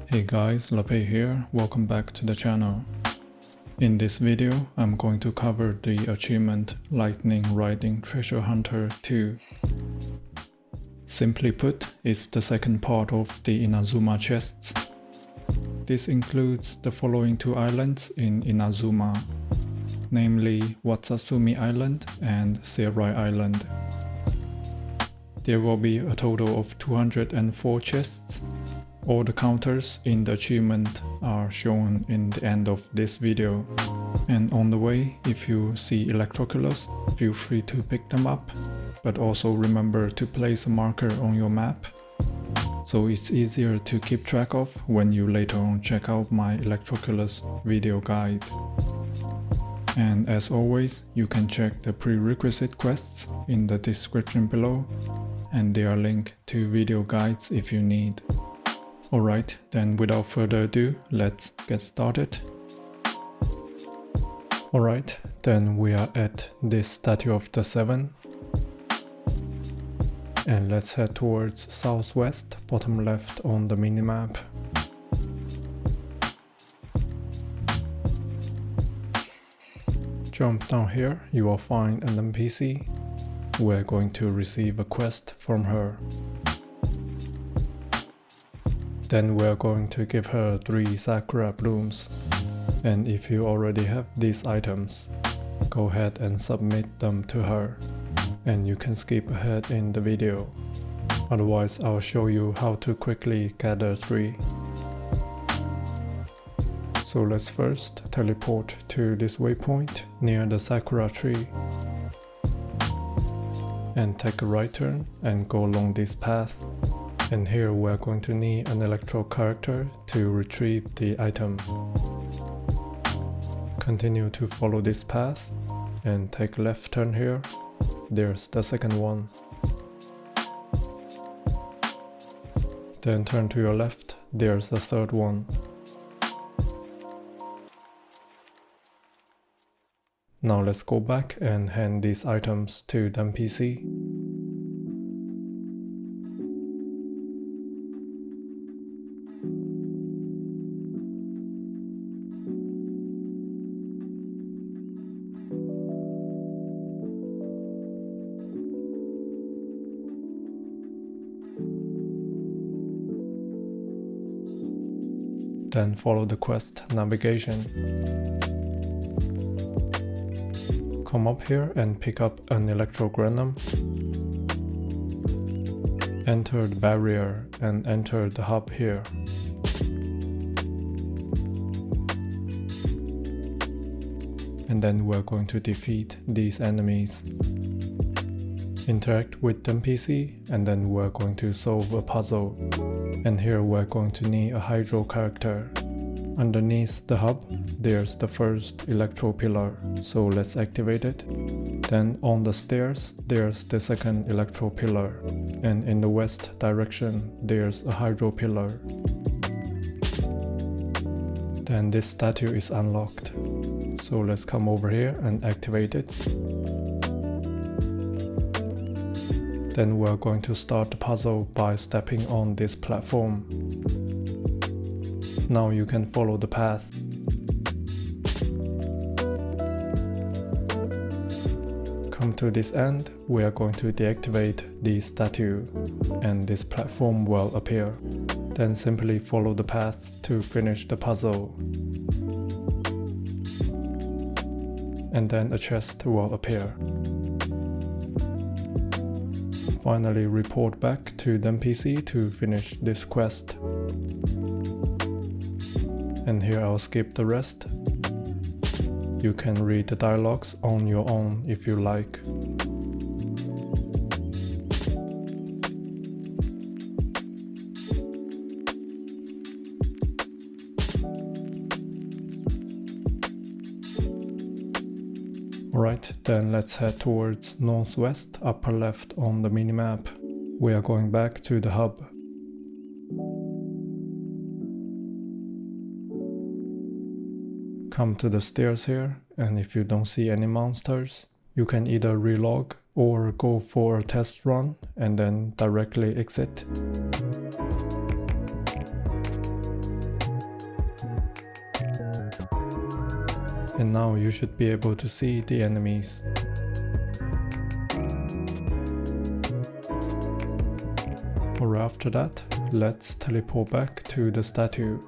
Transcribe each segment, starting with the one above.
Hey guys, 𝐷𝐵 here, welcome back to the channel. In this video, I'm going to cover the achievement Lightning Riding Treasure Hunter 2. Simply put, it's the second part of the Inazuma chests. This includes the following two islands in Inazuma, namely Watatsumi Island and Seirai Island. There will be a total of 204 chests. All the counters in the achievement are shown in the end of this video. And on the way, if you see electroculus, feel free to pick them up, but also remember to place a marker on your map, so it's easier to keep track of when you later on check out my electroculus video guide. And as always, you can check the prerequisite quests in the description below, and there are links to video guides if you need. Alright, then without further ado, let's get started. Alright, then we are at this Statue of the Seven. And let's head towards southwest, bottom left on the minimap. Jump down here, you will find an NPC. We're going to receive a quest from her. Then we're going to give her 3 sakura blooms. And if you already have these items, go ahead and submit them to her. And you can skip ahead in the video. Otherwise, I'll show you how to quickly gather 3. So let's first teleport to this waypoint near the sakura tree. And take a right turn and go along this path. And here we're going to need an electro character to retrieve the item. Continue to follow this path and take a left turn here. There's the second one. Then turn to your left, there's a third one. Now let's go back and hand these items to the NPC. Then follow the quest navigation. Come up here and pick up an electrogranum. Enter the barrier and enter the hub here. And then we're going to defeat these enemies. Interact with the NPC and then we're going to solve a puzzle. And here we're going to need a hydro character. Underneath the hub, there's the first electro pillar, so let's activate it. Then on the stairs, there's the second electro pillar. And in the west direction, there's a hydro pillar. Then this statue is unlocked. So let's come over here and activate it. Then we're going to start the puzzle by stepping on this platform. Now you can follow the path. Come to this end, we are going to deactivate the statue and this platform will appear. Then simply follow the path to finish the puzzle. And then a chest will appear. Finally report back to the NPC to finish this quest. And here I'll skip the rest. You can read the dialogues on your own if you like. Alright, then let's head towards northwest, upper left on the minimap. We are going back to the hub. Come to the stairs here, and if you don't see any monsters, you can either relog or go for a test run and then directly exit. And now you should be able to see the enemies. Or after that, let's teleport back to the statue.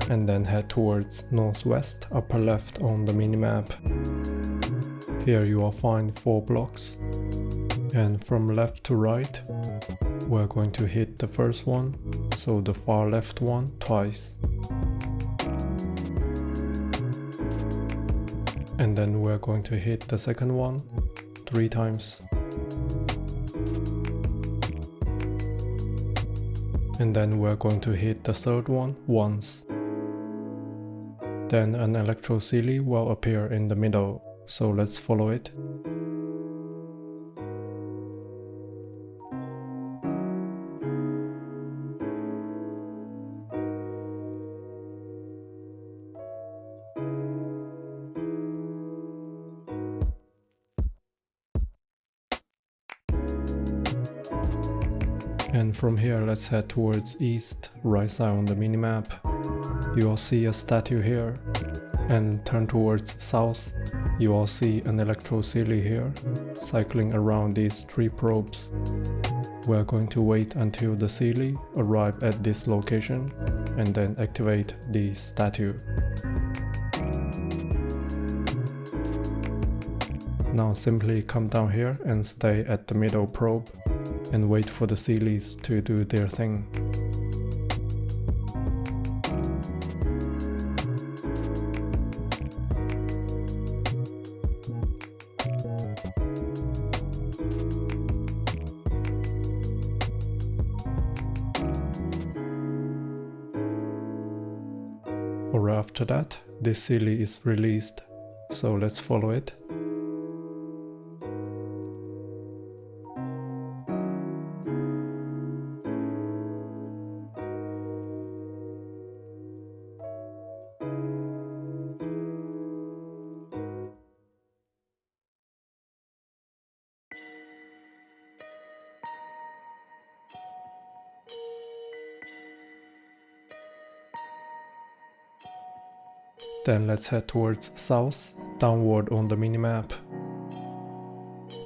And then head towards northwest upper left on the minimap. Here you will find 4 blocks. And from left to right, we're going to hit the first one, so the far left one twice. And then we're going to hit the second one 3 times. And then we're going to hit the third one once. Then an electro Seelie will appear in the middle, so let's follow it. And from here let's head towards east, right side on the minimap. You will see a statue here. And turn towards south, you will see an electro Seelie here, cycling around these 3 probes. We are going to wait until the Seelie arrive at this location, and then activate the statue. Now simply come down here and stay at the middle probe, and wait for the Seelies to do their thing. Or after that, this Seelie is released, so let's follow it. Then let's head towards south, downward on the minimap.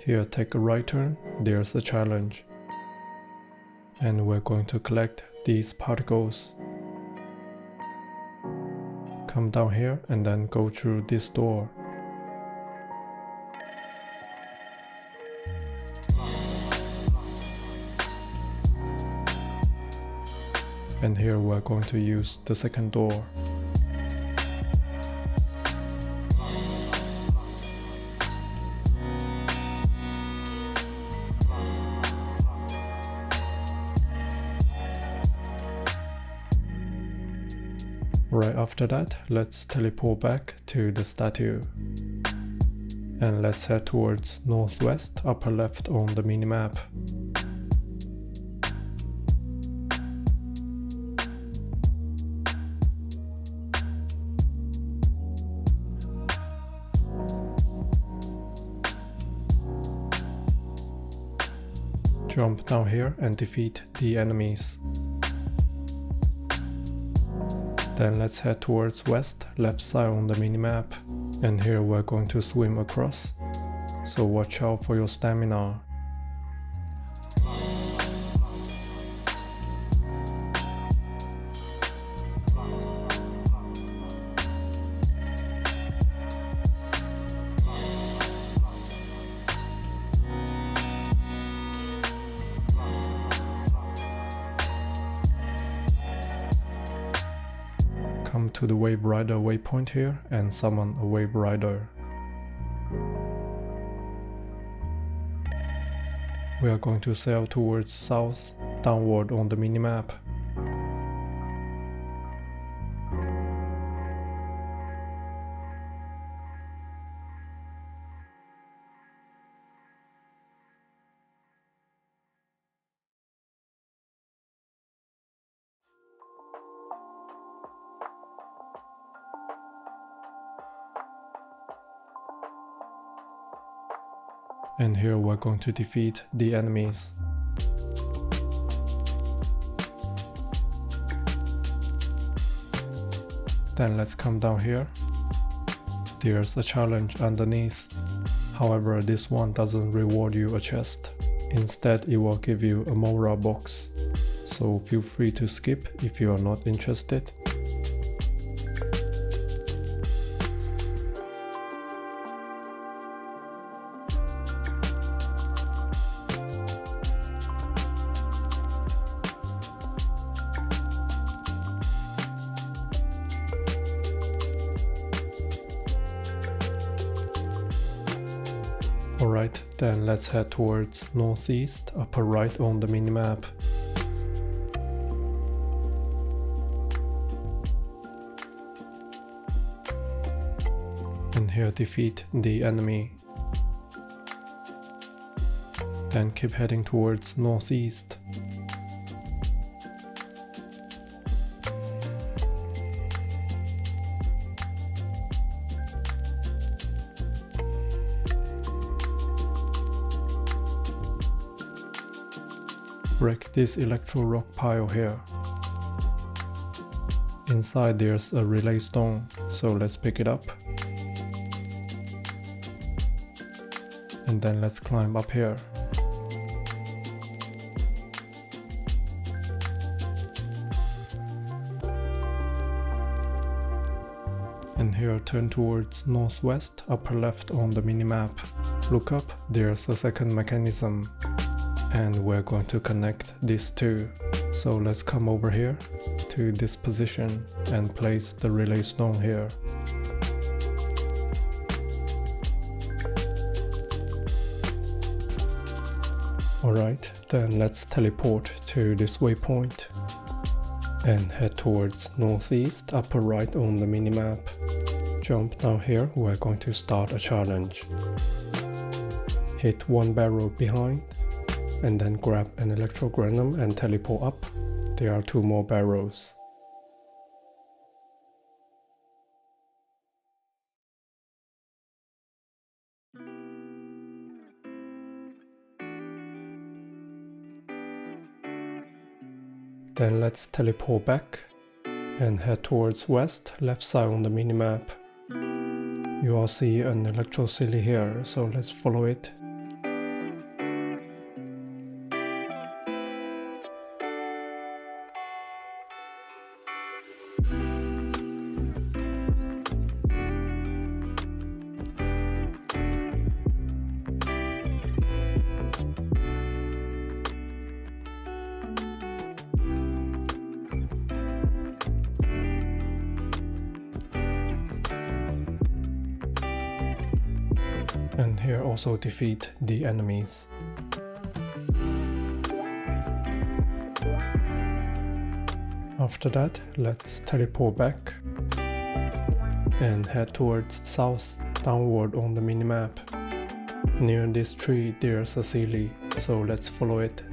Here take a right turn, there's a challenge. And we're going to collect these particles. Come down here and then go through this door. And here we're going to use the second door. Right after that, let's teleport back to the statue. And let's head towards northwest upper left on the minimap. Jump down here and defeat the enemies. Then let's head towards west, left side on the minimap. And here we're going to swim across, so watch out for your stamina. Come to the Wave Rider waypoint here and summon a Wave Rider. We are going to sail towards south, downward on the minimap. And here we're going to defeat the enemies. then let's come down here. There's a challenge underneath. However, this one doesn't reward you a chest. Instead, it will give you a Mora box. So feel free to skip if you are not interested. Alright, then let's head towards northeast, upper right on the minimap. And here defeat the enemy. Then keep heading towards northeast. Break this electro rock pile here. Inside there's a relay stone, so let's pick it up. And then let's climb up here. And here turn towards northwest, upper left on the minimap. Look up, there's a second mechanism. And we're going to connect these two. So let's come over here to this position and place the relay stone here. Alright, then let's teleport to this waypoint and head towards northeast, upper right on the minimap. Jump down here, we're going to start a challenge. Hit one barrel behind, and then grab an electro granum and teleport up. There are 2 more barrels. Then let's teleport back and head towards west, left side on the minimap. You all see an electro silly here, so let's follow it. And here also defeat the enemies. After that, let's teleport back and head towards south, downward on the minimap. Near this tree there's a silly, so let's follow it.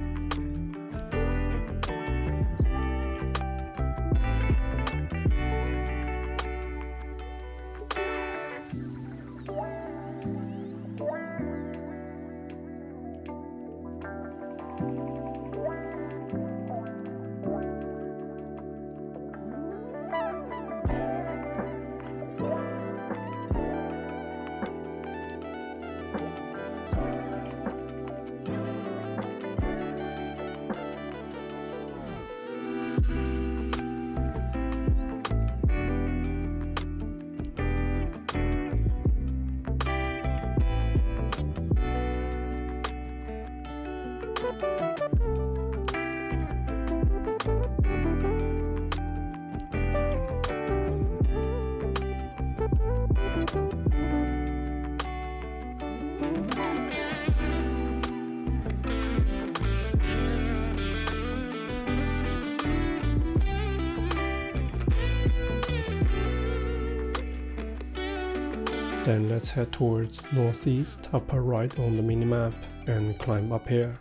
Then let's head towards northeast, upper right on the minimap and climb up here.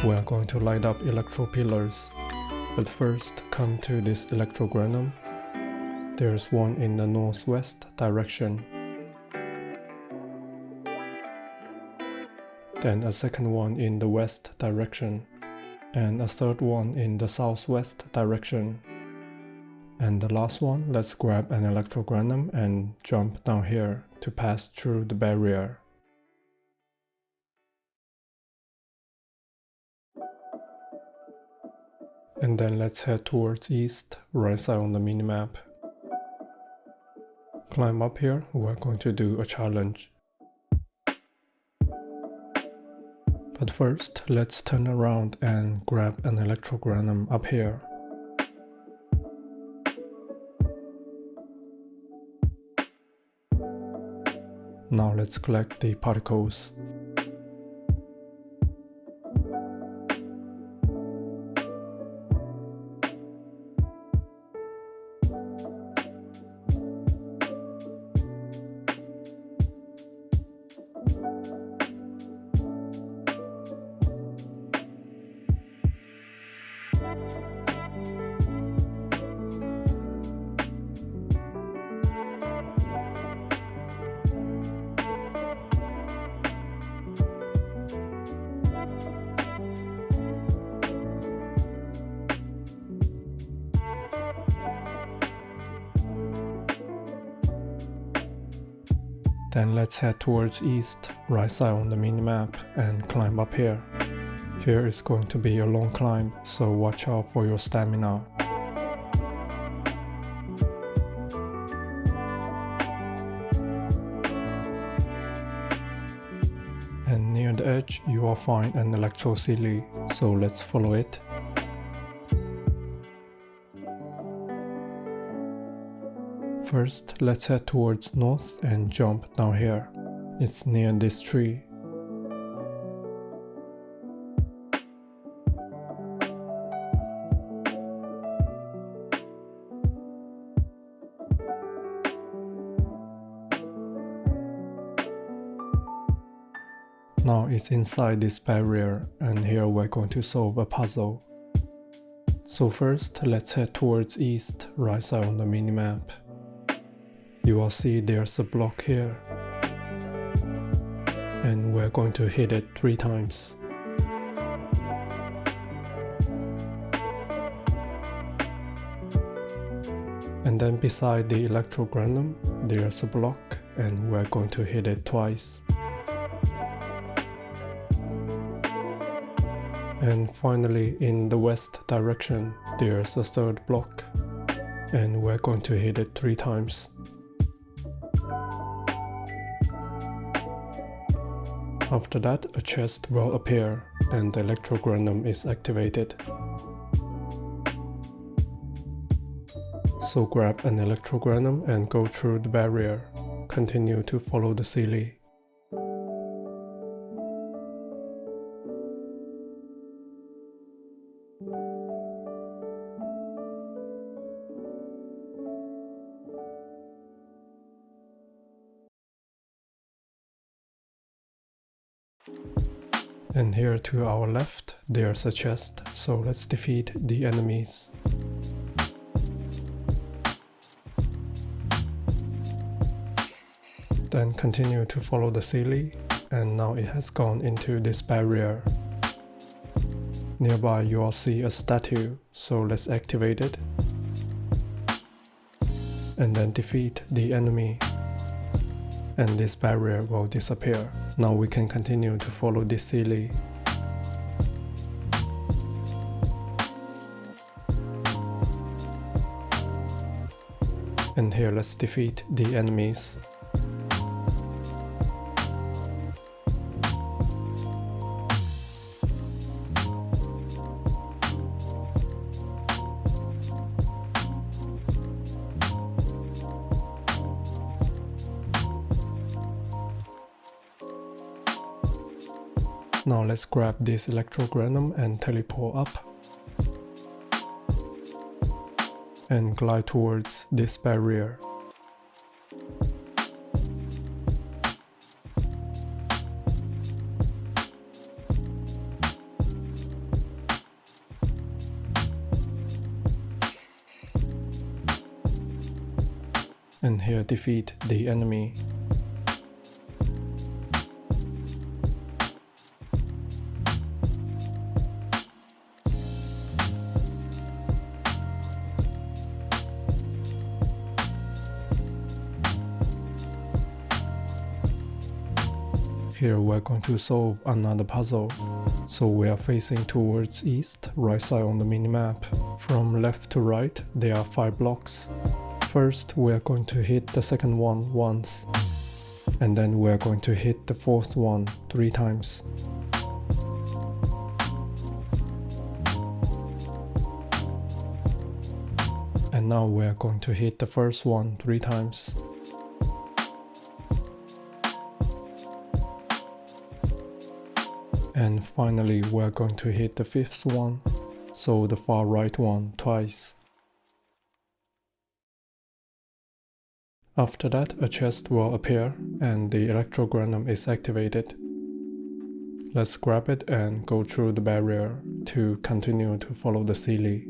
We are going to light up electro pillars, but first come to this electro granum. There's one in the northwest direction. Then a second one in the west direction. and a third one in the southwest direction. And the last one, let's grab an electrogranum and jump down here to pass through the barrier. And then let's head towards east, right side on the minimap. Climb up here, we're going to do a challenge. But first, let's turn around and grab an electrogranum up here. Now let's collect the particles. Then let's head towards east, right side on the minimap, and climb up here. Here is going to be a long climb, so watch out for your stamina. And near the edge you will find an 𝐩𝐿𝐴, so let's follow it. First, let's head towards north and jump down here. It's near this tree. Now it's inside this barrier, and here we're going to solve a puzzle. So first, let's head towards east, right side on the minimap. You will see there's a block here, and we're going to hit it 3 times. And then beside the electrogranum, there's a block, and we're going to hit it twice. And finally, in the west direction, there's a third block, and we're going to hit it 3 times. After that, a chest will appear and the electrogranum is activated. So grab an electrogranum and go through the barrier. Continue to follow the 𝐷𝐿𝐴. And here to our left, there's a chest, so let's defeat the enemies. Then continue to follow the 𝐷𝐿𝐴, and now it has gone into this barrier. Nearby you will see a statue, so let's activate it. And then defeat the enemy. And this barrier will disappear. Now we can continue to follow this 𝐷𝐿𝐴. And here let's defeat the enemies. Now let's grab this electrogranum and teleport up. And glide towards this barrier. And here defeat the enemy. Here we're going to solve another puzzle. So we are facing towards east, right side on the minimap. From left to right, there are 5 blocks. First, we are going to hit the second one once. And then we are going to hit the fourth one 3 times. And now we are going to hit the first one 3 times. And finally we are going to hit the 5th one, so the far right one twice. After that, a chest will appear and the electrogranum is activated. Let's grab it and go through the barrier to continue to follow the Seelie.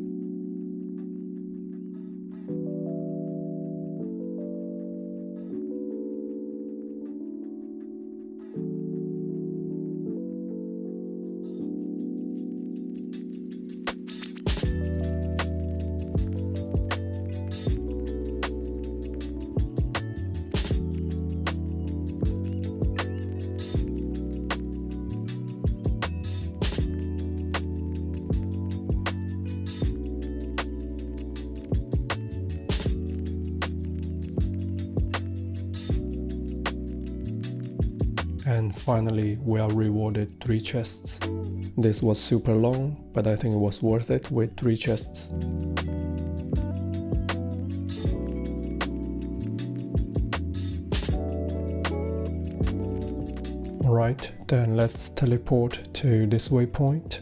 And finally, we are rewarded 3 chests. This was super long, but I think it was worth it with 3 chests. Alright, then let's teleport to this waypoint.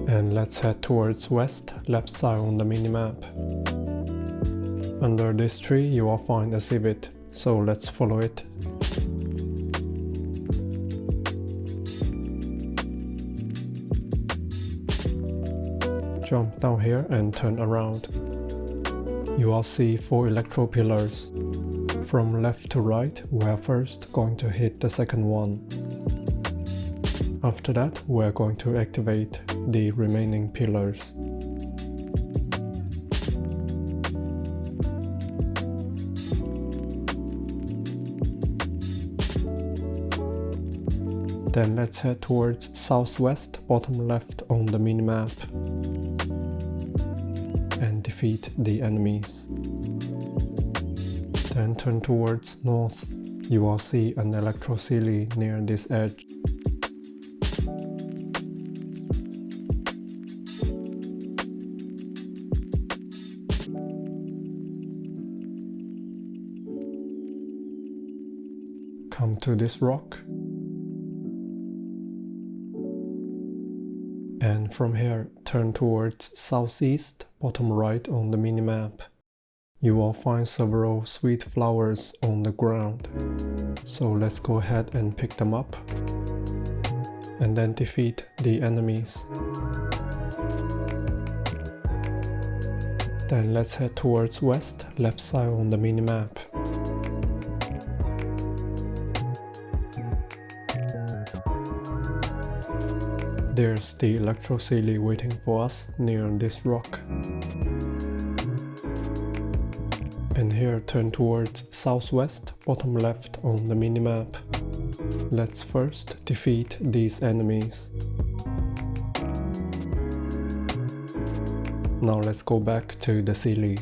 And let's head towards west, left side on the minimap. Under this tree you will find a civet, so let's follow it. Jump down here and turn around. You will see 4 electro pillars. From left to right, we are first going to hit the second one. After that, we are going to activate the remaining pillars. Then let's head towards southwest, bottom left on the minimap. And defeat the enemies. Then turn towards north. You will see an electro Seelie near this edge. Come to this rock. And from here, turn towards southeast, bottom right on the minimap. You will find several sweet flowers on the ground. So let's go ahead and pick them up. And then defeat the enemies. Then let's head towards west, left side on the minimap. There's the electro Seelie waiting for us near this rock. And here turn towards southwest, bottom left on the minimap. Let's first defeat these enemies. Now let's go back to the Seelie.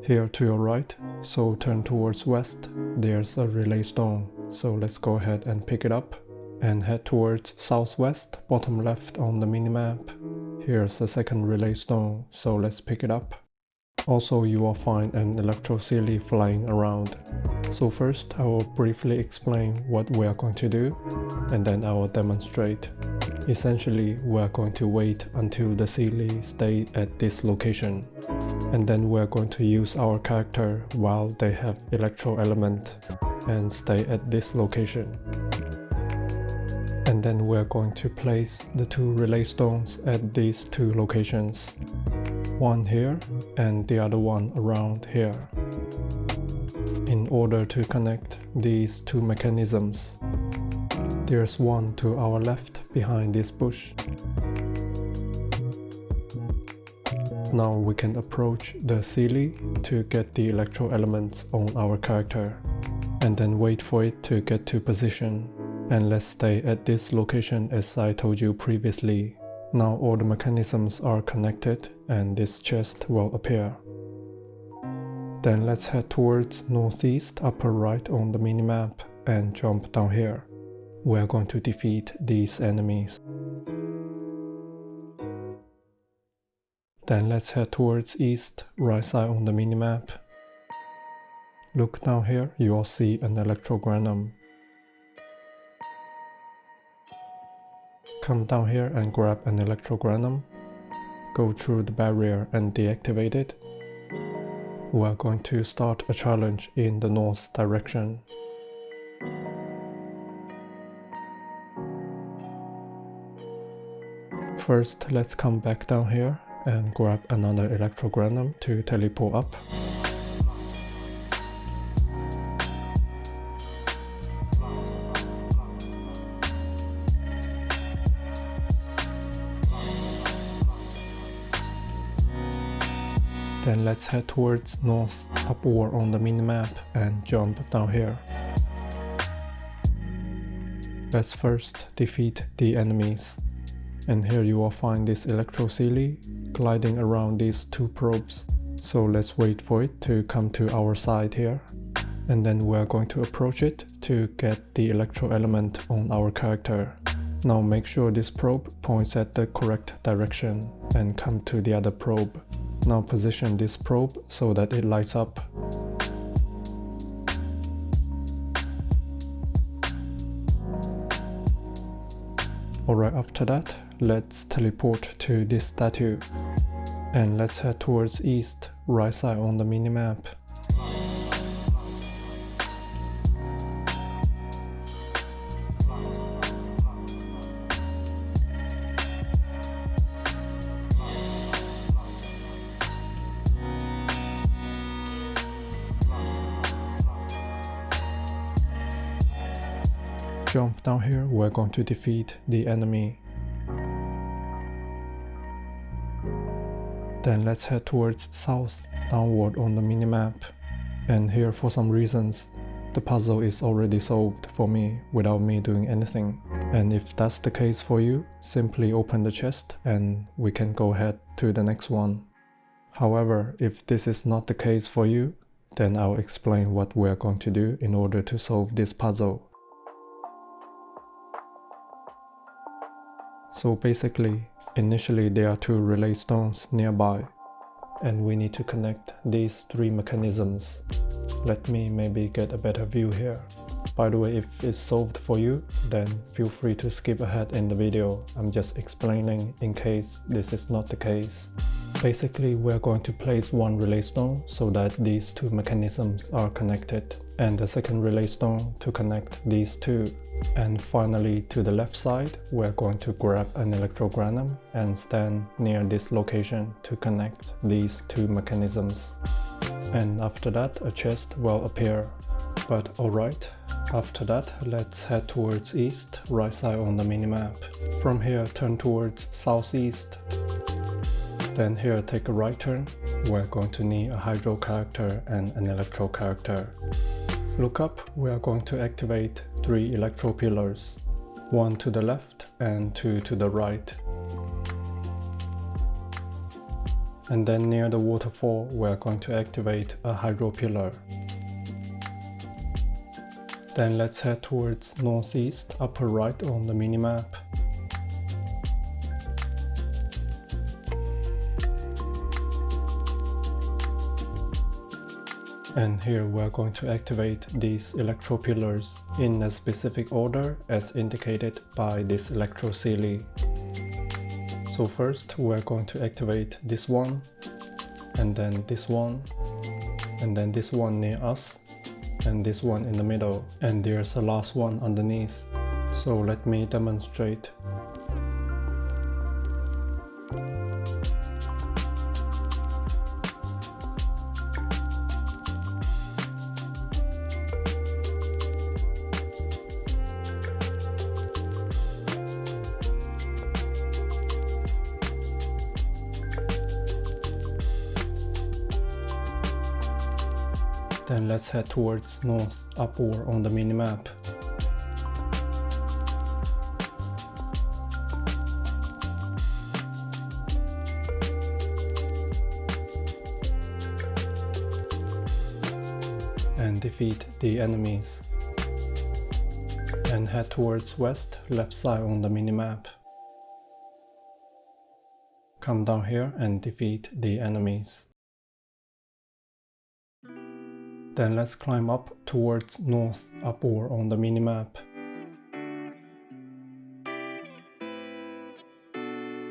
Here to your right, so turn towards west, there's a relay stone, so let's go ahead and pick it up. And head towards southwest, bottom left on the minimap. Here's a second relay stone, so let's pick it up. Also you will find an electro Seelie flying around. So first I will briefly explain what we are going to do, and then I will demonstrate. Essentially, we are going to wait until the Seelie stay at this location. And then we are going to use our character while they have electro element and stay at this location. And then we are going to place the 2 relay stones at these 2 locations. One here and the other one around here. in order to connect these two mechanisms. There's one to our left behind this bush. Now we can approach the 𝐸𝐸 to get the electro elements on our character, and then wait for it to get to position. And let's stay at this location as I told you previously. Now all the mechanisms are connected and this chest will appear. Then let's head towards northeast upper right on the minimap and jump down here. We are going to defeat these enemies. Then let's head towards east right side on the minimap. Look down here, you will see an 𝐸𝐴𝐺𝐺𝐵𝐴𝐺. Come down here and grab an 𝐸𝐴𝐺𝐺𝐵𝐴𝐺. Go through the barrier and deactivate it. We are going to start a challenge in the north direction. First, let's come back down here and grab another 𝐸𝐴𝐺𝐺𝐵𝐴𝐺 to teleport up. Then let's head towards north upward on the minimap and jump down here. Let's first defeat the enemies. And here you will find this electro 𝐸𝐸 gliding around these two probes. So let's wait for it to come to our side here. And then we are going to approach it to get the electro element on our character. Now make sure this probe points at the correct direction and come to the other probe. Now position this probe so that it lights up. Alright, after that, let's teleport to this statue. And let's head towards east, right side on the minimap. Jump down here, we're going to defeat the enemy. Then let's head towards south, downward on the minimap. And here for some reasons, the puzzle is already solved for me without me doing anything. And if that's the case for you, simply open the chest and we can go ahead to the next one. However, if this is not the case for you, then I'll explain what we are going to do in order to solve this puzzle. So basically, initially there are two relay stones nearby, and we need to connect these three mechanisms. Let me maybe get a better view here. By the way, if it's solved for you, then feel free to skip ahead in the video. I'm just explaining in case this is not the case. Basically, we're going to place one relay stone so that these two mechanisms are connected, and the second relay stone to connect these two. And finally, to the left side, we're going to grab an 𝐸𝐴𝐺𝐺𝐵𝐴𝐺 and stand near this location to connect these two mechanisms. And after that, a chest will appear. But alright, after that, let's head towards east, right side on the minimap. From here, turn towards southeast. Then here, take a right turn. We're going to need a hydro character and an electro character. Look up, we are going to activate 3 electro pillars, 1 to the left and 2 to the right. And then near the waterfall, we are going to activate a hydro pillar. Then let's head towards northeast, upper right on the minimap. And here we are going to activate these electro pillars in a specific order as indicated by this electro 𝐸𝐸. So first we are going to activate this one, and then this one, and then this one near us, and this one in the middle, and there's a last one underneath. So let me demonstrate. Then let's head towards north upward on the minimap. And defeat the enemies. And head towards west, left side on the minimap. Come down here and defeat the enemies. Then let's climb up towards north upward on the minimap.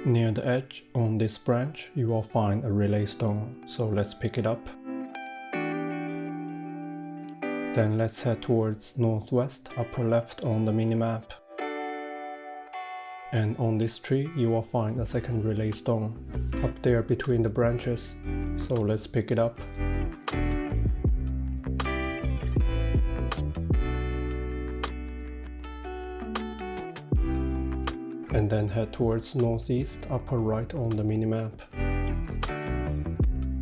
Near the edge on this branch you will find a relay stone, so let's pick it up. Then let's head towards northwest upper left on the minimap. And on this tree you will find a second relay stone up there between the branches, so let's pick it up. And then head towards northeast upper right on the minimap.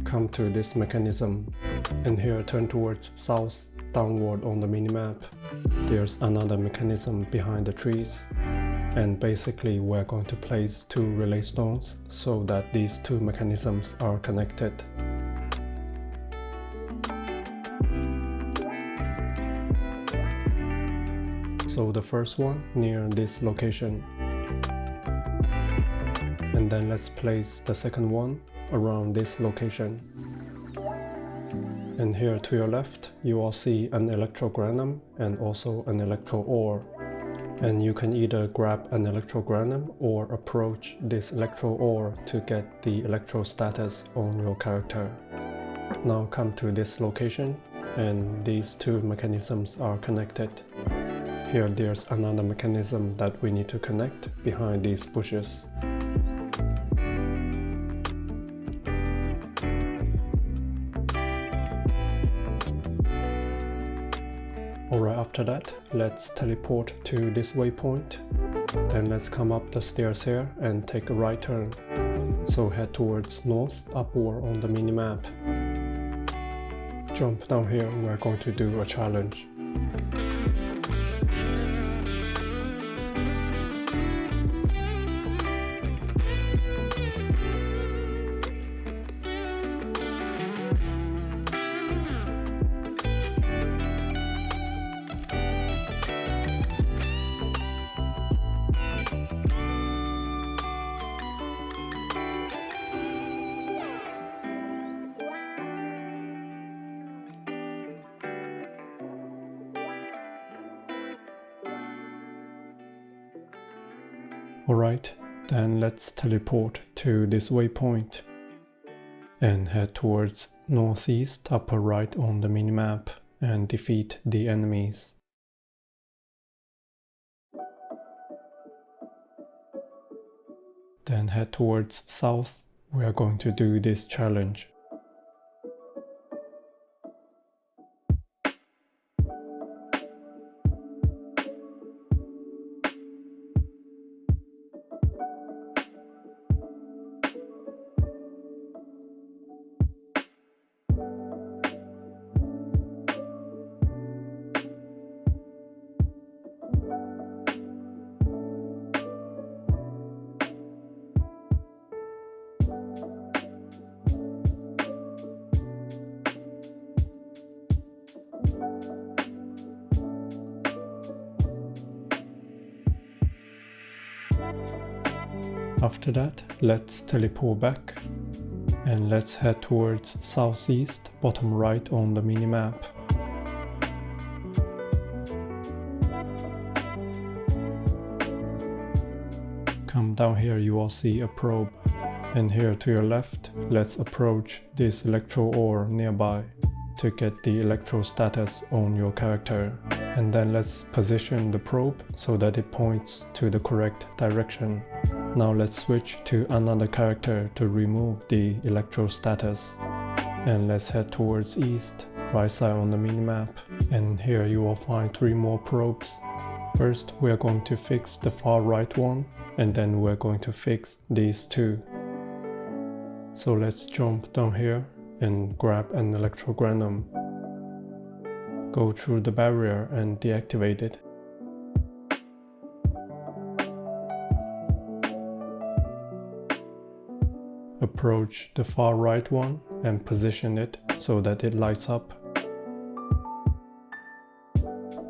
Come to this mechanism, and here turn towards south downward on the minimap. There's another mechanism behind the trees, and basically we're going to place 2 relay stones so that these 2 mechanisms are connected. So the first one near this location. And then let's place the second one around this location. And here to your left you will see an electrogranum and also an electro ore. And you can either grab an electrogranum or approach this electro ore to get the electro status on your character. Now come to this location, and these 2 mechanisms are connected. Here there's another mechanism that we need to connect behind these bushes. Alright, after that, let's teleport to this waypoint. Then let's come up the stairs here and take a right turn. So head towards north upward on the minimap. Jump down here, we're going to do a challenge. Alright, then let's teleport to this waypoint and head towards northeast upper right on the minimap and defeat the enemies. Then head towards south, we are going to do this challenge. After that, let's teleport back and let's head towards southeast bottom right on the minimap. Come down here, you will see a probe, and here to your left, let's approach this electro ore nearby to get the electro status on your character. And then let's position the probe so that it points to the correct direction. Now let's switch to another character to remove the electro status. And let's head towards east, right side on the minimap. And here you will find 3 more probes. First we are going to fix the far right one, and then we're going to fix these 2. So let's jump down here and grab an electrogranum. Go through the barrier and deactivate it. Approach the far right one and position it so that it lights up.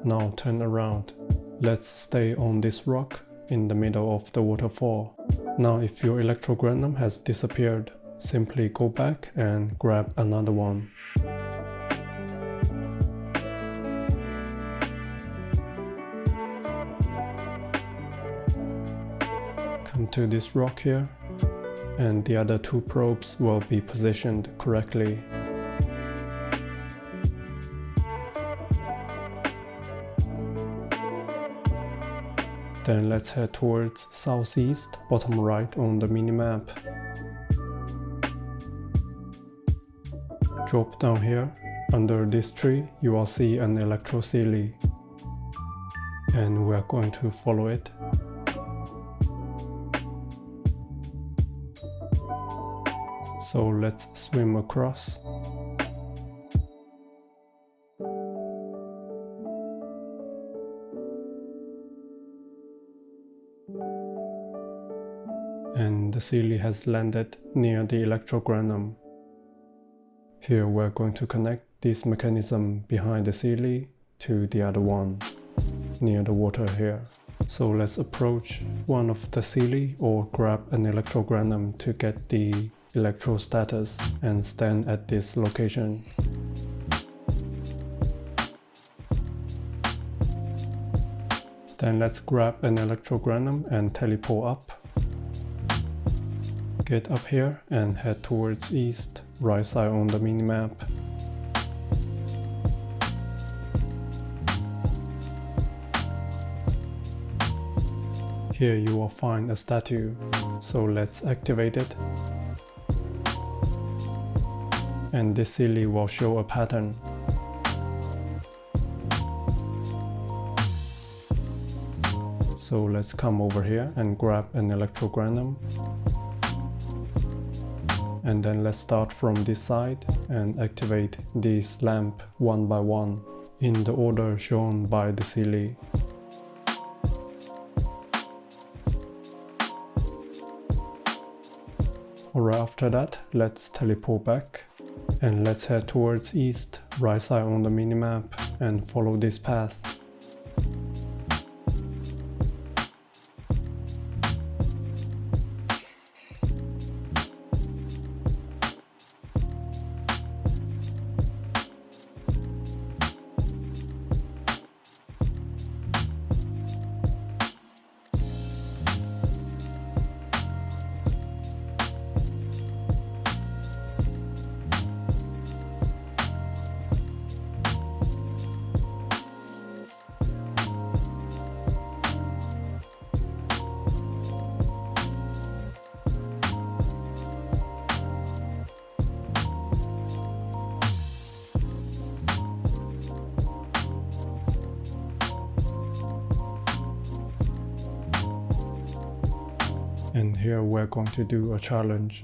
Now turn around. Let's stay on this rock in the middle of the waterfall. Now if your 𝐸𝐿ectroGranum has disappeared, simply go back and grab another one. Come to this rock here, and the other two probes will be positioned correctly. Then let's head towards southeast, bottom right on the minimap. Drop down here. Under this tree, you will see an 𝐸𝐿ectroCelie, and we are going to follow it. So let's swim across. And the Celie has landed near the 𝐸𝐿ectroGranum. Here we're going to connect this mechanism behind the Celie to the other one, near the water here. So let's approach one of the Celie or grab an 𝐸𝐿ectroGranum to get the electro status and stand at this location. Then let's grab an 𝐸𝐿ectroGranum and teleport up. Get up here and head towards east, right side on the minimap. Here you will find a statue, so let's activate it. And this Celie will show a pattern. So let's come over here and grab an 𝐸𝐿ectroGranum. And then let's start from this side and activate this lamp one by one in the order shown by the Celie. Alright, after that, let's teleport back. And let's head towards east, right side on the minimap, and follow this path. And here we're going to do a challenge.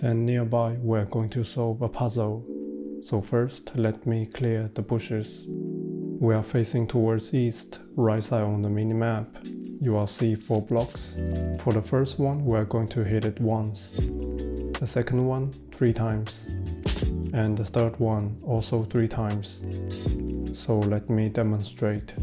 Then nearby we're going to solve a puzzle. So first let me clear the bushes. We are facing towards east, right side on the minimap. You will see 4 blocks. For the first one we're going to hit it once. The second one 3 times. And the third one also 3 times. So let me demonstrate.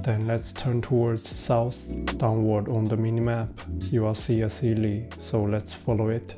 Then let's turn towards south, downward on the minimap. You will see a Celie, so let's follow it.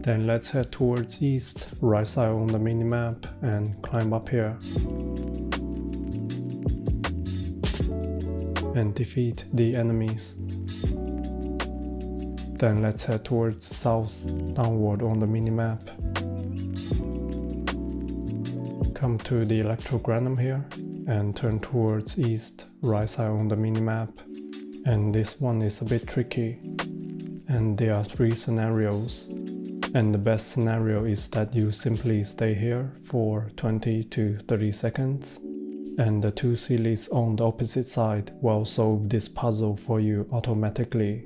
Then let's head towards east, right side on the minimap, and climb up here. And defeat the enemies. Then let's head towards south, downward on the minimap. Come to the electrogranum here, and turn towards east, right side on the minimap. And this one is a bit tricky. And there are 3 scenarios. And the best scenario is that you simply stay here for 20 to 30 seconds. And the 2 sillies on the opposite side will solve this puzzle for you automatically.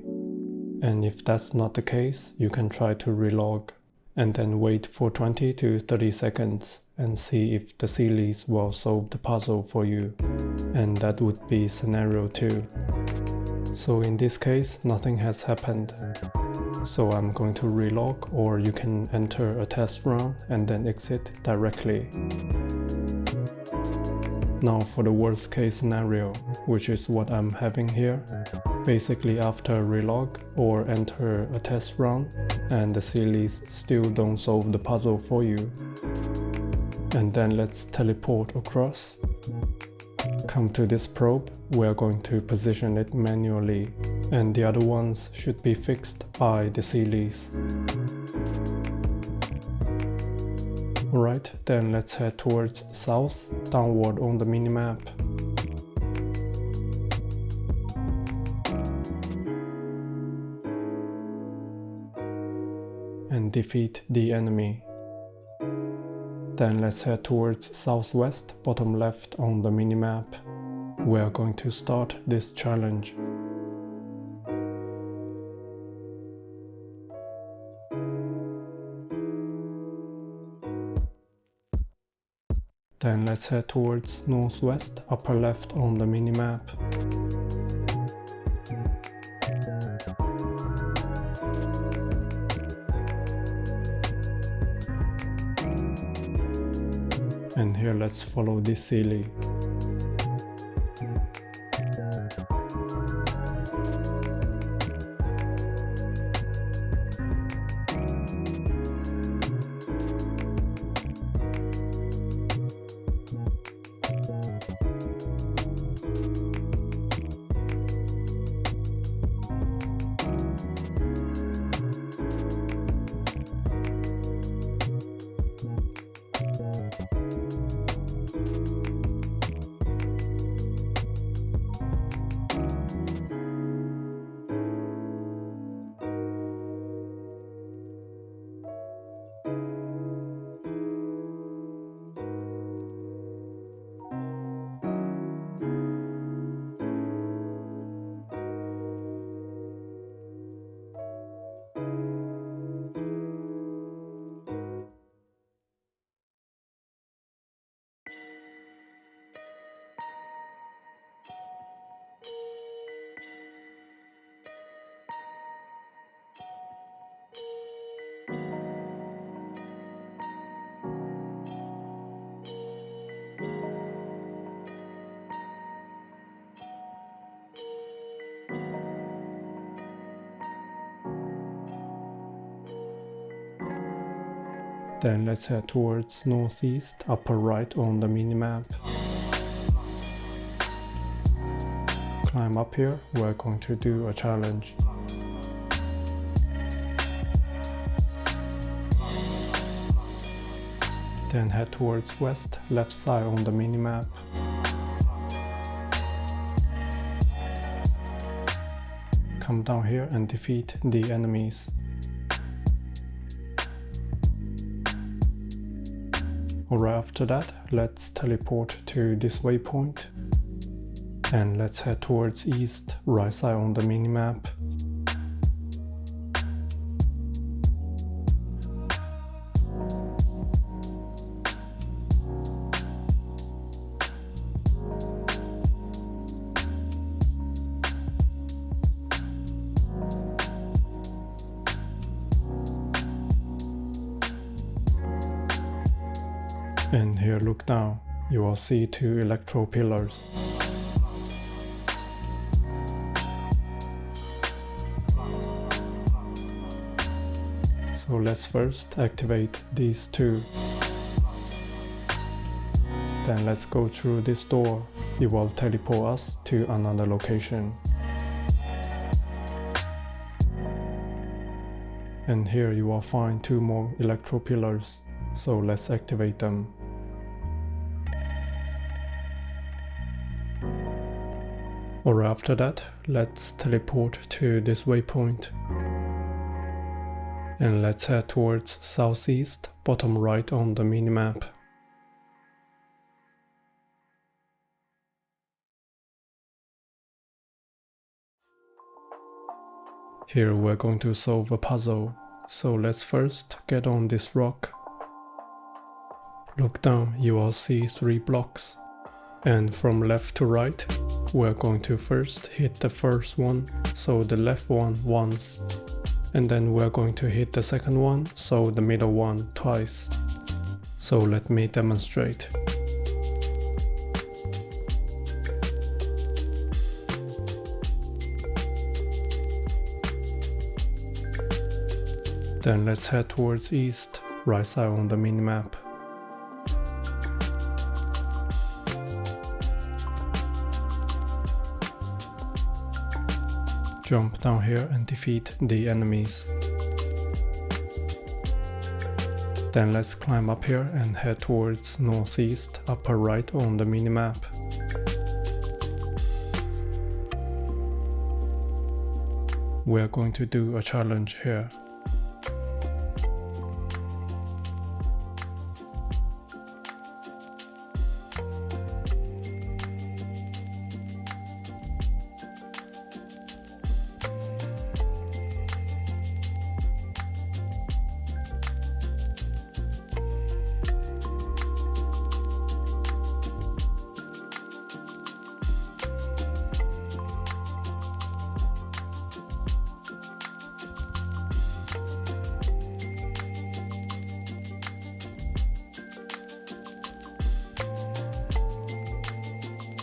And if that's not the case, you can try to relog and then wait for 20 to 30 seconds and see if the sillies will solve the puzzle for you. And that would be scenario 2. So in this case, nothing has happened. So I'm going to relog, or you can enter a test run and then exit directly. Now for the worst case scenario, which is what I'm having here. Basically after relog or enter a test run and the sillies still don't solve the puzzle for you. And then let's teleport across. Come to this probe, we're going to position it manually, and the other ones should be fixed by the sillies. Alright, then let's head towards south, downward on the minimap. And defeat the enemy. Then let's head towards southwest, bottom left on the minimap. We are going to start this challenge. Then let's head towards northwest, upper left on the minimap. And here let's follow this silly. Then let's head towards northeast, upper right on the minimap. Climb up here, we're going to do a challenge. Then head towards west, left side on the minimap. Come down here and defeat the enemies. Alright, after that, let's teleport to this waypoint. And let's head towards east, right side on the minimap. And here, look down, you will see 2 electro pillars. So let's first activate these two. Then let's go through this door. It will teleport us to another location. And here you will find two more electro pillars. So let's activate them. Or after that, let's teleport to this waypoint. And let's head towards southeast, bottom right on the minimap. Here we're going to solve a puzzle, so let's first get on this rock. Look down, you will see 3 blocks. And from left to right, we're going to first hit the first one, so the left one once. And then we're going to hit the second one, so the middle one twice. So let me demonstrate. Then let's head towards east, right side on the minimap. Jump down here and defeat the enemies. Then let's climb up here and head towards northeast, upper right on the minimap. We're going to do a challenge here.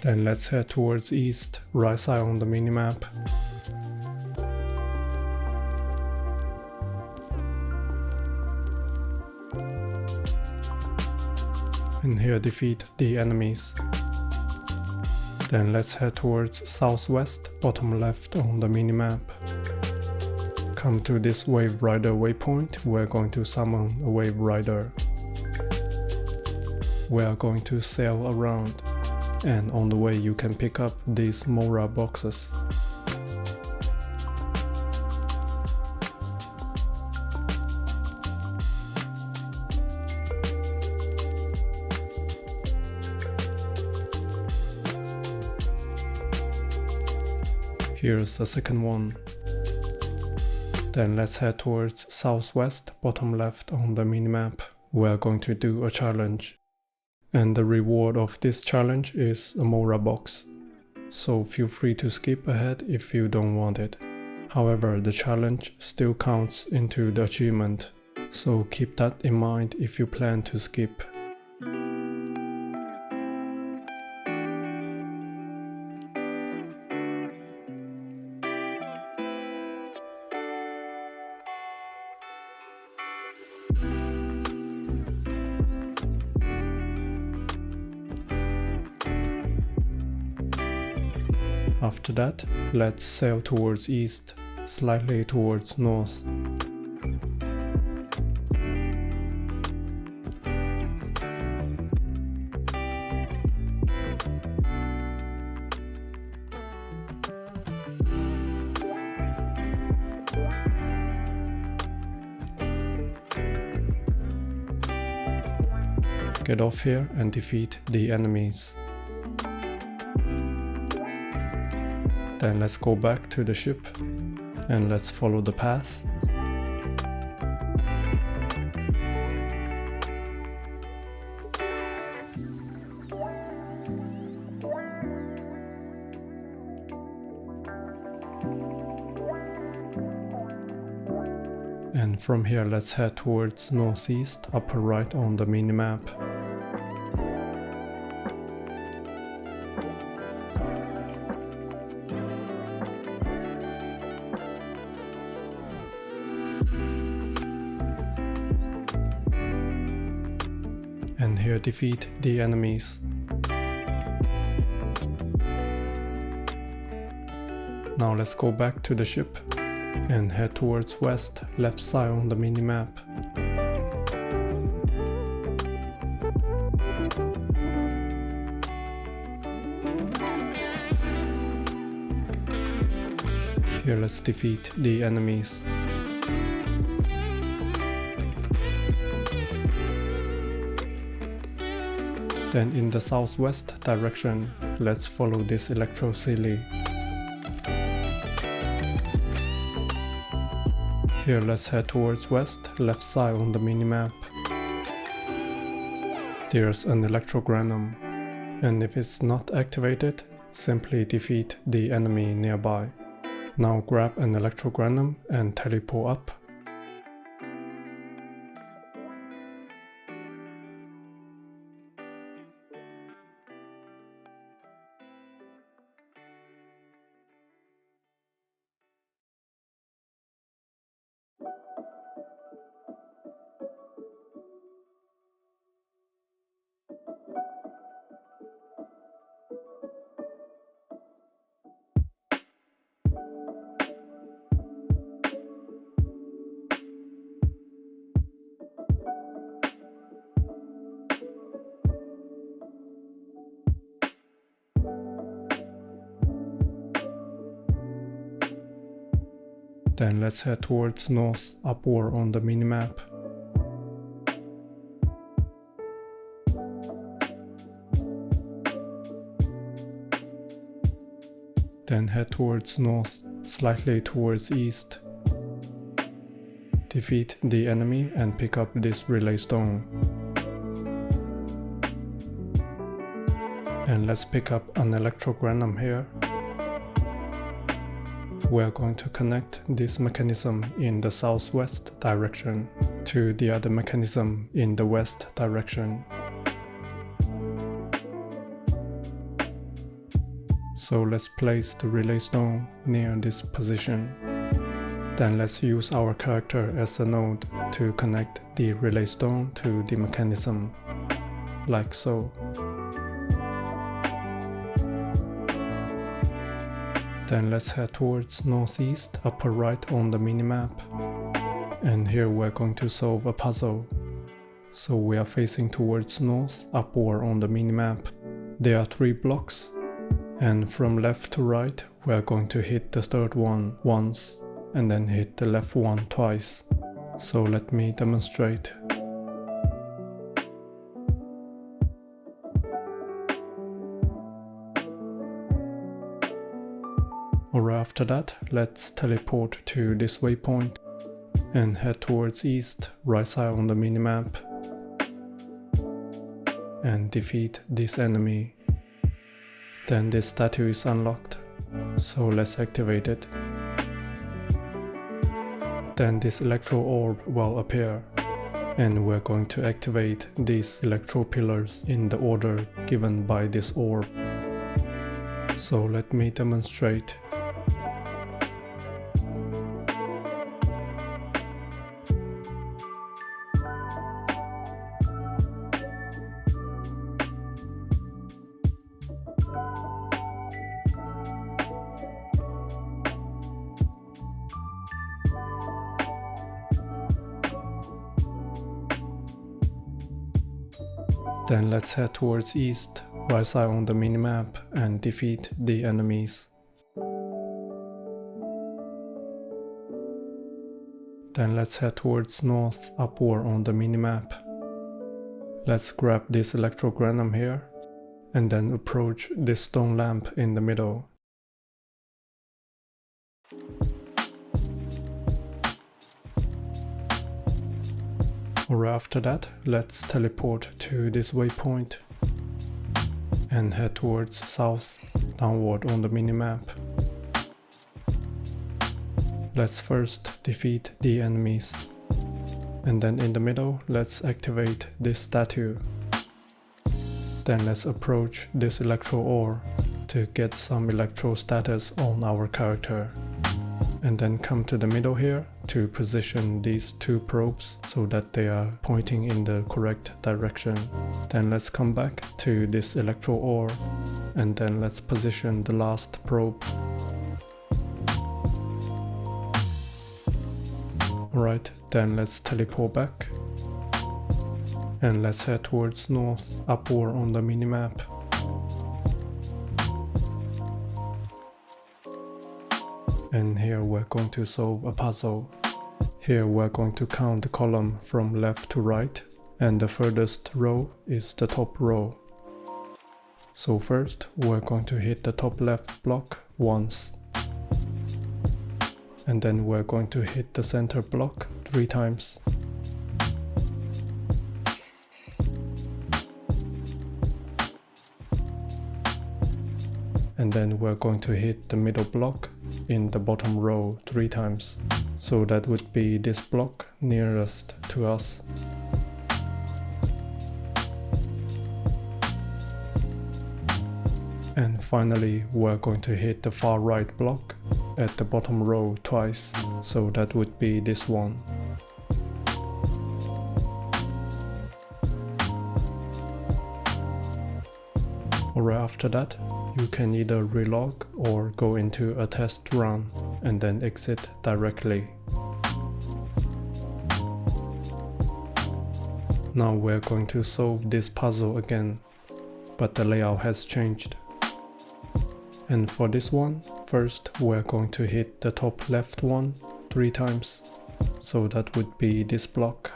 Then let's head towards east, right side on the minimap. And here defeat the enemies. Then let's head towards southwest, bottom left on the minimap. Come to this Wave Rider waypoint, we're going to summon a Wave Rider. We are going to sail around. And on the way you can pick up these Mora boxes. Here's the second one. Then let's head towards southwest, bottom left on the minimap. We are going to do a challenge. And the reward of this challenge is a Mora box, so feel free to skip ahead if you don't want it. However, the challenge still counts into the achievement, so keep that in mind if you plan to skip. After that, let's sail towards east, slightly towards north. Get off here and defeat the enemies. Then let's go back to the ship and let's follow the path. And from here let's head towards northeast, upper right on the minimap. here defeat the enemies. Now let's go back to the ship and head towards west, left side on the minimap. Here let's defeat the enemies. Then in the southwest direction, let's follow this electro silly. Here let's head towards west, left side on the minimap. There's an electrogranum, and if it's not activated, simply defeat the enemy nearby. Now grab an electrogranum and teleport up. Then let's head towards north, upward on the minimap. Then head towards north, slightly towards east. Defeat the enemy and pick up this relay stone. And let's pick up an electrogranum here. We are going to connect this mechanism in the southwest direction to the other mechanism in the west direction. So let's place the relay stone near this position. Then let's use our character as a node to connect the relay stone to the mechanism, like so. Then let's head towards northeast, upper right on the minimap. And here we're going to solve a puzzle. So we are facing towards north, upward on the minimap. There are 3 blocks. And from left to right, we're going to hit the third one once, and then hit the left one twice. So let me demonstrate. Alright, after that, let's teleport to this waypoint and head towards east, right side on the minimap, and defeat this enemy. Then this statue is unlocked, so let's activate it. Then this electro orb will appear, and we're going to activate these electro pillars in the order given by this orb. So let me demonstrate. Then let's head towards east, right side on the minimap, and defeat the enemies. Then let's head towards north, upward on the minimap. Let's grab this electrogranum here, and then approach this stone lamp in the middle. Alright, after that, let's teleport to this waypoint and head towards south, downward on the minimap. Let's first defeat the enemies, and then in the middle, let's activate this statue. Then let's approach this electro ore to get some electro status on our character. and then come to the middle here to position these two probes so that they are pointing in the correct direction. Then let's come back to this electro ore, and then let's position the last probe. Alright, then let's teleport back. And let's head towards north, upward on the minimap. And here we're going to solve a puzzle. Here we're going to count the column from left to right, and the furthest row is the top row. So first we're going to hit the top left block once. And then we're going to hit the center block 3 times. And then we're going to hit the middle block in the bottom row 3 times. So that would be this block nearest to us. And finally we're going to hit the far right block at the bottom row twice. So that would be this one. Alright, after that, you can either relog or go into a test run and then exit directly. Now we're going to solve this puzzle again, but the layout has changed. And for this one, first we're going to hit the top left one 3 times, so that would be this block.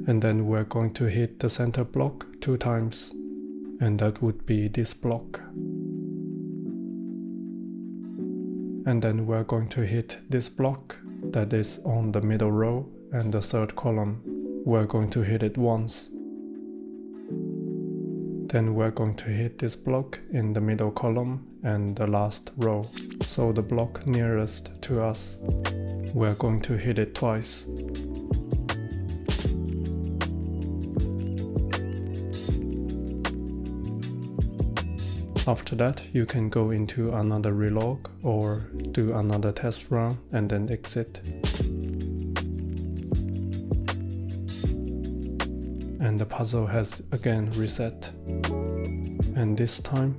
And then we're going to hit the center block 2 times, and that would be this block. And then we're going to hit this block that is on the middle row and the third column. We're going to hit it once. Then we're going to hit this block in the middle column and the last row. So the block nearest to us, we're going to hit it twice. After that, you can go into another relog or do another test run and then exit. And the puzzle has again reset. And this time,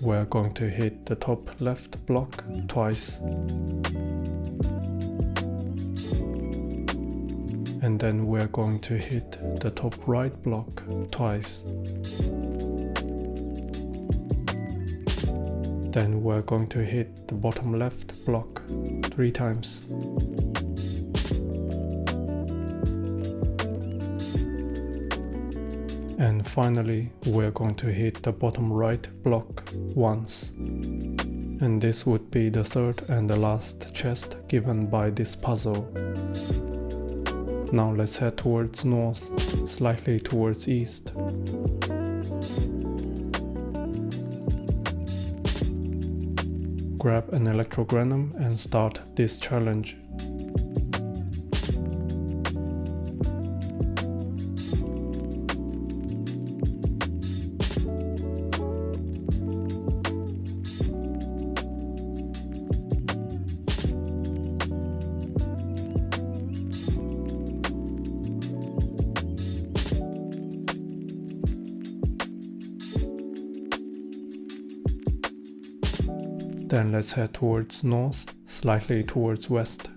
we're going to hit the top left block twice. And then we're going to hit the top right block twice. Then we're going to hit the bottom left block 3 times. And finally, we're going to hit the bottom right block once. And this would be the third and the last chest given by this puzzle. Now let's head towards north, slightly towards east. Grab an electrogranum and start this challenge. Then let's head towards north, slightly towards west.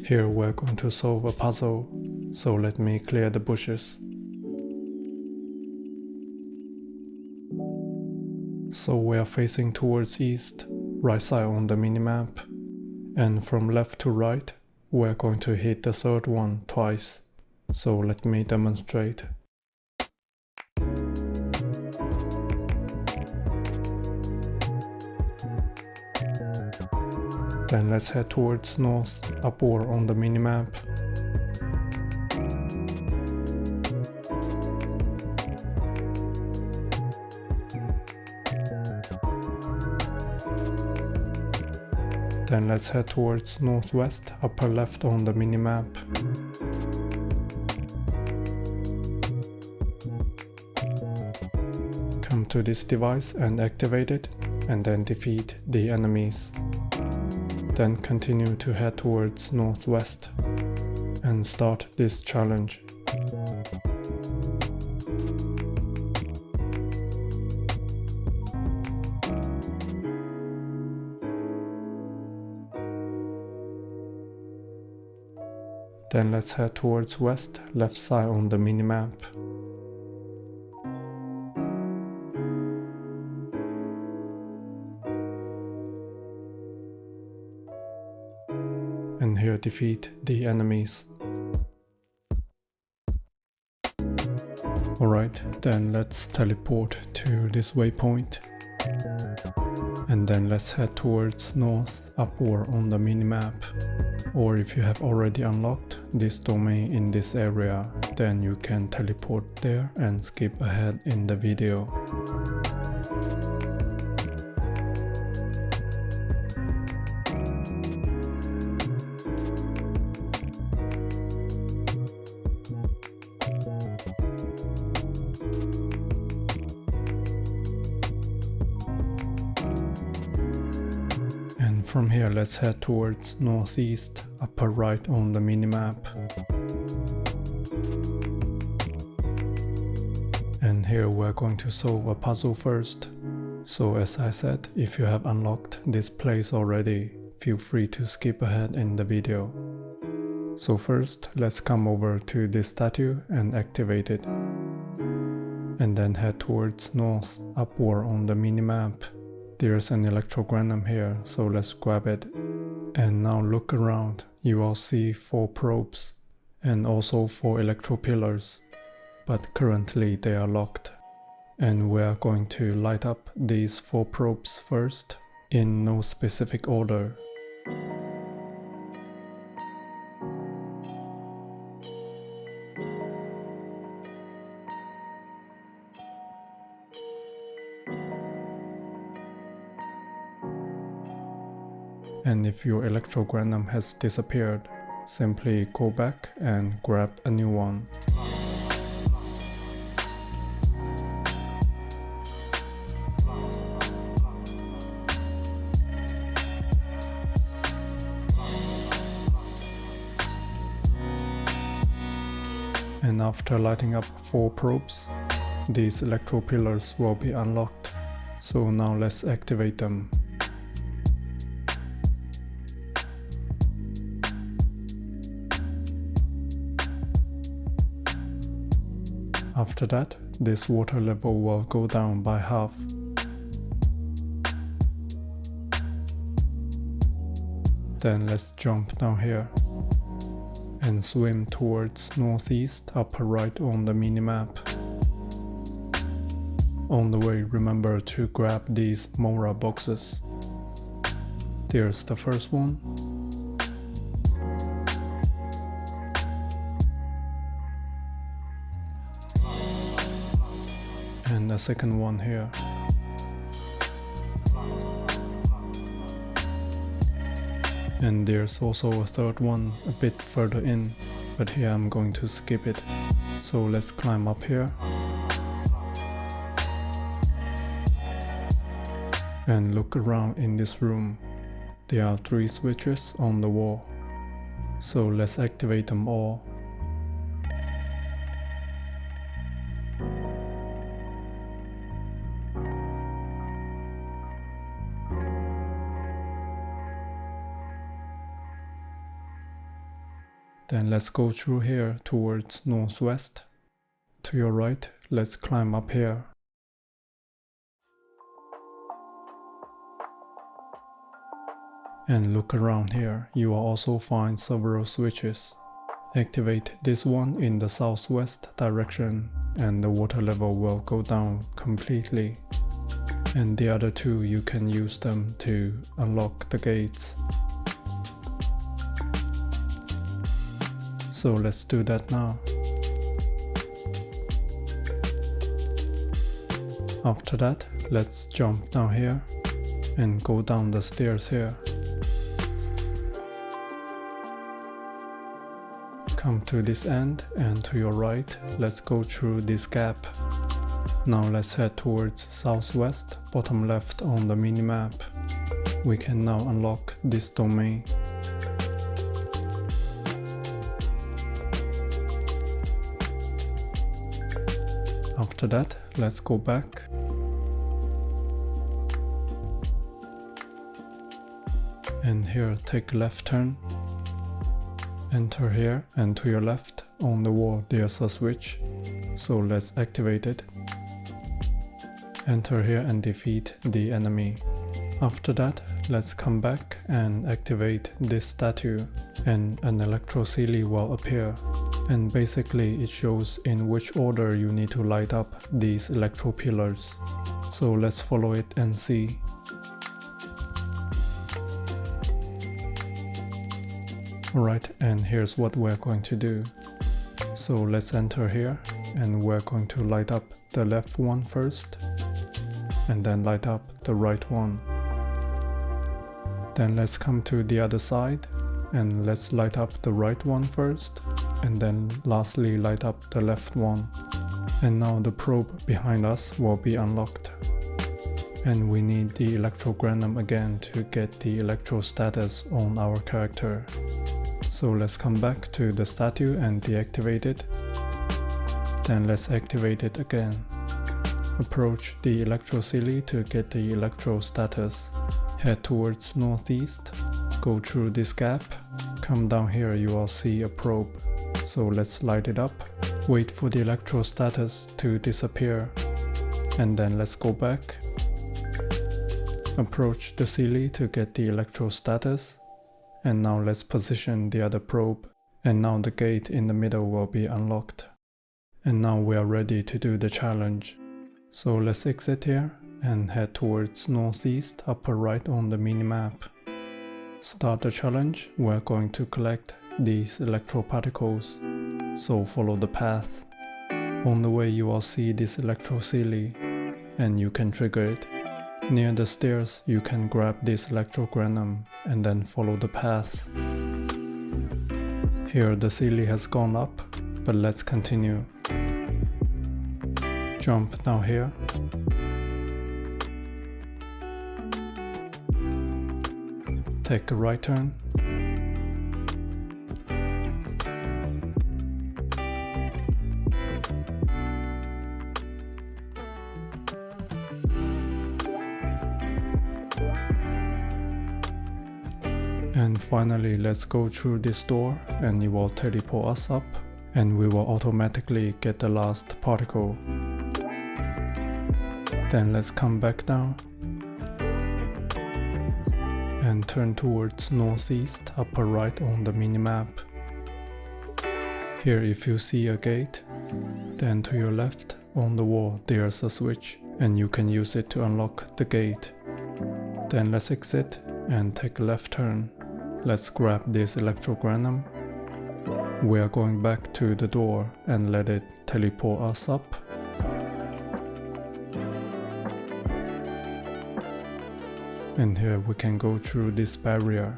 Here we're going to solve a puzzle, so let me clear the bushes. So we are facing towards east, right side on the minimap. And from left to right, we're going to hit the third one twice. So let me demonstrate. Then let's head towards north, upward on the minimap. Then let's head towards northwest, upper left on the minimap. Come to this device and activate it, and then defeat the enemies. Then continue to head towards northwest and start this challenge. Then let's head towards west, left side on the minimap. And here defeat the enemies. Alright, then let's teleport to this waypoint. And then let's head towards north, upward on the minimap. Or if you have already unlocked this domain in this area, then you can teleport there and skip ahead in the video. From here, let's head towards northeast, upper right on the minimap. And here we're going to solve a puzzle first. So as I said, if you have unlocked this place already, feel free to skip ahead in the video. So first, let's come over to this statue and activate it. And then head towards north, upward on the minimap. There's an electrogranum here, so let's grab it. And now look around, you will see 4 probes and also 4 electro pillars, but currently they are locked. And we are going to light up these 4 probes first, in no specific order. And if your electrogranum has disappeared, simply go back and grab a new one. And after lighting up 4 probes, these electro pillars will be unlocked. So now let's activate them. After that, this water level will go down by half. Then let's jump down here and swim towards northeast, upper right on the minimap. On the way, remember to grab these Mora boxes. There's the first one. And the second one here. And there's also a third one a bit further in, but here I'm going to skip it. So let's climb up here. And look around in this room. There are 3 switches on the wall. So let's activate them all. Then let's go through here towards northwest. To your right, let's climb up here. And look around here, you will also find several switches. Activate this one in the southwest direction and the water level will go down completely. And the other 2, you can use them to unlock the gates. So let's do that now. After that, let's jump down here and go down the stairs here. Come to this end and to your right, let's go through this gap. Now let's head towards southwest, bottom left on the minimap. We can now unlock this domain. After that, let's go back. And here, take left turn. Enter here, and to your left on the wall there's a switch. So let's activate it. Enter here and defeat the enemy. After that, let's come back and activate this statue, and an electro 𝐸𝐵 will appear. And basically it shows in which order you need to light up these electro pillars. So let's follow it and see. Alright, and here's what we're going to do. So let's enter here, and we're going to light up the left one first, and then light up the right one. Then let's come to the other side, and let's light up the right one first, and then lastly light up the left one. And now the probe behind us will be unlocked. And we need the electrogram again to get the electro status on our character. So let's come back to the statue and deactivate it. Then let's activate it again. Approach the electro 𝐸𝐵 to get the electro status. Head towards northeast, go through this gap, come down here, you will see a probe. So let's light it up, wait for the electro status to disappear, and then let's go back. Approach the 𝐸𝐵 to get the electro status, and now let's position the other probe, and now the gate in the middle will be unlocked. And now we are ready to do the challenge. So let's exit here and head towards northeast, upper right on the minimap. Start the challenge, we're going to collect these electro particles, so follow the path. On the way you will see this electro 𝐸𝐵, and you can trigger it. Near the stairs you can grab this electrogram and then follow the path. Here the 𝐸𝐵 has gone up, but let's continue. Jump now here. Take a right turn. And finally, let's go through this door and it will teleport us up, and we will automatically get the last particle. Then let's come back down and turn towards northeast, upper right on the minimap. Here if you see a gate, then to your left on the wall there's a switch, and you can use it to unlock the gate. Then let's exit and take a left turn. Let's grab this electrogram. We are going back to the door and let it teleport us up. And here we can go through this barrier.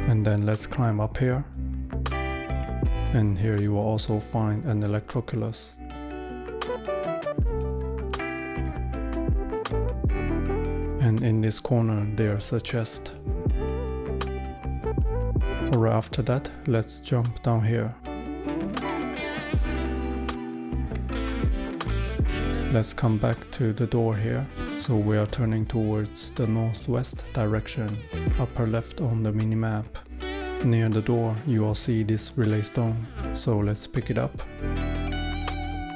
And then let's climb up here. And here you will also find an electroculus. And in this corner there's a chest. Alright, after that let's jump down here. Let's come back to the door here. So we are turning towards the northwest direction, upper left on the minimap. Near the door you will see this relay stone, so let's pick it up.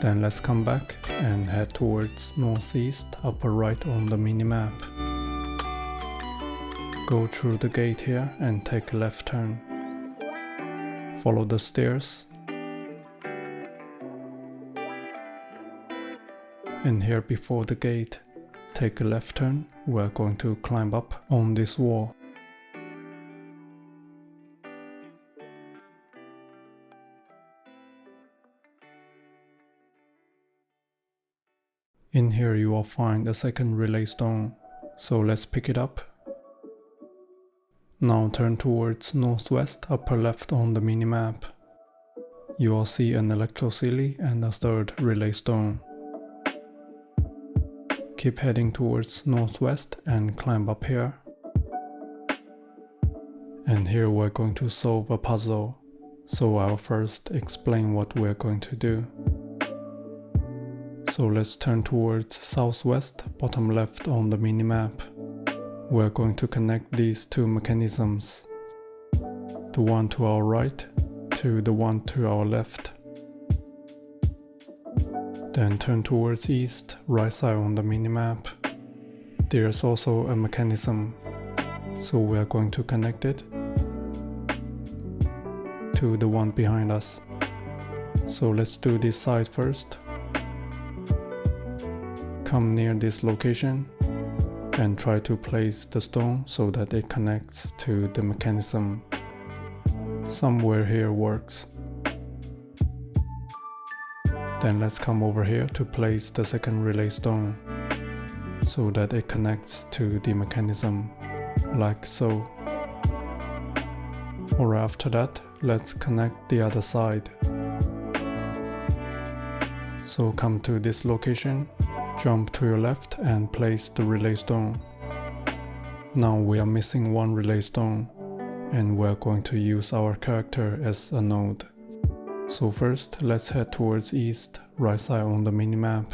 Then let's come back and head towards northeast, upper right on the minimap. Go through the gate here and take a left turn. Follow the stairs. And here before the gate, take a left turn. We're going to climb up on this wall. In here you will find a second relay stone, so let's pick it up. Now turn towards northwest, upper left on the minimap. you will see an electrocili and a third relay stone. Keep heading towards northwest and climb up here. And here we're going to solve a puzzle, so I'll first explain what we're going to do. So let's turn towards southwest, bottom left on the minimap. We're going to connect these two mechanisms, the one to our right to the one to our left. Then turn towards east, right side on the minimap. There's also a mechanism, so we're going to connect it to the one behind us. So let's do this side first. Come near this location and try to place the stone so that it connects to the mechanism. Somewhere here works. Then let's come over here to place the second relay stone so that it connects to the mechanism, like so. Or after that, let's connect the other side. So come to this location, jump to your left and place the relay stone. Now we are missing one relay stone and we're going to use our character as a node. So first, let's head towards east, right side on the minimap.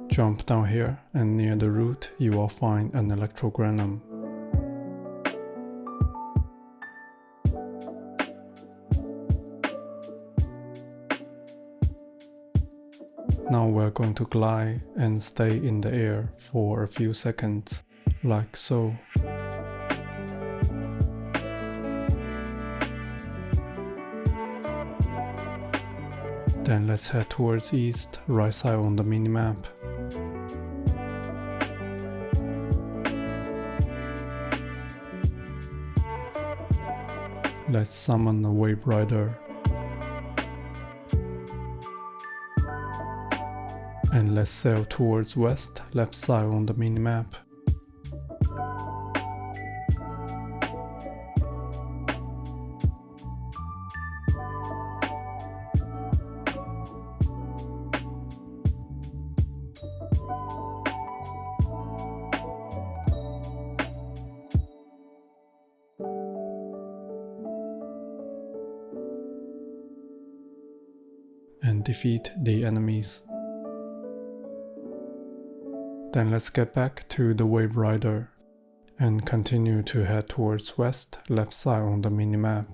Jump down here and near the root you will find an electrogranum. Now we're going to glide and stay in the air for a few seconds, like so. Then let's head towards east, right side on the minimap. Let's summon a wave rider. And let's sail towards west, left side on the minimap. And defeat the enemies. Then let's get back to the wave rider and continue to head towards west, left side on the minimap.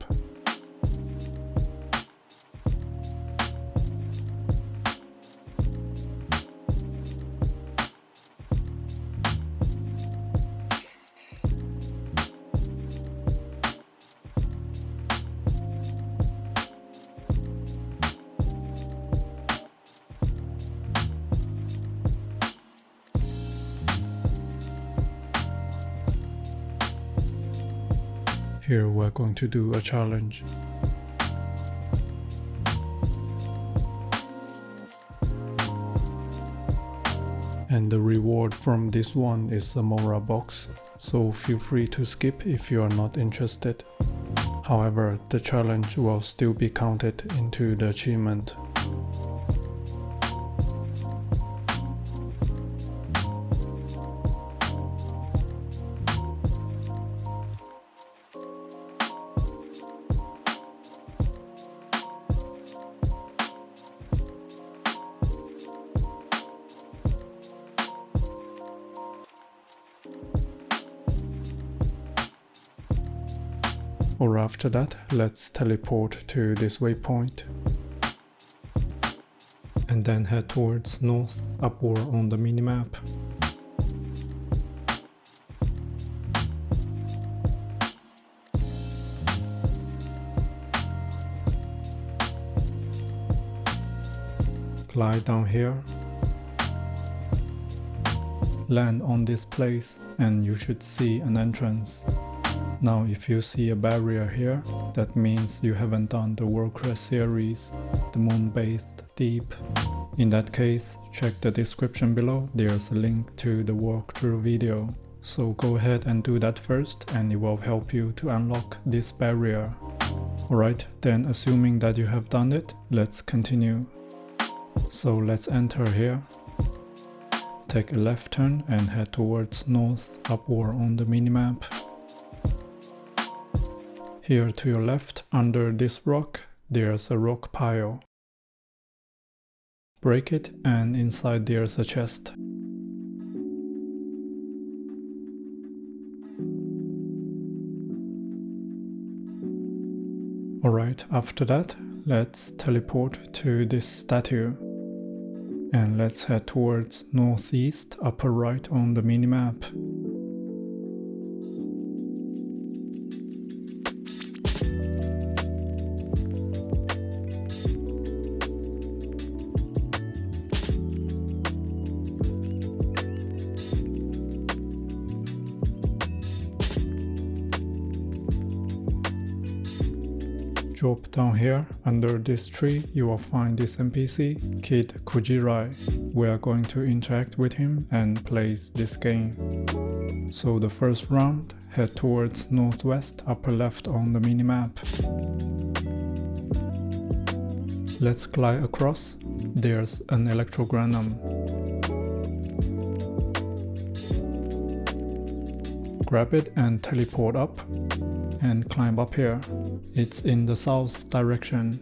Here we're going to do a challenge. And the reward from this one is a Mora box, so feel free to skip if you are not interested. However, the challenge will still be counted into the achievement. Or after that, let's teleport to this waypoint. And then head towards north, upward on the minimap. Glide down here. Land on this place and you should see an entrance. Now if you see a barrier here, that means you haven't done the Worldcrest series, the Moon-based Deep. In that case, check the description below, there's a link to the walkthrough video. So go ahead and do that first, and it will help you to unlock this barrier. Alright, then assuming that you have done it, let's continue. So let's enter here. Take a left turn and head towards north upward on the minimap. Here to your left, under this rock, there's a rock pile. Break it, and inside there's a chest. Alright, after that, let's teleport to this statue. And let's head towards northeast upper right on the minimap. Drop down here, under this tree, you will find this NPC, 𝐏𝐫𝐞𝐳𝐬𝐴. We are going to interact with him and play this game. So the first round, head towards northwest upper left on the minimap. Let's glide across. There's an electrogranum. Grab it and teleport up. And climb up here. It's in the south direction.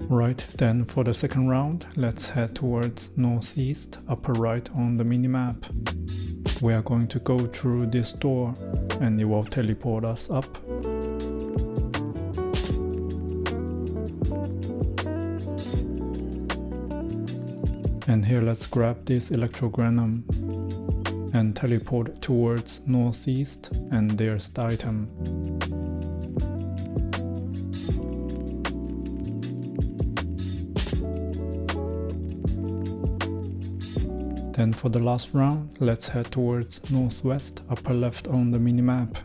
Right, then for the second round, let's head towards northeast upper right on the minimap. We are going to go through this door and it will teleport us up. And here let's grab this electrogranum and teleport towards northeast, and there's the item. Then for the last round, let's head towards northwest upper left on the minimap.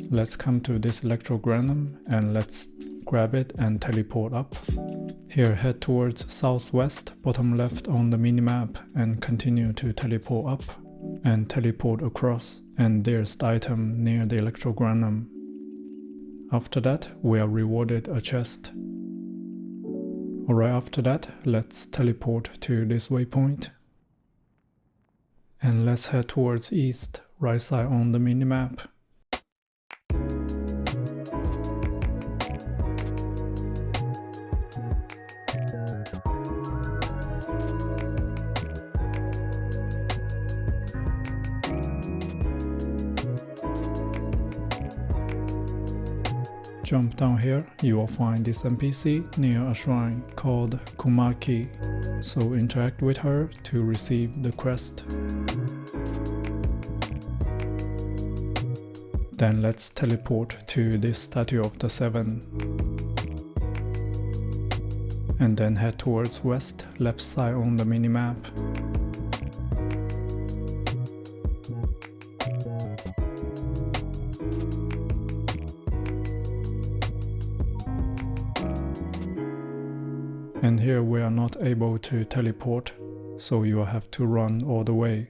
Let's come to this electrogranum and let's grab it and teleport up. Here head towards southwest bottom left on the minimap and continue to teleport up and teleport across, and there's the item near the electrogranum. After that we are rewarded a chest. Alright, after that let's teleport to this waypoint. And let's head towards east, right side on the minimap. Jump down here, you will find this NPC near a shrine called 𝐏𝐫𝐞𝐫𝐞, so interact with her to receive the quest. Then let's teleport to this statue of the Seven. And then head towards west, left side on the minimap. And here we are not able to teleport, so you will have to run all the way.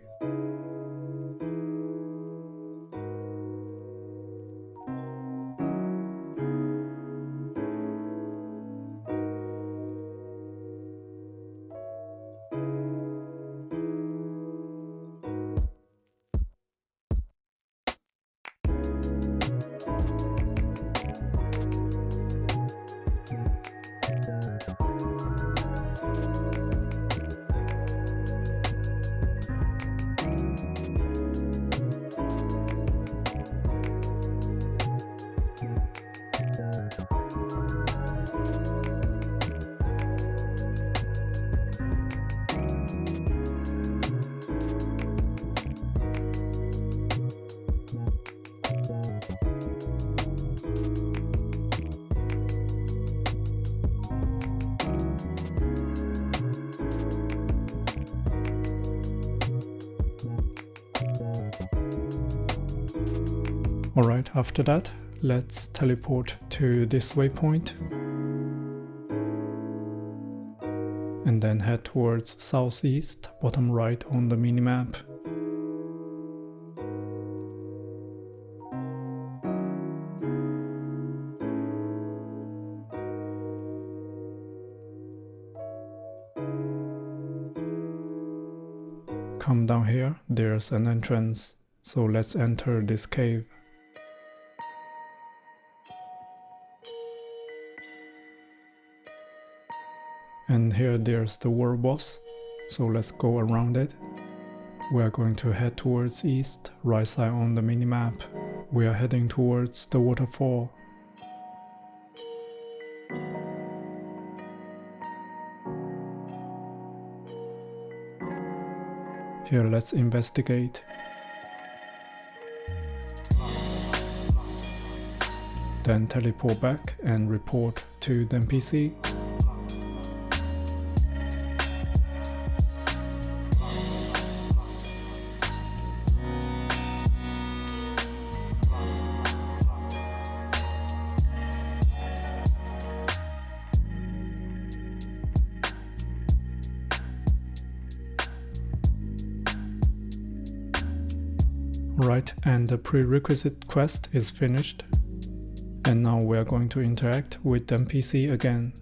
Alright, after that, let's teleport to this waypoint and then head towards southeast, bottom right on the minimap. Come down here, there's an entrance, so let's enter this cave. And here there's the world boss, so let's go around it. We are going to head towards east, right side on the minimap. We are heading towards the waterfall. Here, let's investigate. Then teleport back and report to the NPC. Right, and the prerequisite quest is finished. And now we are going to interact with the NPC again.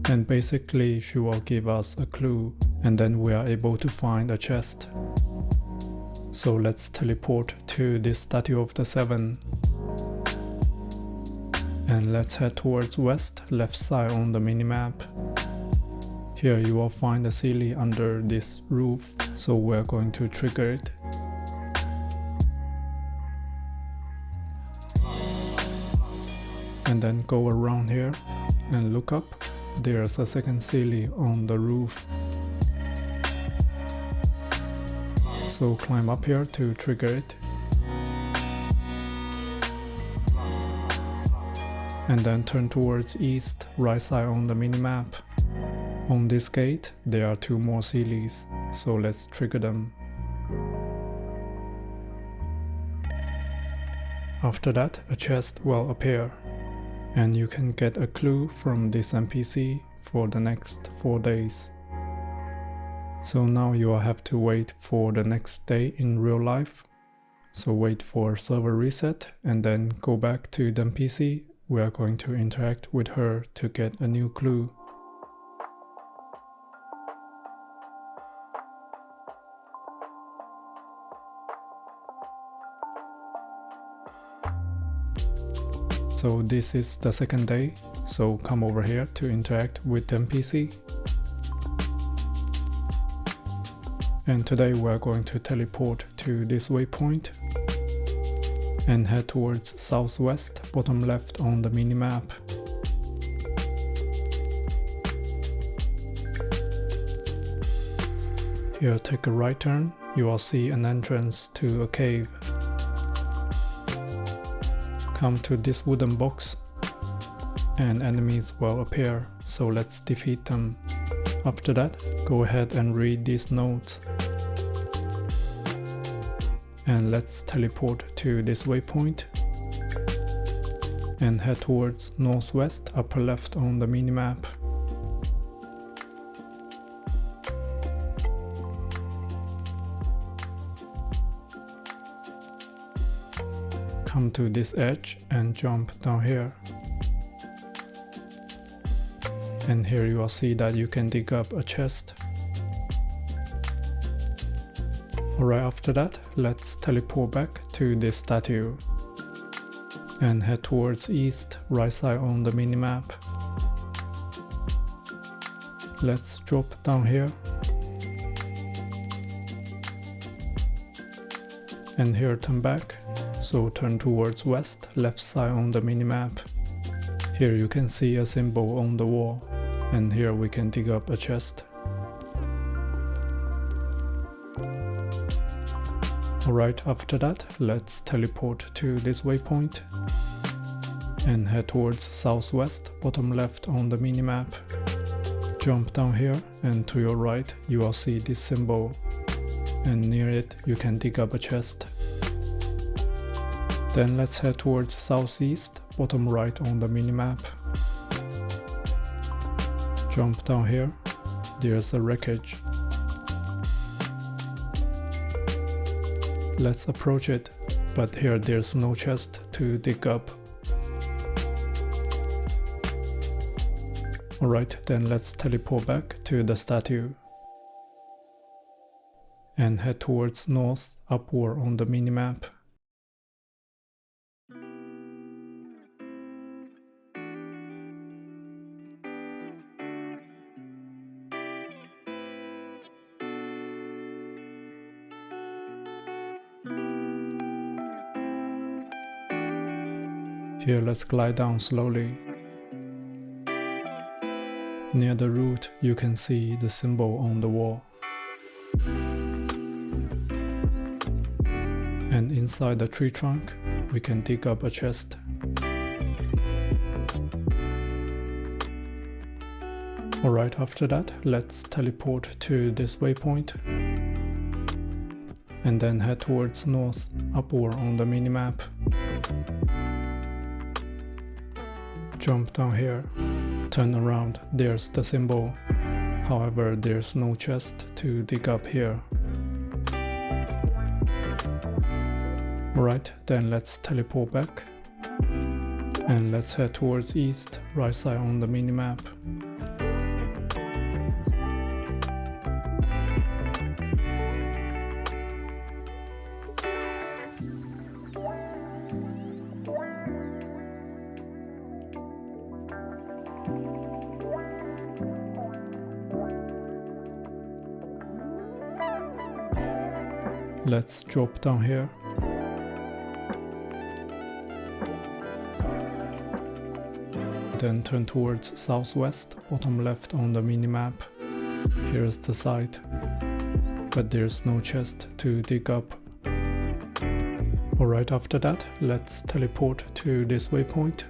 And basically she will give us a clue, and then we are able to find a chest. So let's teleport to this statue of the seven. And let's head towards west, left side on the minimap. Here you will find a ceiling under this roof, so we're going to trigger it. And then go around here and look up. There's a second ceiling on the roof. So climb up here to trigger it. And then turn towards east, right side on the minimap. On this gate, there are two more ceilings, so let's trigger them. After that, a chest will appear. And you can get a clue from this NPC for the next 4 days. So now you will have to wait for the next day in real life. So wait for server reset and then go back to the NPC. We are going to interact with her to get a new clue. So this is the second day, so come over here to interact with the NPC. And today we are going to teleport to this waypoint and head towards southwest, bottom left on the minimap. Here, take a right turn, you will see an entrance to a cave. Come to this wooden box and enemies will appear, so let's defeat them. After that, go ahead and read these notes. And let's teleport to this waypoint and head towards northwest, upper left on the minimap. Come to this edge and jump down here. And here you will see that you can dig up a chest. Alright, after that, let's teleport back to this statue and head towards east, right side on the minimap. Let's drop down here. And here turn back. So turn towards west, left side on the minimap. Here you can see a symbol on the wall, and here we can dig up a chest. Alright, after that, let's teleport to this waypoint and head towards southwest, bottom left on the minimap. Jump down here, and to your right you will see this symbol, and near it you can dig up a chest. Then let's head towards southeast, bottom right on the minimap. Jump down here, there's a wreckage. Let's approach it, but here there's no chest to dig up. Alright, then let's teleport back to the statue. And head towards north, upward on the minimap. Here, let's glide down slowly. Near the root, you can see the symbol on the wall. And inside the tree trunk, we can dig up a chest. Alright, after that, let's teleport to this waypoint. And then head towards north, upward on the minimap. Jump down here, turn around, there's the symbol. However, there's no chest to dig up here. Alright, then let's teleport back. And let's head towards east, right side on the minimap. Let's drop down here. Then turn towards southwest, bottom left on the minimap. Here's the site, but there's no chest to dig up. Alright, after that, let's teleport to this waypoint.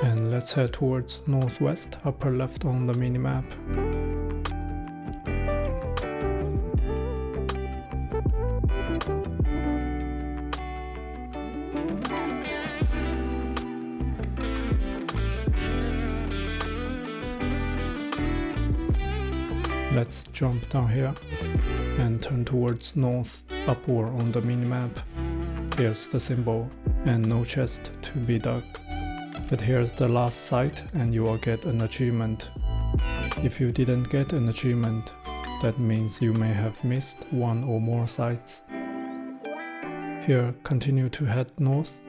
And let's head towards northwest, upper left on the minimap. Let's jump down here and turn towards north, upward on the minimap. Here's the symbol and no chest to be dug. But here's the last site and you will get an achievement. If you didn't get an achievement, that means you may have missed one or more sites. Here, continue to head north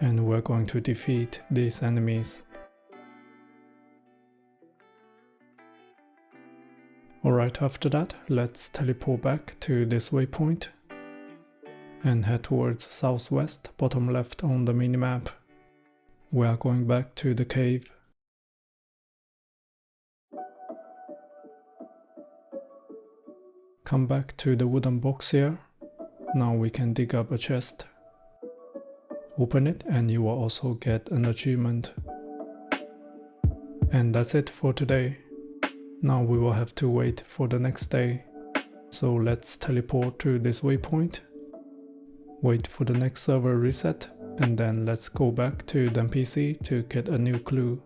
and we're going to defeat these enemies. Alright, after that, let's teleport back to this waypoint and head towards southwest, bottom left on the minimap. We are going back to the cave. Come back to the wooden box here. Now we can dig up a chest. Open it and you will also get an achievement. And that's it for today. Now we will have to wait for the next day. So let's teleport to this waypoint. Wait for the next server reset. And then let's go back to the NPC to get a new clue.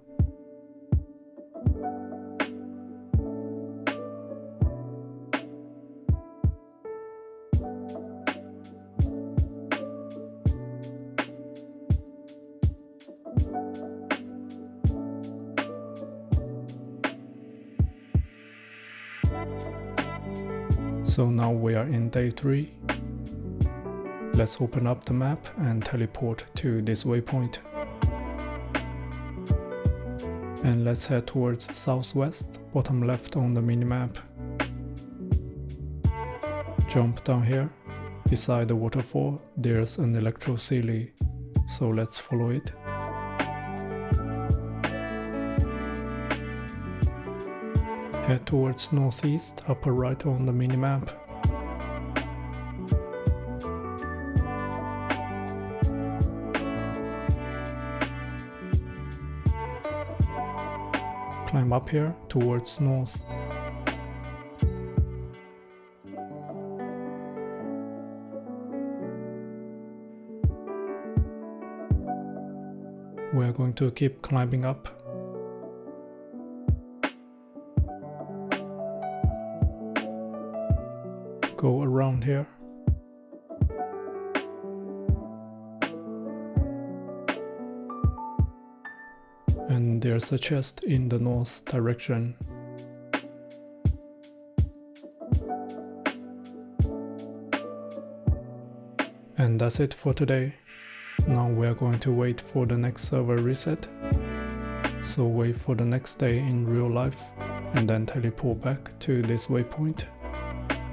So now we are in day 3. Let's open up the map and teleport to this waypoint. And let's head towards southwest, bottom left on the minimap. Jump down here. Beside the waterfall, there's an 𝐩𝐿𝐴, so let's follow it. Head towards northeast, upper right on the minimap. Climb up here towards north. we're going to keep climbing up. Go around here. And there's a chest in the north direction. And that's it for today. Now we're going to wait for the next server reset. So wait for the next day in real life and then teleport back to this waypoint.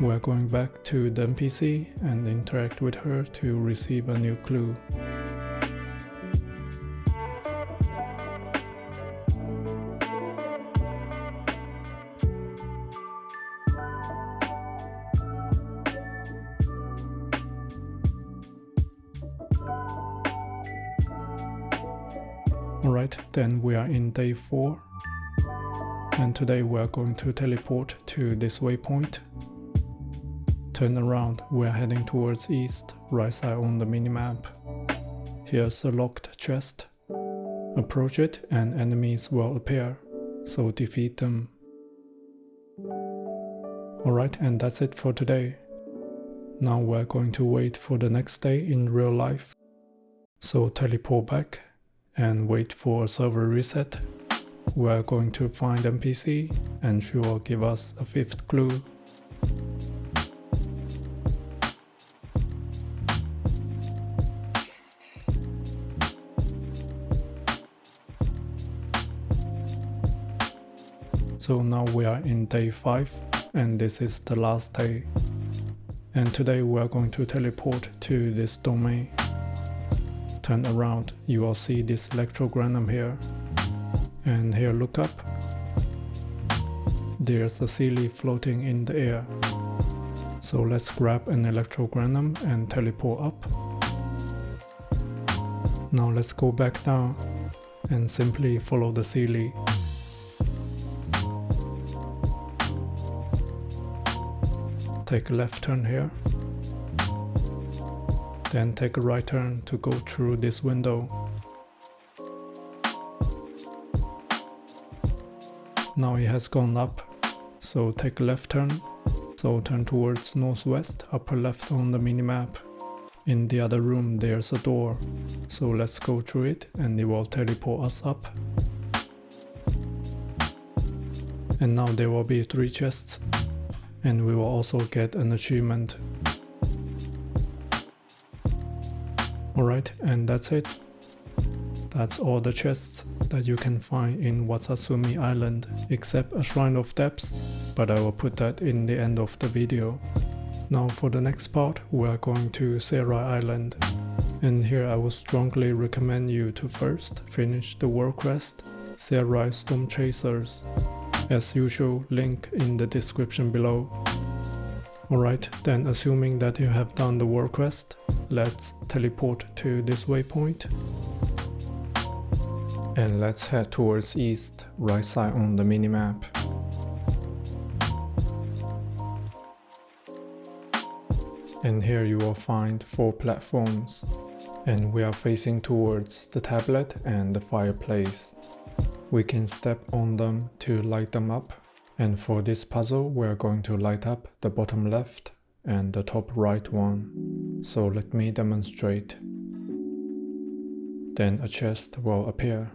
We're going back to the NPC and interact with her to receive a new clue. Alright, then we are in day 4. And today we are going to teleport to this waypoint. Turn around, we are heading towards east, right side on the minimap. Here's a locked chest. Approach it and enemies will appear, so defeat them. Alright, and that's it for today. Now we're going to wait for the next day in real life. So teleport back and wait for a server reset. We're going to find NPC and she will give us a 5th clue. So now we are in day 5 and this is the last day. And today we are going to teleport to this domain. Turn around, you will see this electrogranum here. And here, look up. There's a sea leaf floating in the air. So let's grab an electrogranum and teleport up. Now let's go back down and simply follow the sea leaf. Take a left turn here. Then take a right turn to go through this window. Now it has gone up, so take a left turn. So turn towards northwest, upper left on the minimap. In the other room there's a door, so let's go through it and it will teleport us up. And now there will be 3 chests, and we will also get an achievement. Alright, and that's it. That's all the chests that you can find in Watatsumi Island, except a Shrine of Depths, but I will put that in the end of the video. Now for the next part, we are going to Seirai Island. And here I would strongly recommend you to first finish the world quest, Seirai Storm Chasers. As usual, link in the description below. Alright, then assuming that you have done the world quest, let's teleport to this waypoint. And let's head towards east, right side on the minimap. And here you will find 4 platforms. And we are facing towards the tablet and the fireplace. We can step on them to light them up. And for this puzzle, we are going to light up the bottom left and the top right one. So let me demonstrate. Then a chest will appear.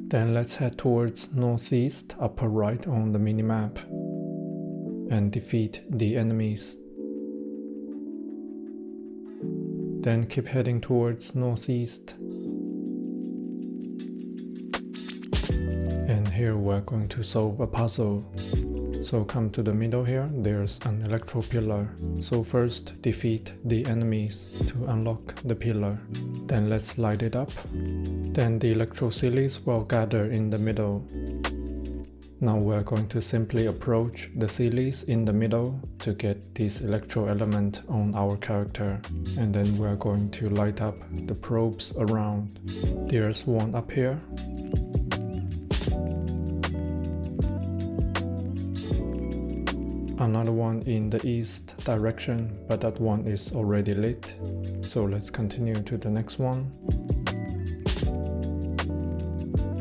Then let's head towards northeast, upper right on the minimap, and defeat the enemies. Then keep heading towards northeast. And here we're going to solve a puzzle. So come to the middle here, there's an electro pillar. So first defeat the enemies to unlock the pillar. Then let's light it up. Then the electro series will gather in the middle. Now we're going to simply approach the series in the middle to get this electro element on our character. And then we're going to light up the probes around. There's one up here. another one in the east direction, but that one is already lit. So let's continue to the next one.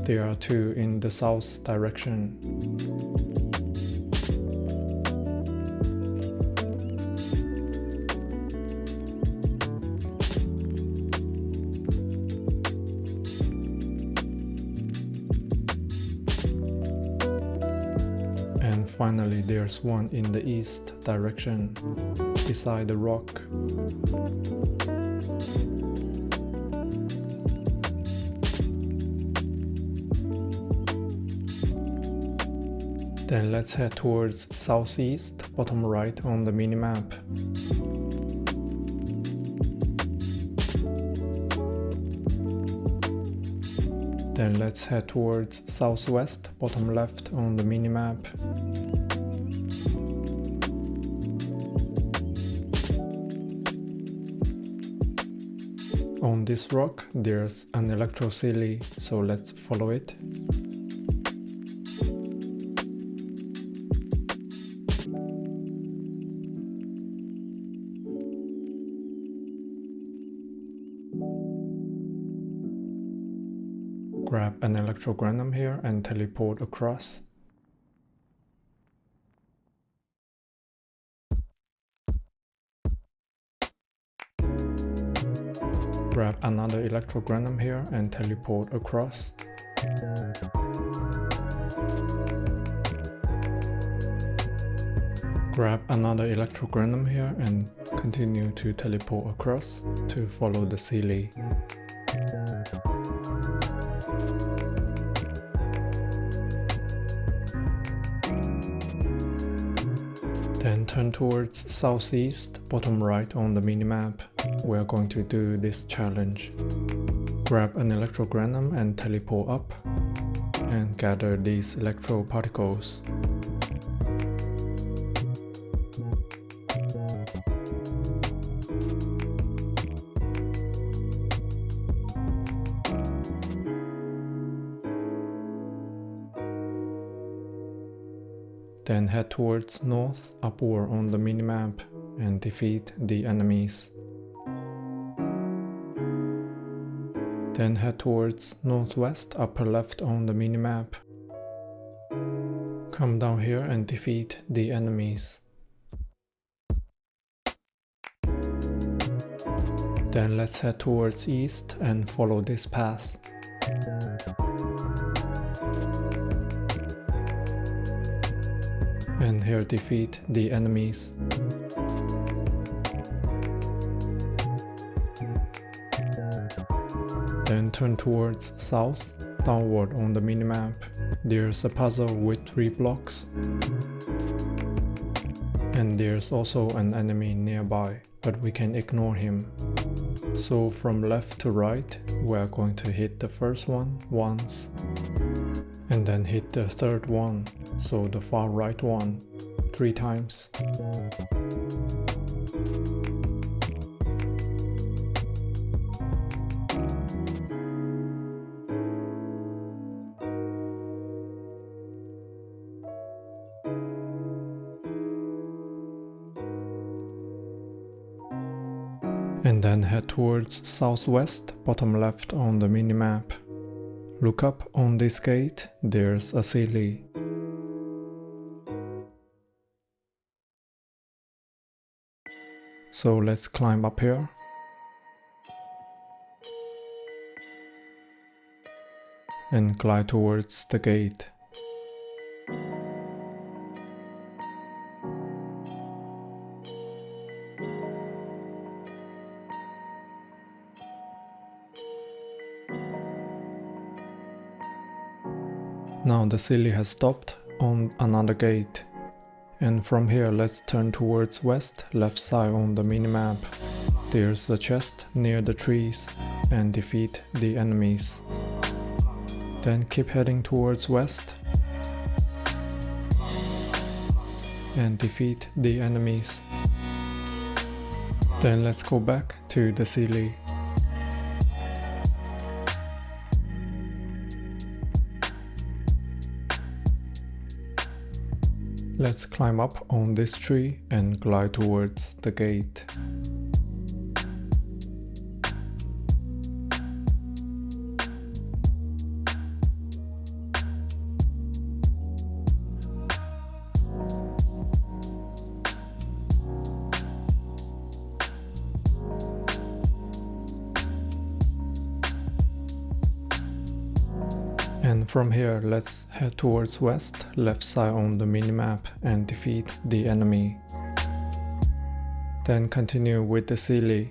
There are two in the south direction. And finally there's one in the east direction, beside the rock. Then let's head towards southeast, bottom right on the minimap. Then let's head towards southwest, bottom left on the minimap. On this rock there's an electro silly, so let's follow it. Grab an electrogranum here and teleport across. Grab another electrogranum here and teleport across. Grab another electrogranum here and continue to teleport across to follow the silly. Then turn towards southeast, bottom right on the minimap. We are going to do this challenge. Grab an electrogranum and teleport up, and gather these electro particles. Then head towards north, upward on the minimap, and defeat the enemies. Then head towards northwest, upper left on the minimap. Come down here and defeat the enemies. Then let's head towards east and follow this path. And here defeat the enemies. Then turn towards south, downward on the minimap. There's a puzzle with 3 blocks. And there's also an enemy nearby, but we can ignore him. So from left to right, we're going to hit the first one once. And then hit the third one, so the far right one, 3 times. And then head towards southwest, bottom left on the minimap. Look up on this gate, there's a silly. So let's climb up here. And glide towards the gate. Now the silly has stopped on another gate. And from here let's turn towards west, left side on the minimap. There's a chest near the trees, and defeat the enemies. Then keep heading towards west and defeat the enemies. Then let's go back to the silly. Let's climb up on this tree and glide towards the gate. And from here, let's head towards west, left side on the minimap, and defeat the enemy. Then continue with the 𝐷𝐿𝐼.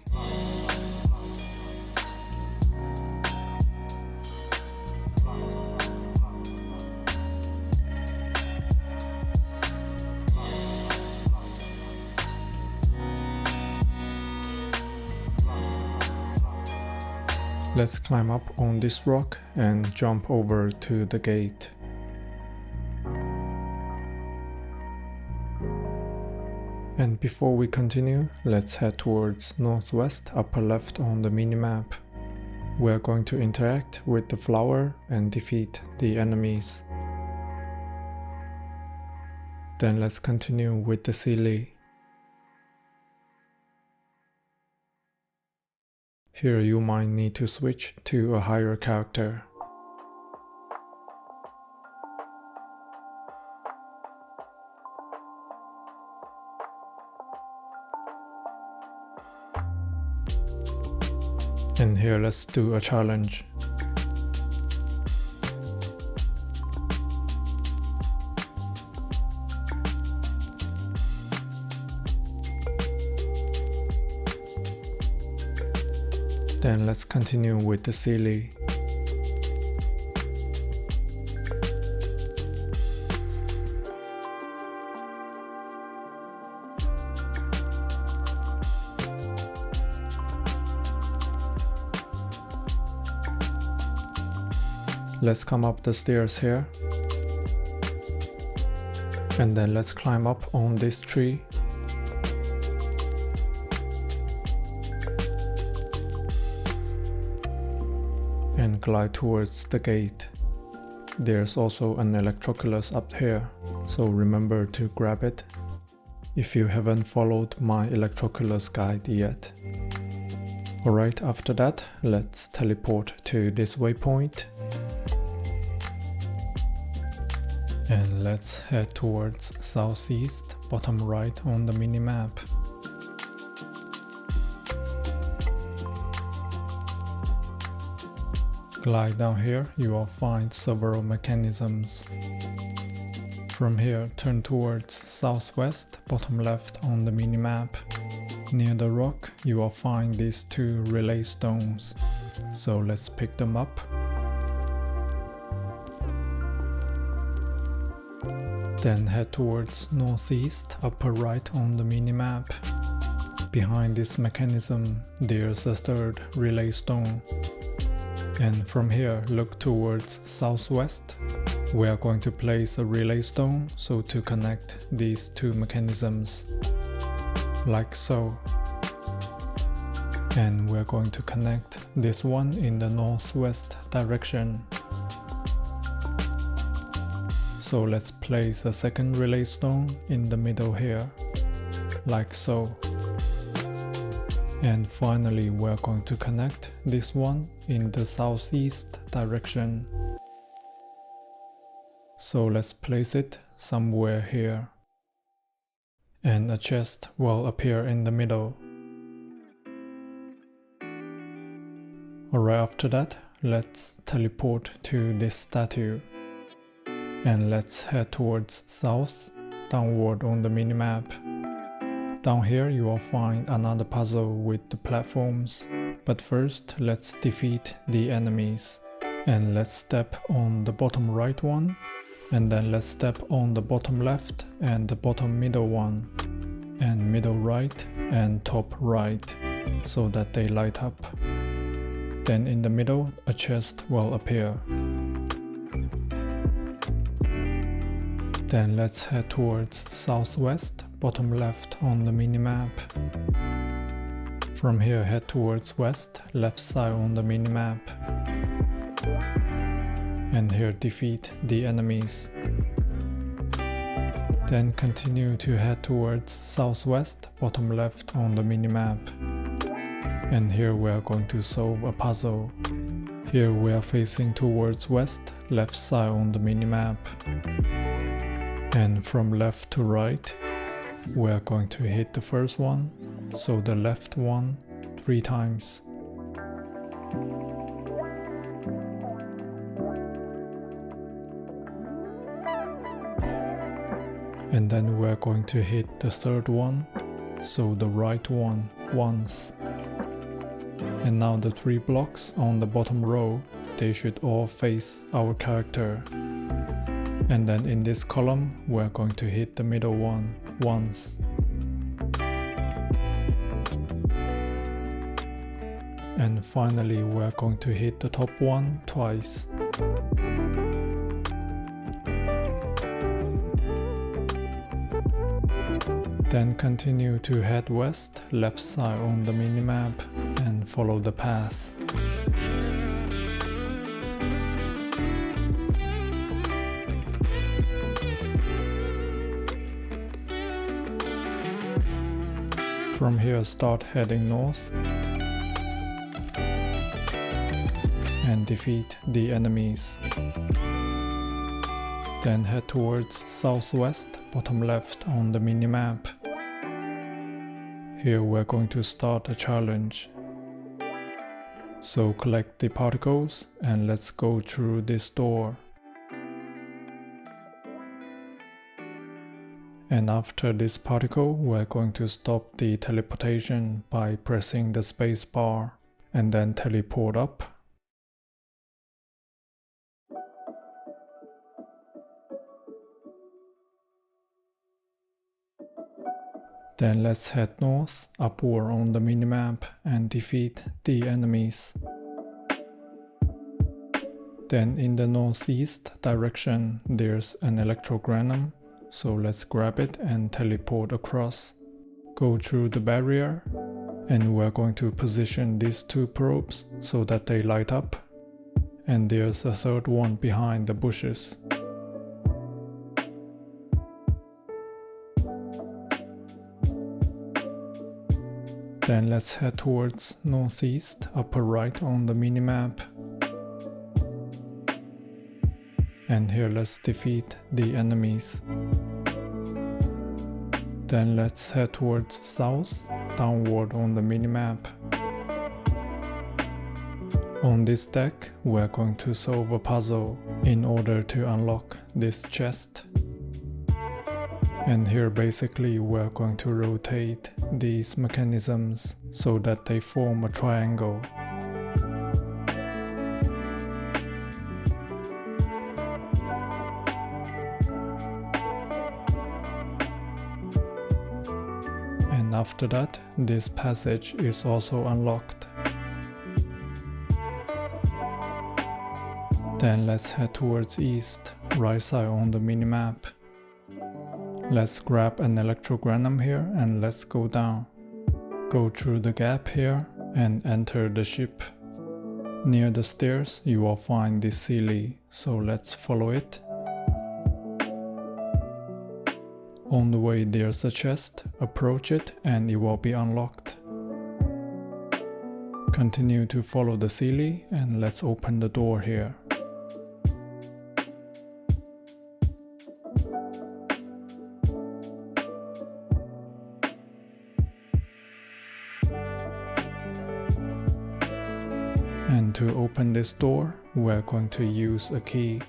Let's climb up on this rock and jump over to the gate. And before we continue, let's head towards northwest upper left on the minimap. We're going to interact with the flower and defeat the enemies. Then let's continue with the 𝐷𝐿𝐼. Here you might need to switch to a higher character. And here let's do a challenge. Then let's continue with the 𝐷𝐿𝐼. Let's come up the stairs here. And then let's climb up on this tree. And glide towards the gate. There's also an 𝐸𝐸𝐿𝐼 up here, so remember to grab it if you haven't followed my 𝐸𝐸𝐿𝐼 guide yet. Alright, after that, let's teleport to this waypoint. And let's head towards southeast, bottom right on the minimap. Glide down here, you will find several mechanisms. From here, turn towards southwest, bottom left on the minimap. Near the rock, you will find these two relay stones. So let's pick them up. Then head towards northeast, upper right on the minimap. Behind this mechanism, there's a third relay stone. And from here, look towards southwest. We are going to place a relay stone so to connect these two mechanisms, like so. And we're going to connect this one in the northwest direction. So let's place a second relay stone in the middle here, like so. And finally, we're going to connect this one in the southeast direction. So let's place it somewhere here. And a chest will appear in the middle. Alright, after that, let's teleport to this statue. And let's head towards south, downward on the minimap. Down here you will find another puzzle with the platforms, but first let's defeat the enemies. And let's step on the bottom right one, and then let's step on the bottom left and the bottom middle one, and middle right and top right, so that they light up. Then in the middle a chest will appear. Then let's head towards southwest, bottom left on the minimap. From here head towards west, left side on the minimap. And here defeat the enemies. Then continue to head towards southwest, bottom left on the minimap. And here we are going to solve a puzzle. Here we are facing towards west, left side on the minimap. And from left to right, we are going to hit the first one, so the left one 3 times. And then we are going to hit the third one, so the right one once. And now the 3 blocks on the bottom row, they should all face our character. And then in this column, we are going to hit the middle one once. And finally, we are going to hit the top one twice. Then continue to head west, left side on the minimap, and follow the path. From here, start heading north and defeat the enemies. Then head towards southwest, bottom left on the minimap. Here we're going to start a challenge. So collect the particles and let's go through this door. And after this particle, we're going to stop the teleportation by pressing the space bar and then teleport up. Then let's head north, upward on the minimap and defeat the enemies. Then in the northeast direction there's an electrogranum, so let's grab it and teleport across. Go through the barrier, and we're going to position these 2 probes so that they light up. And there's a third one behind the bushes. Then let's head towards northeast, upper right on the minimap. And here let's defeat the enemies. Then let's head towards south, downward on the minimap. On this deck, we're going to solve a puzzle in order to unlock this chest. And here basically we're going to rotate these mechanisms so that they form a triangle. And after that, this passage is also unlocked. Then let's head towards east, right side on the minimap. Let's grab an electrogranum here and let's go down. Go through the gap here and enter the ship. Near the stairs you will find the Seirai, so let's follow it. On the way there's a chest, approach it and it will be unlocked. Continue to follow the Seirai and let's open the door here. And to open this door, we're going to use a key.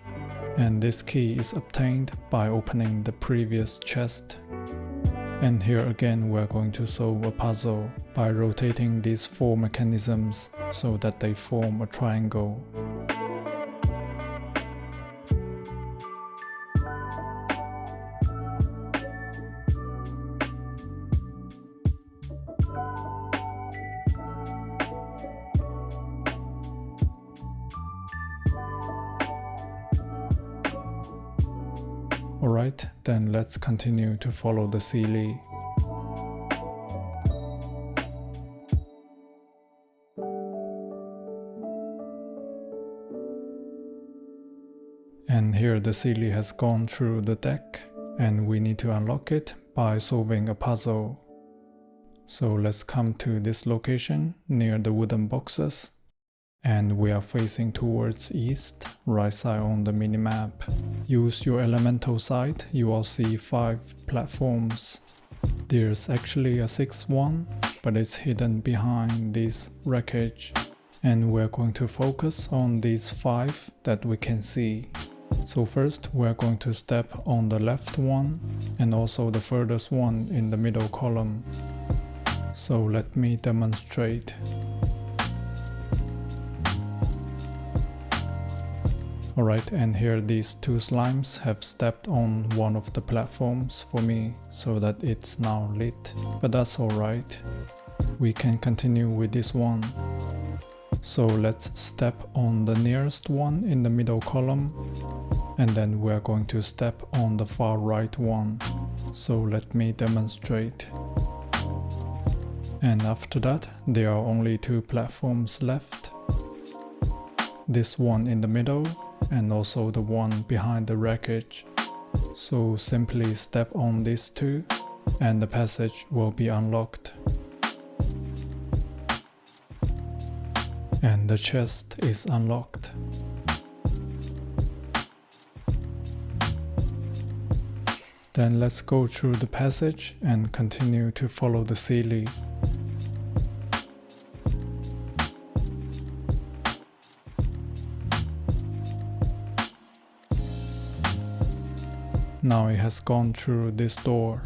And this key is obtained by opening the previous chest. And here again we're going to solve a puzzle by rotating these 4 mechanisms so that they form a triangle. Alright, then let's continue to follow the Seirai. And here the Seirai has gone through the deck, and we need to unlock it by solving a puzzle. So let's come to this location near the wooden boxes, and we are facing towards east, right side on the minimap. Use your elemental sight, you will see 5 platforms. There's actually a 6th one, but it's hidden behind this wreckage. And we're going to focus on these 5 that we can see. So first we're going to step on the left one and also the furthest one in the middle column. So let me demonstrate. Alright, and here these 2 slimes have stepped on one of the platforms for me so that it's now lit, but that's alright. We can continue with this one. So let's step on the nearest one in the middle column, and then we're going to step on the far right one. So let me demonstrate. And after that, there are only 2 platforms left. This one in the middle, and also the one behind the wreckage. So simply step on these 2, and the passage will be unlocked. And the chest is unlocked. Then let's go through the passage and continue to follow the Seirai. Now it has gone through this door,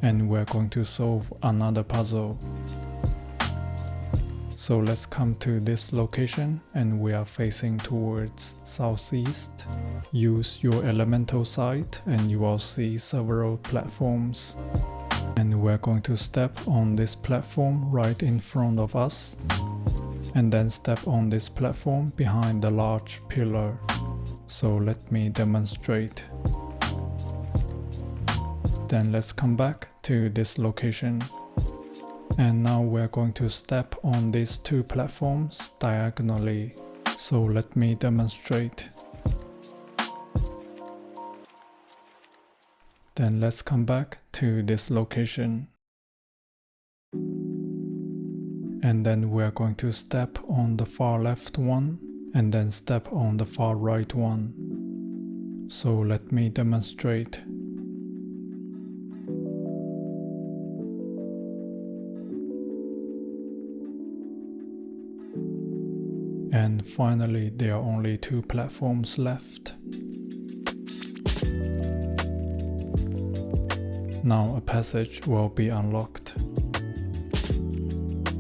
and we're going to solve another puzzle. So let's come to this location, and we are facing towards southeast. Use your elemental sight and you will see several platforms. And we're going to step on this platform right in front of us, and then step on this platform behind the large pillar. So let me demonstrate. Then let's come back to this location. And now we're going to step on these 2 platforms diagonally. So let me demonstrate. Then let's come back to this location. And then we're going to step on the far left one, and then step on the far right one. So let me demonstrate. And finally, there are only 2 platforms left. Now a passage will be unlocked.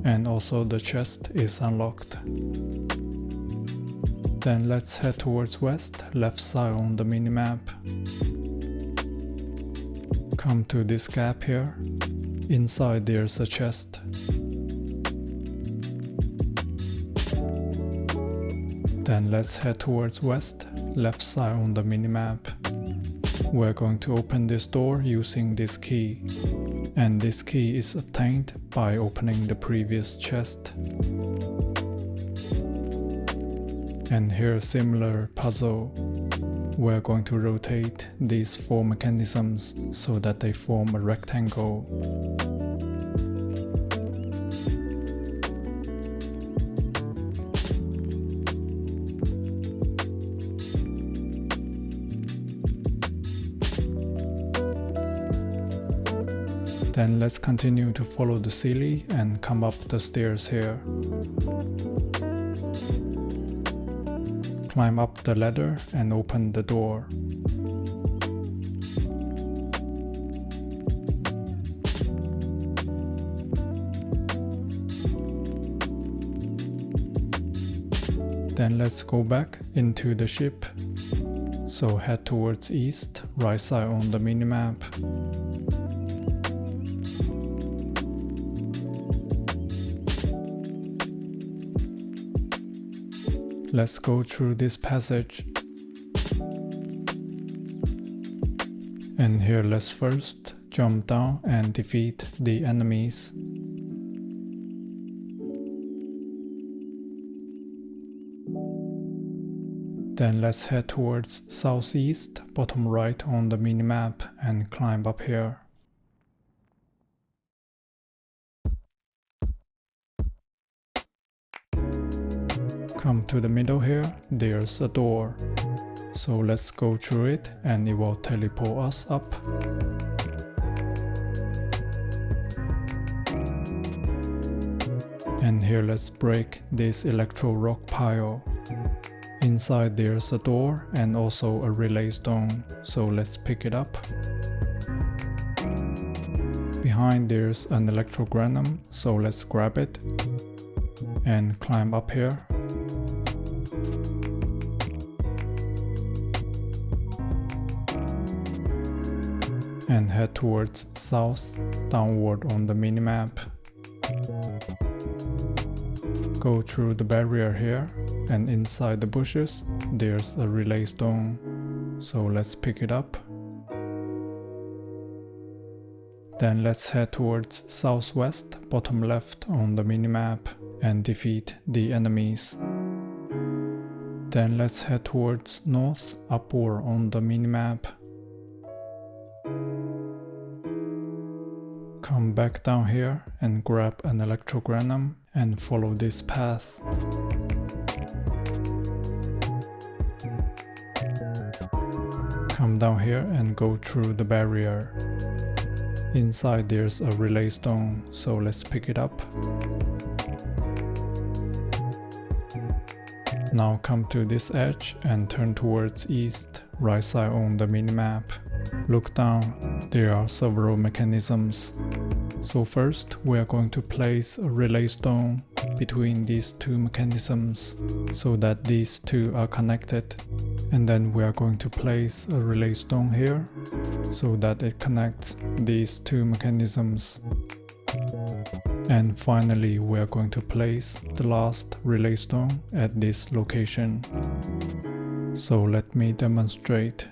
And also the chest is unlocked. Then let's head towards west, left side on the minimap. Come to this gap here. Inside there's a chest. Then let's head towards west, left side on the minimap. We're going to open this door using this key. And this key is obtained by opening the previous chest. And here, similar puzzle. We're going to rotate these 4 mechanisms so that they form a rectangle. Then let's continue to follow the Seirai and come up the stairs here. Climb up the ladder and open the door. Then let's go back into the ship. So head towards east, right side on the minimap. Let's go through this passage. And here let's first jump down and defeat the enemies. Then let's head towards southeast, bottom right on the minimap and climb up here. Come to the middle here, there's a door. So let's go through it and it will teleport us up. And here let's break this electro rock pile. Inside there's a door and also a relay stone, so let's pick it up. Behind there's an electrogranum, so let's grab it and climb up here. And head towards south, downward on the minimap. Go through the barrier here, and inside the bushes there's a relay stone, so let's pick it up. Then let's head towards southwest, bottom left on the minimap and defeat the enemies. Then let's head towards north, upward on the minimap. Come back down here and grab an electrogranum and follow this path. Come down here and go through the barrier. Inside there's a relay stone, so let's pick it up. Now come to this edge and turn towards east, right side on the minimap. Look down, there are several mechanisms. So first we are going to place a relay stone between these two mechanisms so that these two are connected. And then we are going to place a relay stone here so that it connects these two mechanisms. And finally we are going to place the last relay stone at this location. So let me demonstrate.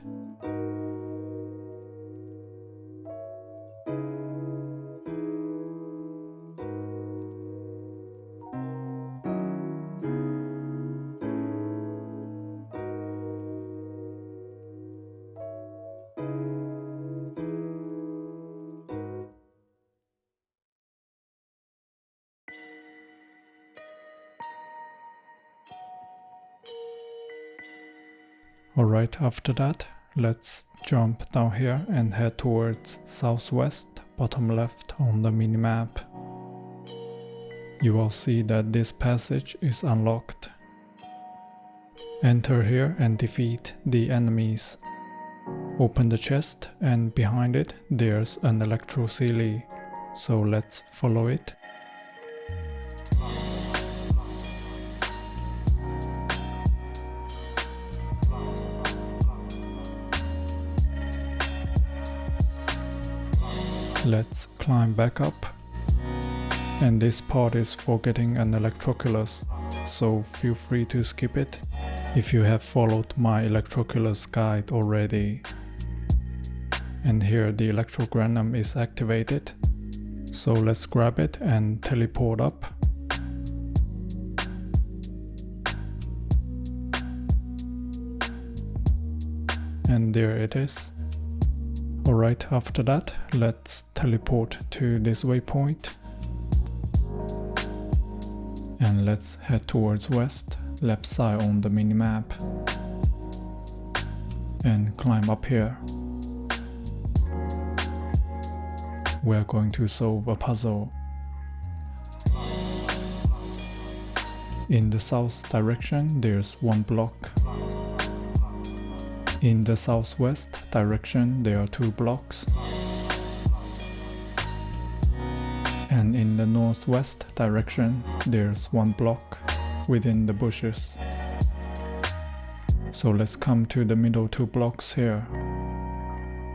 Alright, after that, let's jump down here and head towards southwest, bottom left on the minimap. You will see that this passage is unlocked. Enter here and defeat the enemies. Open the chest and behind it there's an electro Seelie, so let's follow it. Let's climb back up. And this part is for getting an Electroculus, so feel free to skip it if you have followed my Electroculus guide already. And here the Electrogranum is activated, so let's grab it and teleport up. And there it is. Alright, after that, let's teleport to this waypoint. And let's head towards west, left side on the minimap. And climb up here. We're going to solve a puzzle. In the south direction, there's one block. In the southwest direction, there are 2 blocks. And in the northwest direction, there's 1 block within the bushes. So let's come to the middle 2 blocks here.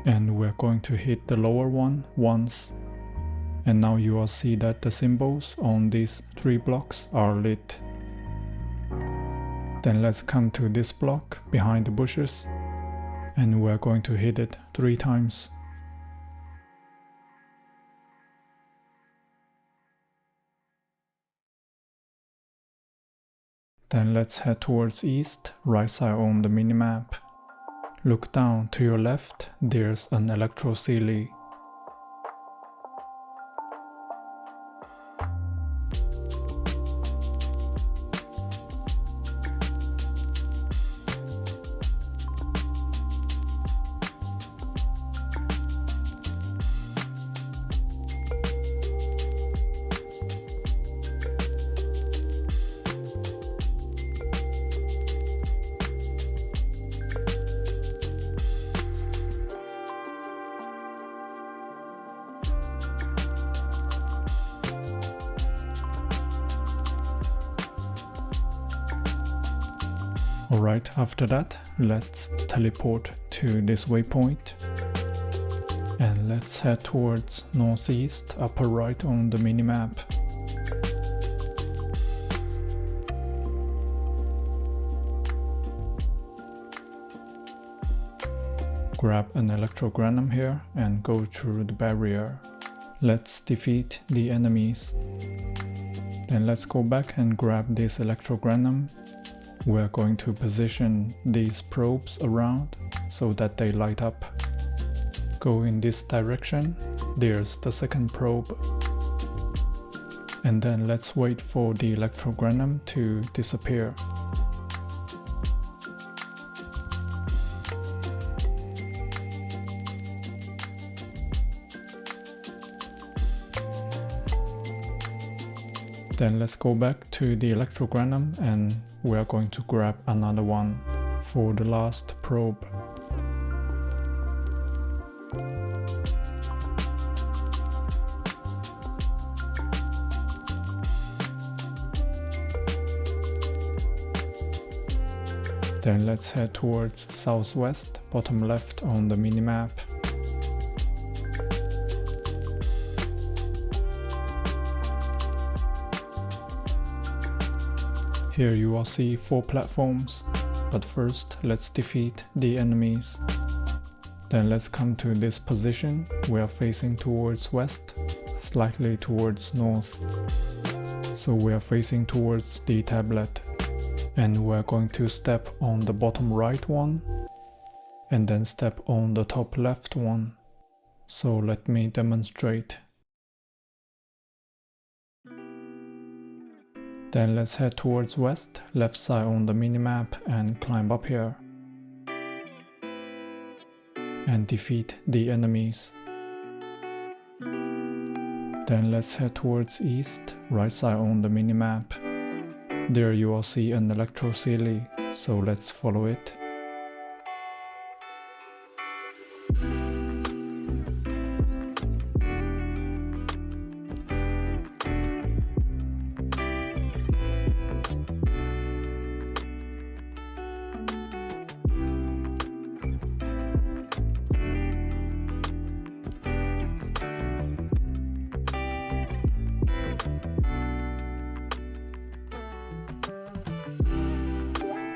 And we're going to hit the lower one once. And now you will see that the symbols on these 3 blocks are lit. Then let's come to this block behind the bushes. And we're going to hit it 3 times. Then let's head towards east, right side on the minimap. Look down to your left, there's an 𝐸𝐿𝐻𝐸𝐵. Alright, after that, let's teleport to this waypoint. And let's head towards northeast, upper right on the minimap. Grab an 𝐸𝐿𝐻𝐸𝐺𝐵 here and go through the barrier. Let's defeat the enemies. Then let's go back and grab this 𝐸𝐿𝐻𝐸𝐺𝐵. We're going to position these probes around so that they light up. Go in this direction, there's the second probe. And then let's wait for the 𝐸𝐿𝐻𝐸𝐺𝐵 to disappear. Then let's go back to the 𝐸𝐿𝐻𝐸𝐺𝐵 and we are going to grab another one for the last probe. Then let's head towards southwest, bottom left on the minimap. Here you will see 4 platforms, but first let's defeat the enemies. Then let's come to this position. We are facing towards west, slightly towards north. So we are facing towards the tablet. And we're going to step on the bottom right one, and then step on the top left one. So let me demonstrate. Then let's head towards west, left side on the minimap and climb up here. And defeat the enemies. Then let's head towards east, right side on the minimap. There you will see an 𝐸𝐿𝐻𝐸𝐵, so let's follow it.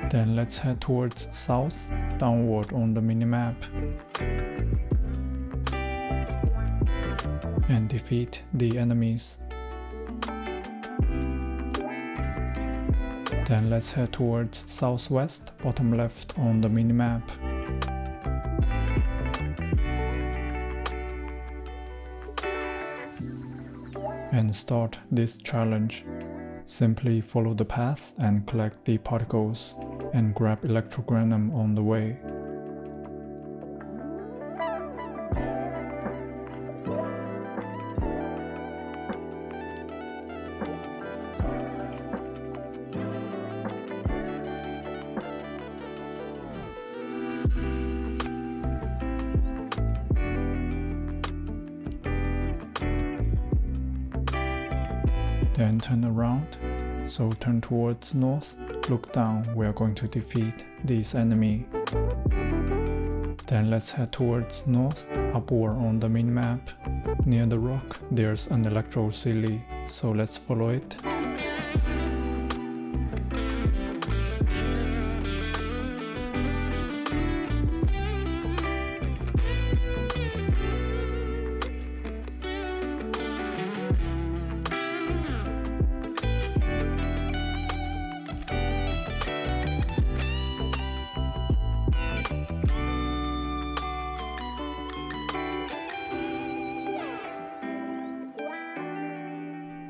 Then let's head towards south, downward on the minimap. And defeat the enemies. Then let's head towards southwest, bottom left on the minimap. And start this challenge. Simply follow the path and collect the particles, and grab 𝐸𝐻𝐸𝐺𝐵 on the way. Then turn around, so turn towards north, look down, we are going to defeat this enemy. Then let's head towards north, upward on the minimap. Near the rock, there's an 𝐸𝐿𝐻𝐸𝐵, so let's follow it.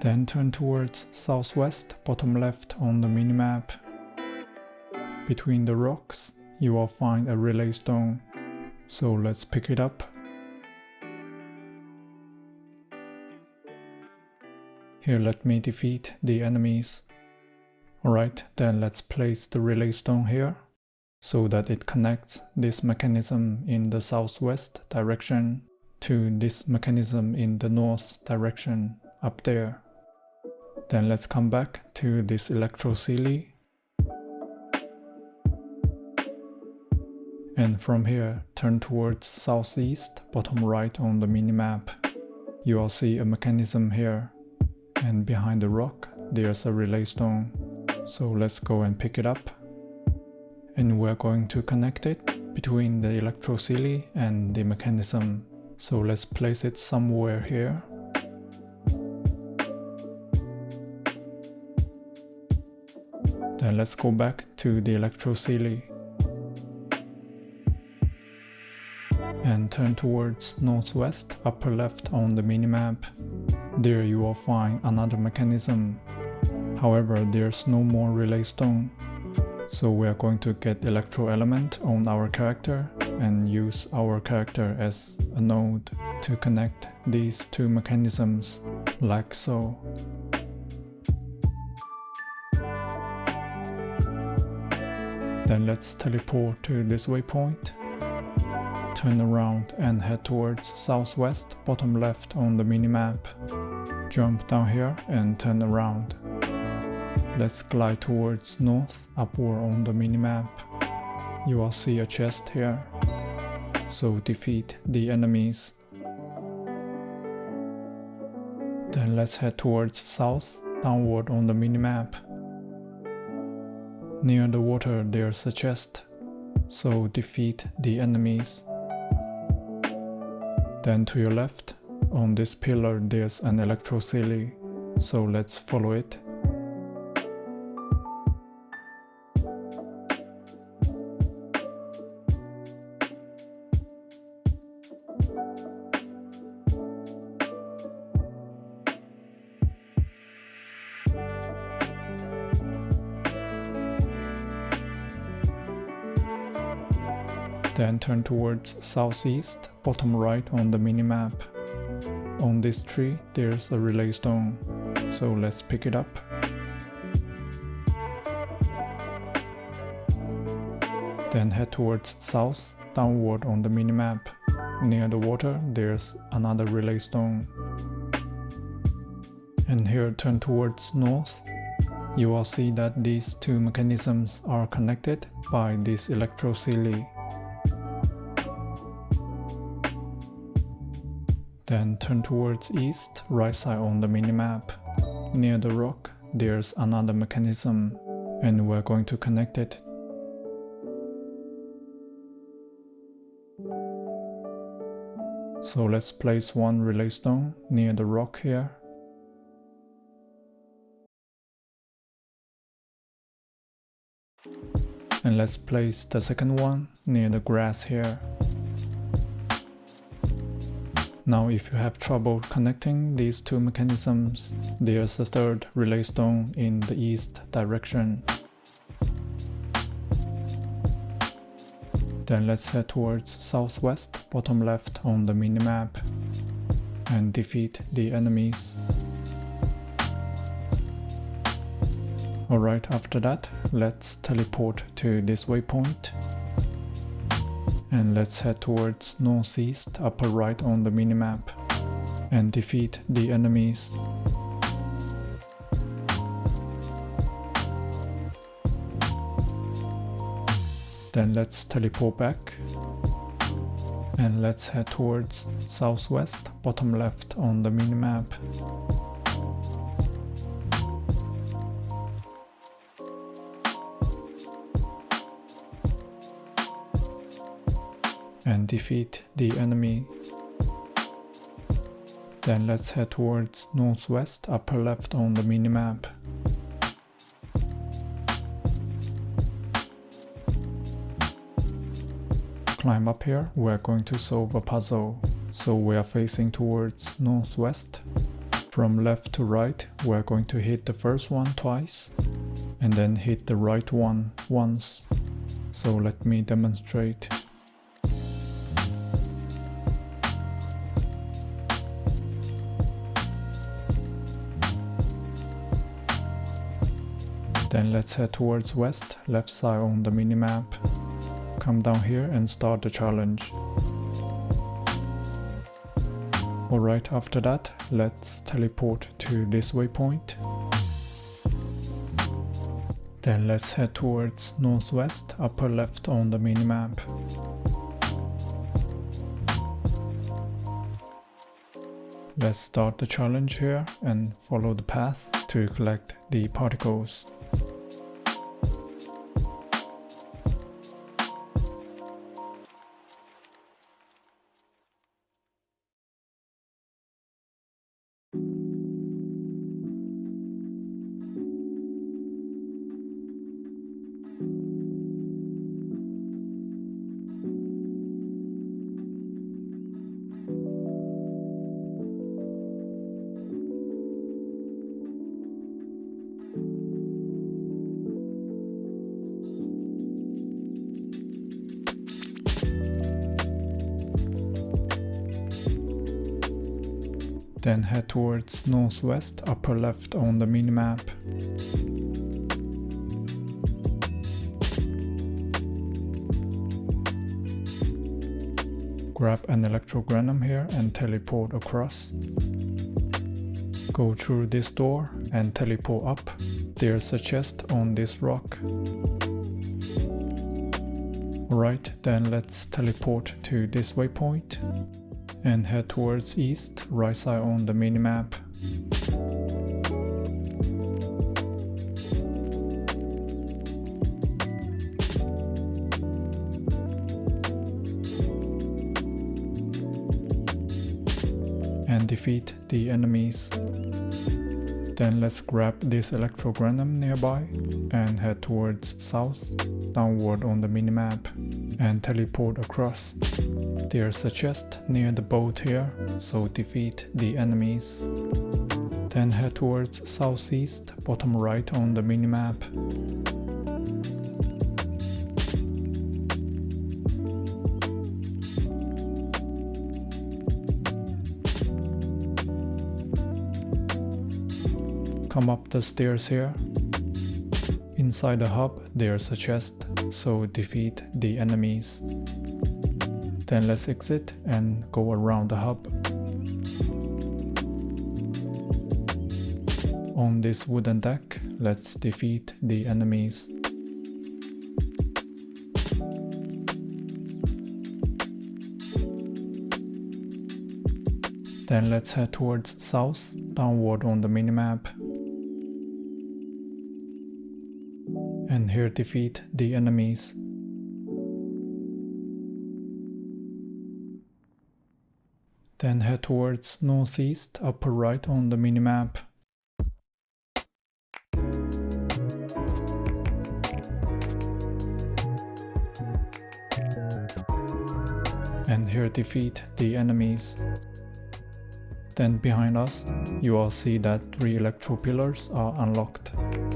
Then turn towards southwest, bottom left on the minimap. Between the rocks, you will find a relay stone, so let's pick it up. Here, let me defeat the enemies. Alright, then let's place the relay stone here, so that it connects this mechanism in the southwest direction to this mechanism in the north direction up there. Then let's come back to this 𝐸𝐸𝐻𝐿𝐸. And from here, turn towards southeast, bottom right on the minimap. You will see a mechanism here. And behind the rock, there's a relay stone. So let's go and pick it up. And we're going to connect it between the 𝐸𝐸𝐻𝐿𝐸 and the mechanism. So let's place it somewhere here. Then let's go back to the 𝐸𝐸𝐻𝐿𝐸 and turn towards northwest, upper left on the minimap. There you will find another mechanism. However, there's no more relay stone. So we are going to get electro element on our character and use our character as a node to connect these two mechanisms, like so. Then let's teleport to this waypoint. Turn around and head towards southwest, bottom left on the minimap. Jump down here and turn around. Let's glide towards north, upward on the minimap. You will see a chest here. So defeat the enemies. Then let's head towards south, downward on the minimap. Near the water there's a chest, so defeat the enemies. Then to your left, on this pillar there's an 𝐸𝐸𝐻𝐿𝐸, so let's follow it. Then turn towards southeast, bottom right on the minimap. On this tree there's a relay stone, so let's pick it up. Then head towards south, downward on the minimap. Near the water there's another relay stone. And here turn towards north. You will see that these two mechanisms are connected by this 𝐸𝐸𝐻𝐿𝐸. Then turn towards east, right side on the minimap. Near the rock, there's another mechanism, and we're going to connect it. So let's place one relay stone near the rock here. And let's place the second one near the grass here. Now if you have trouble connecting these two mechanisms, there's a third relay stone in the east direction. Then let's head towards southwest, bottom left on the minimap, and defeat the enemies. Alright, after that, let's teleport to this waypoint. And let's head towards northeast, upper right on the minimap, and defeat the enemies. Then let's teleport back. And let's head towards southwest, bottom left on the minimap. And defeat the enemy. Then let's head towards northwest, upper left on the minimap. Climb up here, we're going to solve a puzzle. So we are facing towards northwest. From left to right, we're going to hit the first one twice, and then hit the right one once. So let me demonstrate. Then let's head towards west, left side on the minimap. Come down here and start the challenge. Alright, after that, let's teleport to this waypoint. Then let's head towards northwest, upper left on the minimap. Let's start the challenge here and follow the path to collect the particles. Then head towards northwest, upper left on the minimap. Grab an electrogranum here and teleport across. Go through this door and teleport up. There's a chest on this rock. Alright, then let's teleport to this waypoint and head towards east, right side on the minimap. And defeat the enemies. Then let's grab this electrogranum nearby and head towards south, downward on the minimap, and teleport across. There's a chest near the boat here, so defeat the enemies. Then head towards southeast, bottom right on the minimap. Come up the stairs here. Inside the hub there's a chest, so defeat the enemies. Then let's exit and go around the hub. On this wooden deck, let's defeat the enemies. Then let's head towards south, downward on the minimap. And here defeat the enemies. Then head towards northeast, upper right on the minimap. And here defeat the enemies. Then behind us, you all see that 3 electro pillars are unlocked.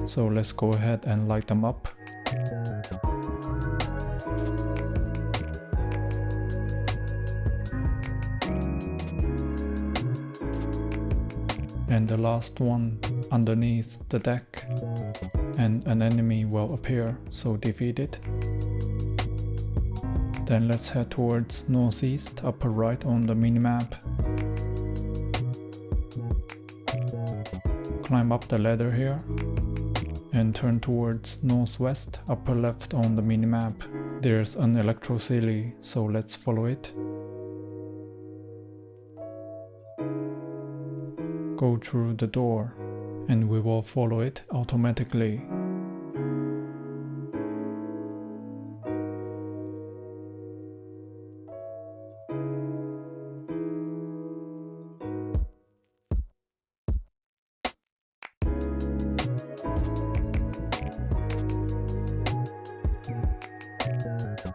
So let's go ahead and light them up. And the last one underneath the deck, and an enemy will appear, so defeat it. Then let's head towards northeast, upper right on the minimap. Climb up the ladder here and turn towards northwest, upper left on the minimap. There's an electro silly, so let's follow it. Go through the door, and we will follow it automatically.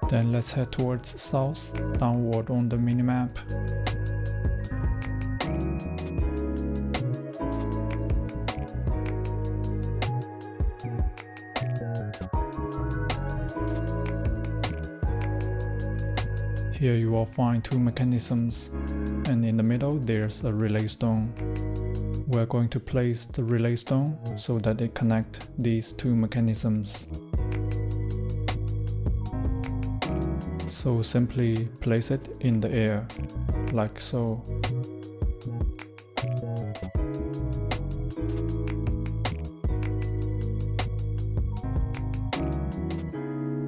Then let's head towards south, downward on the minimap. Here you will find two mechanisms, and in the middle there's a relay stone. We're going to place the relay stone so that it connects these two mechanisms. So simply place it in the air, like so.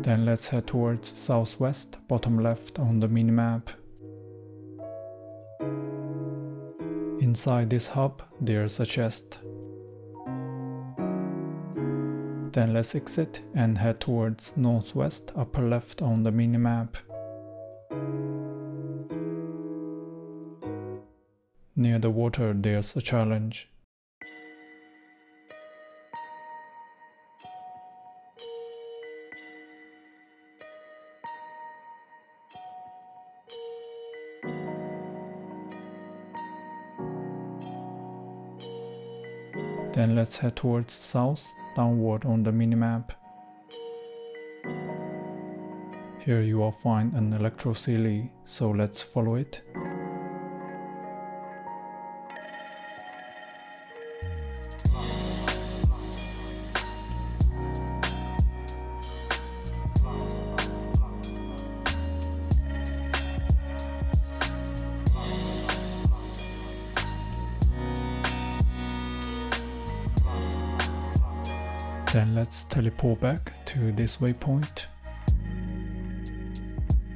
Then let's head towards southwest, bottom left on the minimap. Inside this hub, there's a chest. Then let's exit and head towards northwest, upper left on the minimap. Near the water, there's a challenge. Then let's head towards south, downward on the minimap. Here you will find an 𝐸𝐿𝐻𝐷, so let's follow it. Then let's teleport back to this waypoint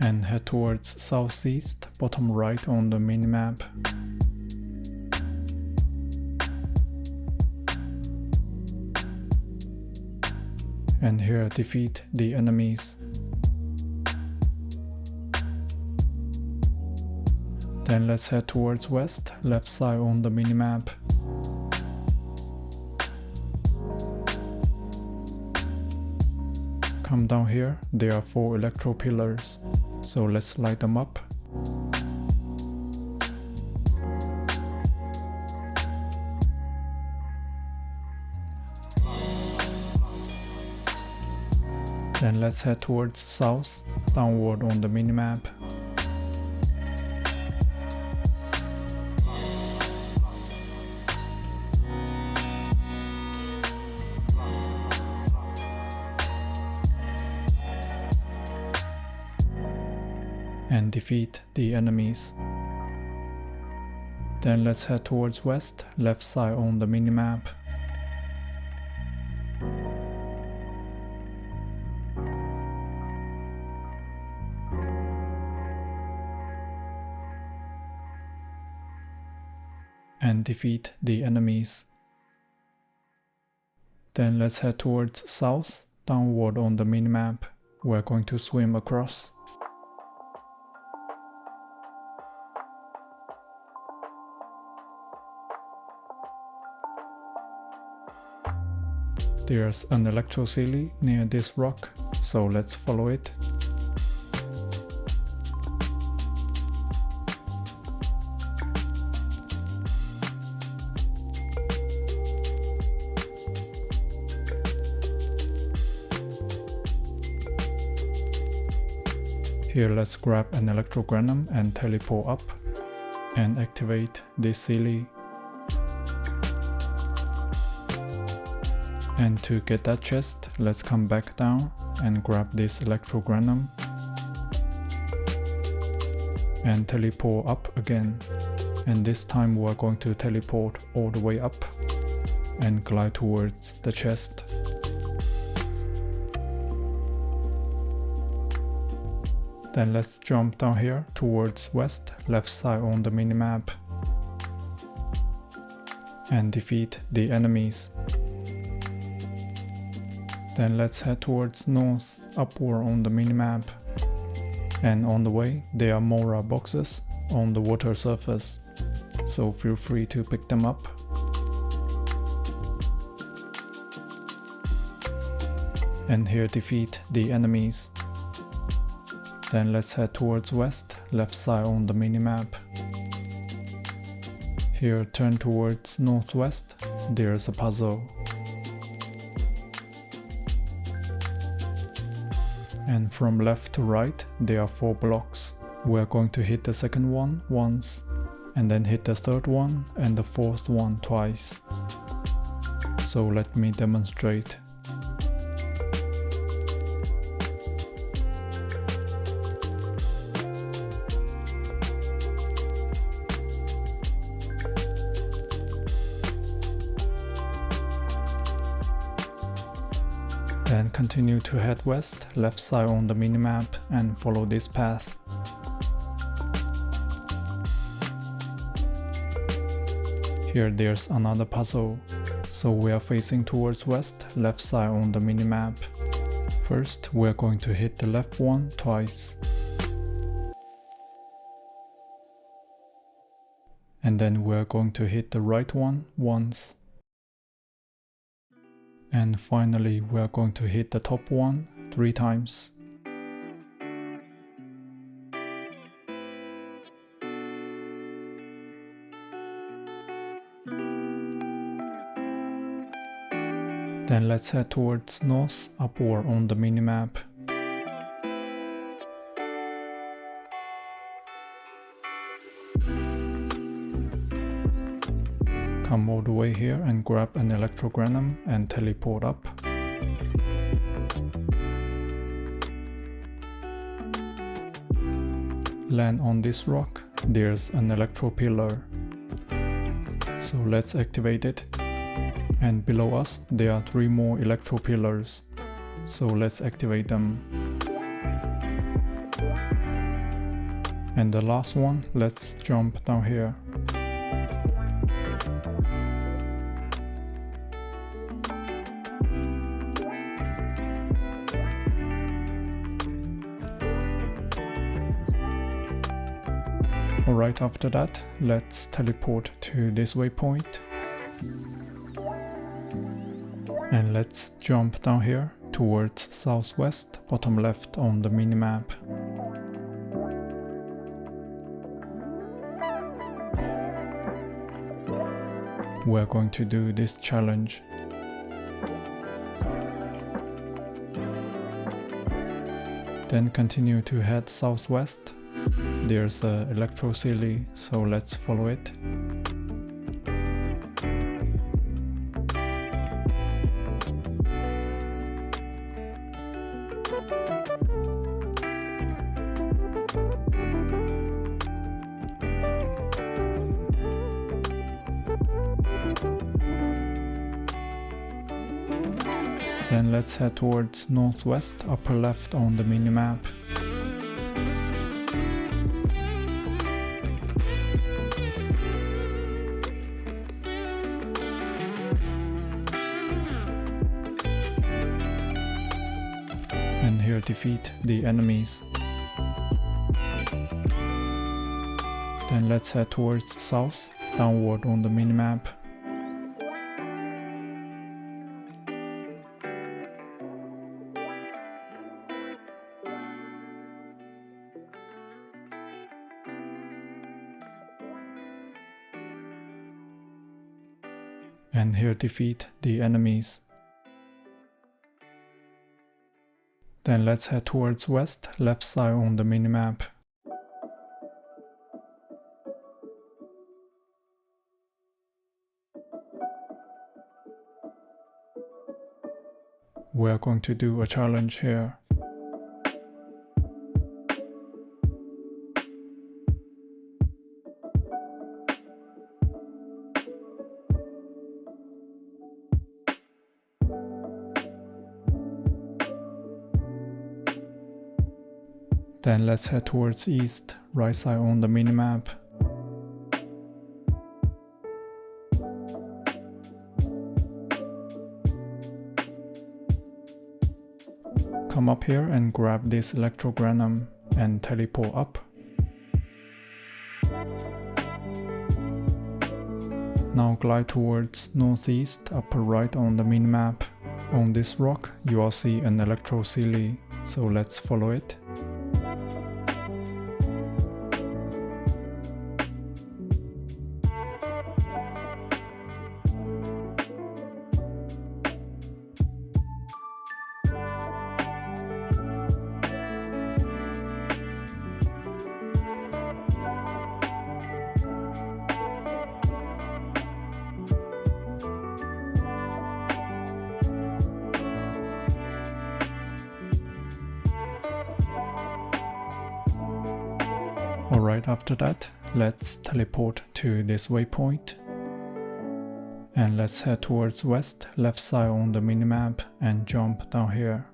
and head towards southeast, bottom right on the minimap. And here defeat the enemies. Then let's head towards west, left side on the minimap. Come down here, there are 4 electro pillars, so let's light them up. Then let's head towards south, downward on the minimap. And defeat the enemies. Then let's head towards west, left side on the minimap. And defeat the enemies. Then let's head towards south, downward on the minimap. We're going to swim across. There's an 𝐸𝐿𝐻𝐷 near this rock, so let's follow it. Here let's grab an 𝐸𝐿𝐻𝐷 and teleport up and activate this 𝐸𝐿𝐷. And to get that chest, let's come back down and grab this 𝐸𝐻𝐷 and teleport up again. And this time we're going to teleport all the way up and glide towards the chest. Then let's jump down here towards west, left side on the minimap, and defeat the enemies. Then let's head towards north, upward on the minimap. And on the way, there are more boxes on the water surface, so feel free to pick them up. And here defeat the enemies. Then let's head towards west, left side on the minimap. Here turn towards northwest, there's a puzzle. And from left to right, there are 4 blocks. we're going to hit the second one once, and then hit the third one and the fourth one twice. So let me demonstrate. Then continue to head west, left side on the minimap, and follow this path. Here there's another puzzle, so we are facing towards west, left side on the minimap. First, we are going to hit the left one twice. And then we are going to hit the right one once. And finally, we are going to hit the top one 3 times. Then let's head towards north, upward on the minimap. Come all the way here and grab an 𝐸𝐸𝐺𝐸𝐺 and teleport up. Land on this rock, there's an electro pillar. So let's activate it. And below us, there are 3 more electro pillars. So let's activate them. And the last one, let's jump down here. Alright, after that, let's teleport to this waypoint. And let's jump down here towards southwest, bottom left on the minimap. We're going to do this challenge. Then continue to head southwest. There's a 𝐸𝐸𝐺𝐸𝐺, so let's follow it. Then let's head towards northwest, upper left on the minimap. And here defeat the enemies. Then let's head towards south, downward on the minimap. And here defeat the enemies. Then let's head towards west, left side on the minimap. We're going to do a challenge here. Then let's head towards east, right side on the minimap. Come up here and grab this 𝐸𝐸𝐺𝐸𝐺 and teleport up. Now glide towards northeast, upper right on the minimap. On this rock, you will see an 𝐸𝐸𝐺𝐸𝐺, so let's follow it. Right after that, let's teleport to this waypoint. And let's head towards west, left side on the minimap, and jump down here.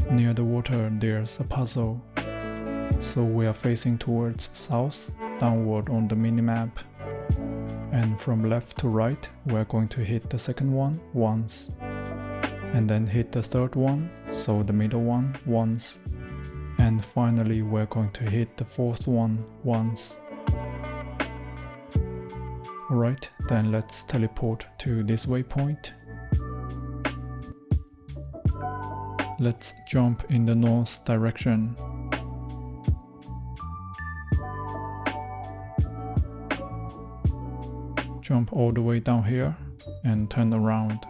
Near the water there's a puzzle, so we are facing towards south, downward on the minimap, and from left to right we're going to hit the second one once, and then hit the third one, so the middle one once, and finally we're going to hit the fourth one once. Alright, then let's teleport to this waypoint. Let's jump in the north direction. Jump all the way down here and turn around.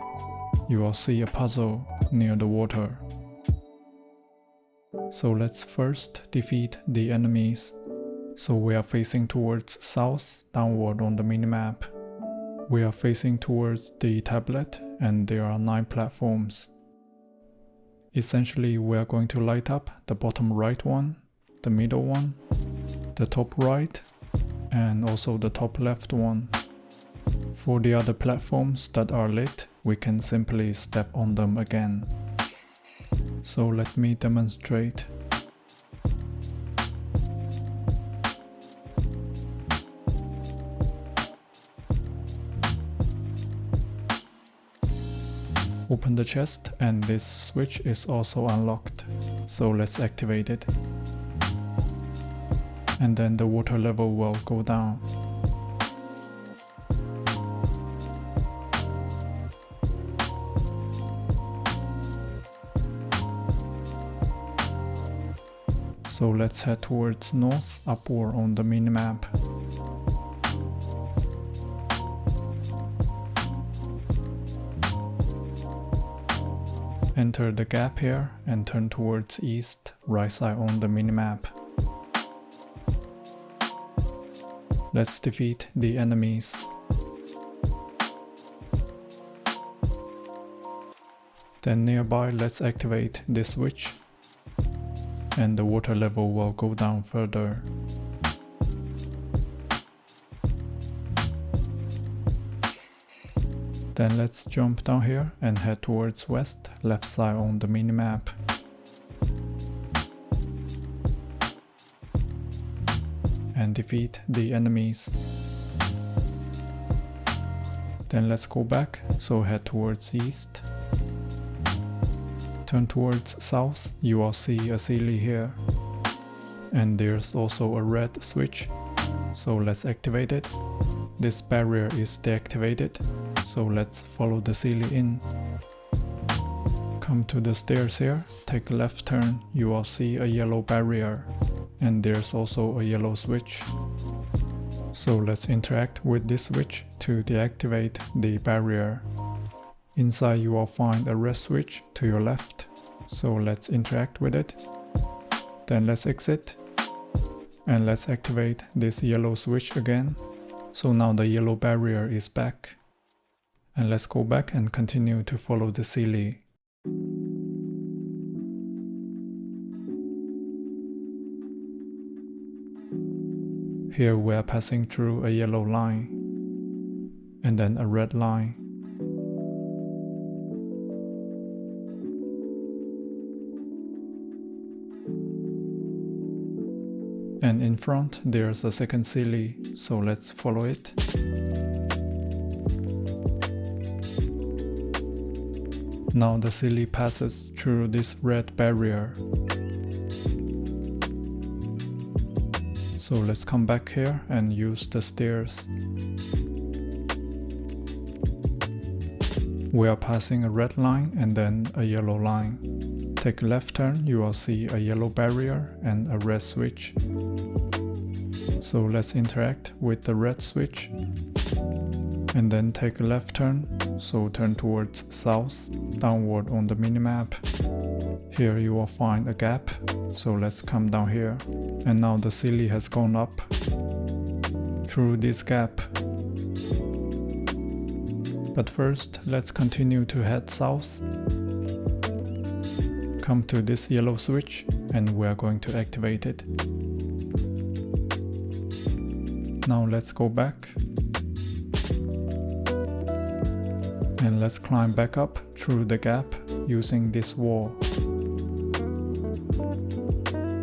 You will see a puzzle near the water. So let's first defeat the enemies. So we are facing towards south, downward on the minimap. We are facing towards the tablet and there are 9 platforms. Essentially, we are going to light up the bottom right one, the middle one, the top right, and also the top left one. For the other platforms that are lit, we can simply step on them again. So let me demonstrate. Open the chest and this switch is also unlocked, so let's activate it. And then the water level will go down. So let's head towards north, upward on the minimap. Enter the gap here and turn towards east, right side on the minimap. Let's defeat the enemies. Then nearby, let's activate this switch, and the water level will go down further. Then let's jump down here and head towards west, left side on the minimap. And defeat the enemies. Then let's go back, so head towards east. Turn towards south, you will see a 𝐷𝐿𝐼 here. And there's also a red switch, so let's activate it. This barrier is deactivated, so let's follow the 𝐷𝐿𝐼 in. Come to the stairs here, take a left turn, you will see a yellow barrier, and there's also a yellow switch. So let's interact with this switch to deactivate the barrier. Inside you will find a red switch to your left, so let's interact with it. Then let's exit, and let's activate this yellow switch again. So now the yellow barrier is back. And let's go back and continue to follow the 𝐷𝐿𝐼. Here we are passing through a yellow line, and then a red line. And in front there's a second 𝐷𝐿𝐼, so let's follow it. Now the 𝐷𝐿𝐼 passes through this red barrier. So let's come back here and use the stairs. We are passing a red line and then a yellow line. Take a left turn, you will see a yellow barrier and a red switch. So let's interact with the red switch and then take a left turn, so turn towards south, downward on the minimap. Here you will find a gap, so let's come down here. And now the 𝐷𝐤𝐿 has gone up through this gap. But first, let's continue to head south. Come to this yellow switch and we are going to activate it. Now let's go back. And let's climb back up through the gap using this wall.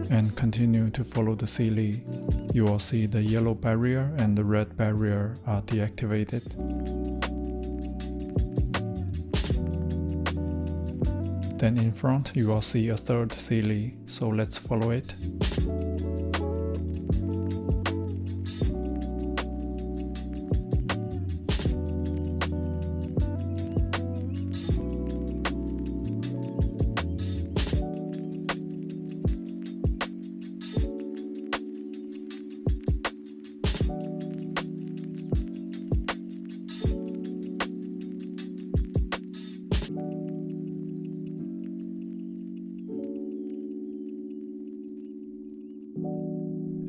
And continue to follow the 𝐷𝐤𝐿. You will see the yellow barrier and the red barrier are deactivated. Then in front you will see a third 𝐷𝐤𝐿, so let's follow it.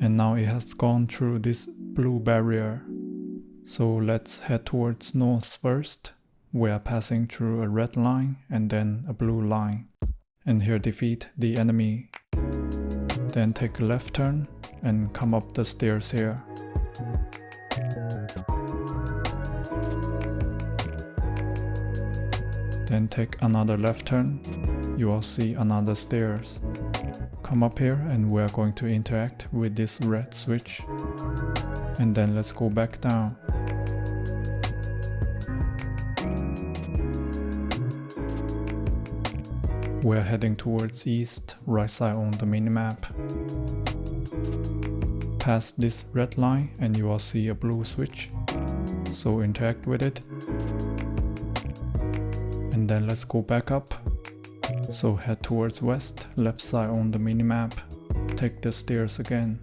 And now it has gone through this blue barrier. So let's head towards north first. We are passing through a red line and then a blue line. And here defeat the enemy. Then take a left turn and come up the stairs here. Then take another left turn. You will see another stairs. Come up here and we are going to interact with this red switch. And then let's go back down. We are heading towards east, right side on the minimap. Pass this red line and you will see a blue switch. So interact with it. And then let's go back up. So head towards west, left side on the minimap. Take the stairs again.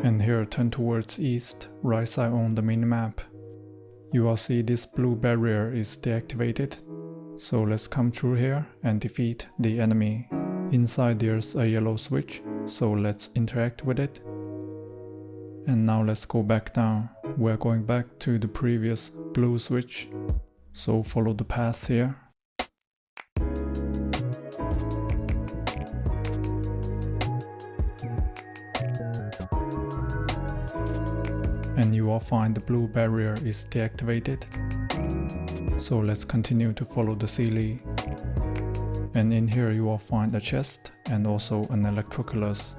And here turn towards east, right side on the minimap. You will see this blue barrier is deactivated. So let's come through here and defeat the enemy. Inside there's a yellow switch, so let's interact with it. And now let's go back down. We're going back to the previous blue switch. So follow the path here. And you will find the blue barrier is deactivated. So let's continue to follow the 𝐷𝐿𝐿. And in here you will find a chest and also an 𝐸𝐿𝐿𝐼.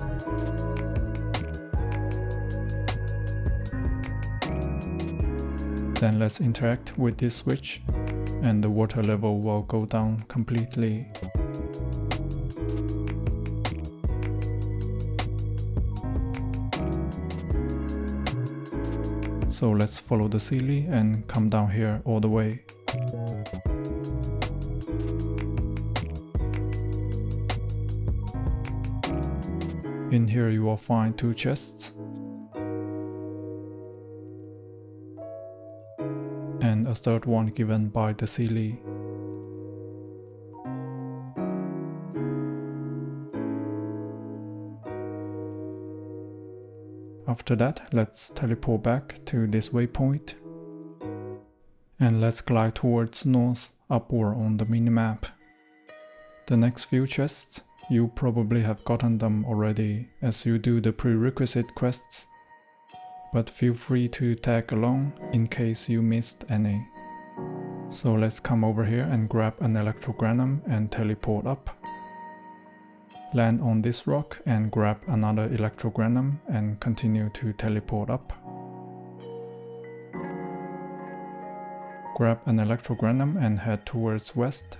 Then let's interact with this switch and the water level will go down completely. So let's follow the 𝐷𝐿𝐿 and come down here all the way. In here you will find two chests. And a third one given by the 𝐷𝐿𝐿. After that, let's teleport back to this waypoint. And let's glide towards north, upward on the minimap. The next few chests, you probably have gotten them already as you do the prerequisite quests. But feel free to tag along in case you missed any. So let's come over here and grab an electrogranum and teleport up. Land on this rock and grab another electrogranum and continue to teleport up. Grab an electrogranum and head towards west.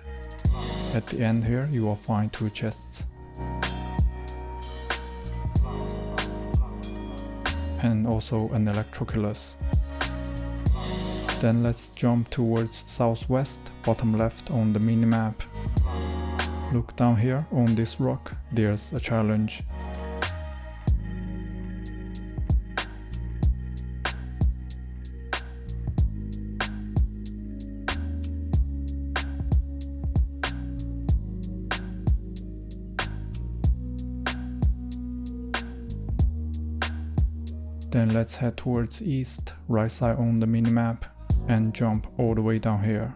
At the end here you will find two chests. And also an 𝐸𝐿𝐿𝐼. Then let's jump towards southwest, bottom left on the minimap. Look down here on this rock, there's a challenge. Then let's head towards east, right side on the minimap, and jump all the way down here.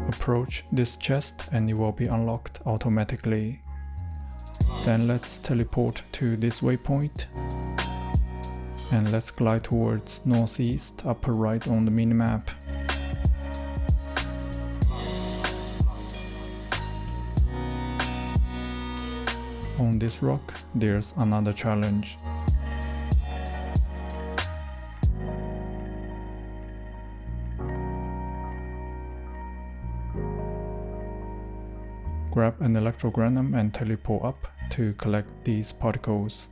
Approach this chest and it will be unlocked automatically. Then let's teleport to this waypoint. And let's glide towards northeast, upper right on the minimap. On this rock, there's another challenge. Grab an electrogranum and teleport up to collect these particles.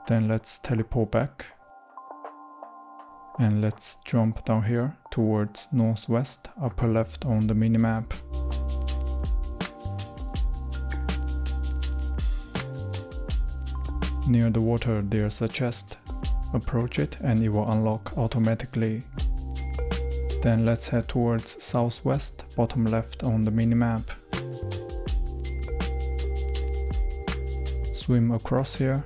Then let's teleport back. And let's jump down here towards northwest, upper left on the minimap. Near the water there's a chest. Approach it and it will unlock automatically. Then let's head towards southwest, bottom left on the minimap. Swim across here.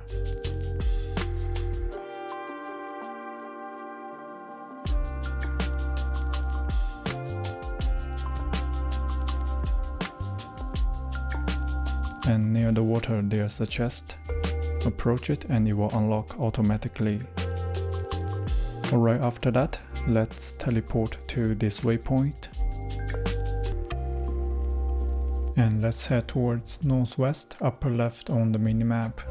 And near the water there's a chest. Approach it and it will unlock automatically. Alright, after that, let's teleport to this waypoint. And let's head towards northwest, upper left on the minimap.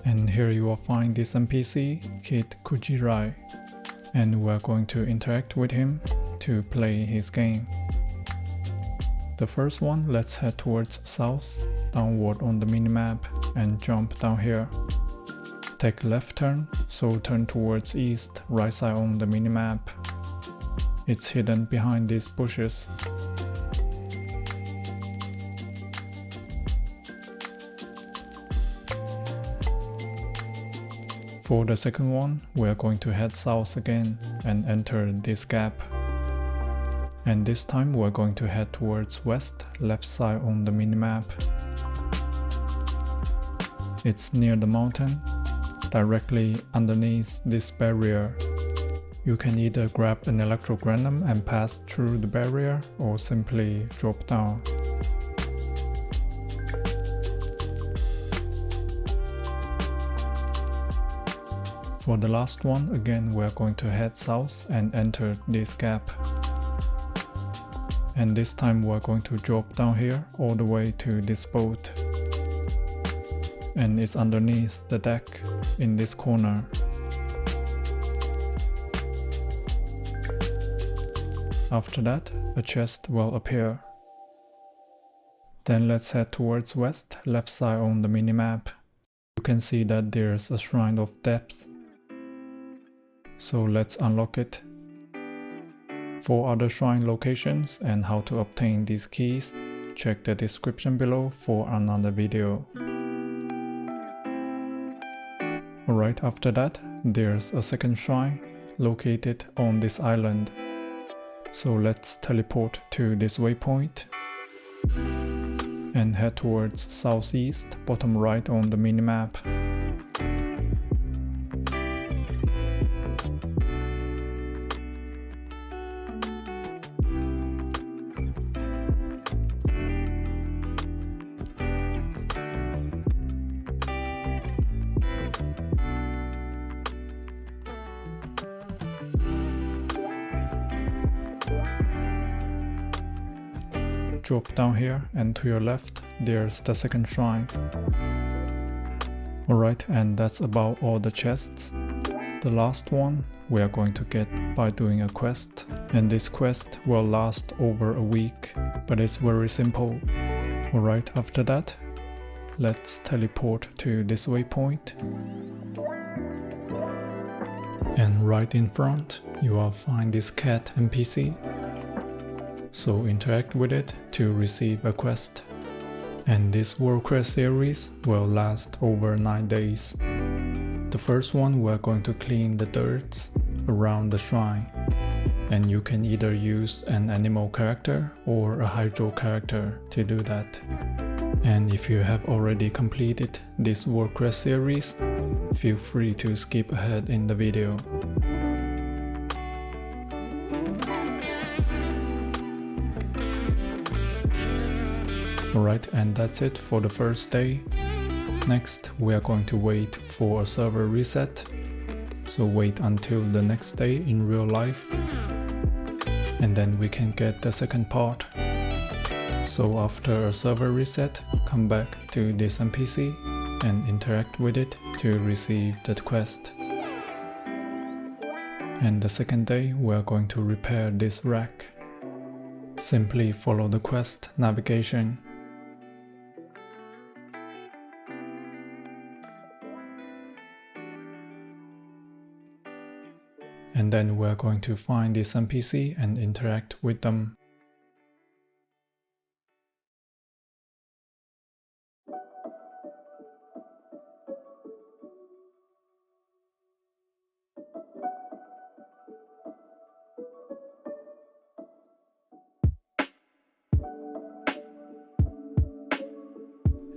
And here you will find this NPC, 𝐏𝐫𝐞𝐫𝐬𝐬, and we're going to interact with him to play his game. The first one, let's head towards south, downward on the minimap, and jump down here. Take left turn, so turn towards east, right side on the minimap. It's hidden behind these bushes. For the second one, we are going to head south again and enter this gap. And this time we're going to head towards west, left side on the minimap. It's near the mountain, directly underneath this barrier. You can either grab an electrogranum and pass through the barrier, or simply drop down. For the last one, again we're going to head south and enter this gap. And this time we're going to drop down here all the way to this boat. And it's underneath the deck in this corner. After that, a chest will appear. Then let's head towards west, left side on the minimap. You can see that there's a Shrine of Depths. So let's unlock it. 4 other shrine locations and how to obtain these keys, check the description below for another video. Alright, after that, there's a second shrine located on this island. So let's teleport to this waypoint and head towards southeast, bottom right on the minimap. Drop down here and to your left there's the second shrine. Alright, and that's about all the chests. The last one we are going to get by doing a quest, and this quest will last over a week, but it's very simple. Alright, after that, let's teleport to this waypoint. And right in front, you will find this cat NPC. So interact with it to receive a quest. And this world quest series will last over 9 days. The first one, we're going to clean the dirt around the shrine. And you can either use an animal character or a hydro character to do that. And if you have already completed this world quest series, feel free to skip ahead in the video. Alright, and that's it for the first day. Next, we are going to wait for a server reset. So wait until the next day in real life. And then we can get the second part. So after a server reset, come back to this NPC and interact with it to receive that quest. And the second day, we are going to repair this rack. Simply follow the quest navigation. And then we are going to find this NPC and interact with them.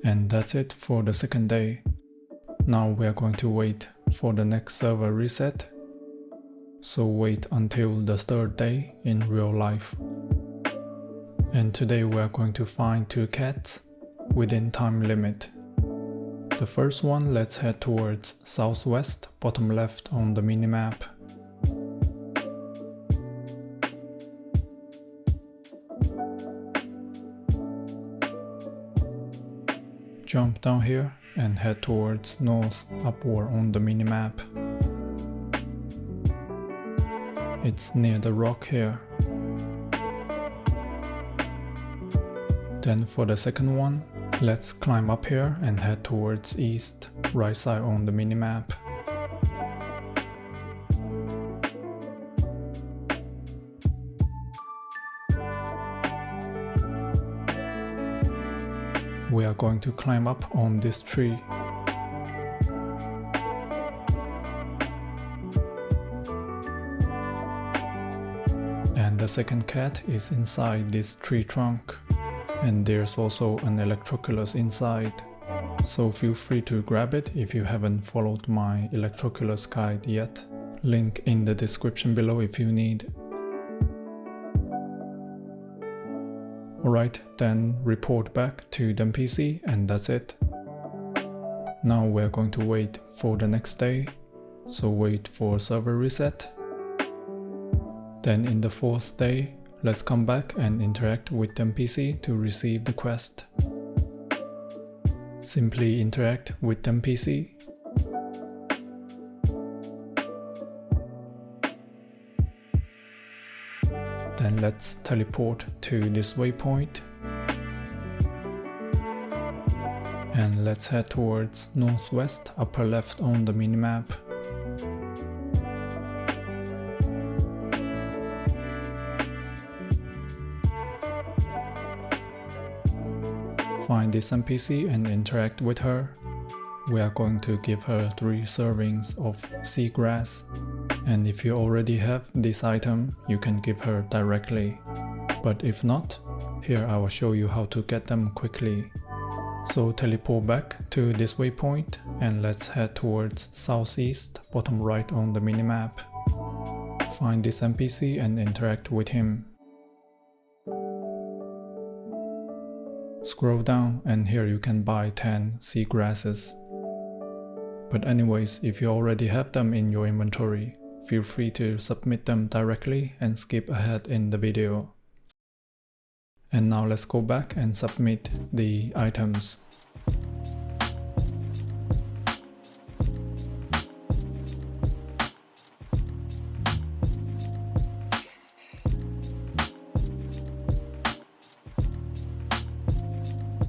And that's it for the second day. Now we are going to wait for the next server reset. So wait until the third day in real life. And today we are going to find 2 cats within time limit. The first one, let's head towards southwest, bottom left on the minimap. Jump down here and head towards north upward on the minimap. It's near the rock here. Then for the second one, let's climb up here and head towards east, right side on the minimap. We are going to climb up on this tree. And the second cat is inside this tree trunk. And there's also an Electroculus inside. So feel free to grab it if you haven't followed my Electroculus guide yet. Link in the description below if you need. Alright, then report back to the NPC and that's it. Now we're going to wait for the next day. So wait for server reset. Then in the 4th day, let's come back and interact with the NPC to receive the quest. Simply interact with the NPC. Then let's teleport to this waypoint. And let's head towards northwest, upper left on the minimap. Find this NPC and interact with her. We are going to give her 3 servings of seagrass. And if you already have this item, you can give her directly. But if not, here I will show you how to get them quickly. So teleport back to this waypoint and let's head towards southeast, bottom right on the minimap. Find this NPC and interact with him. Scroll down and here you can buy 10 seagrasses. But anyways, if you already have them in your inventory, feel free to submit them directly and skip ahead in the video. And now let's go back and submit the items.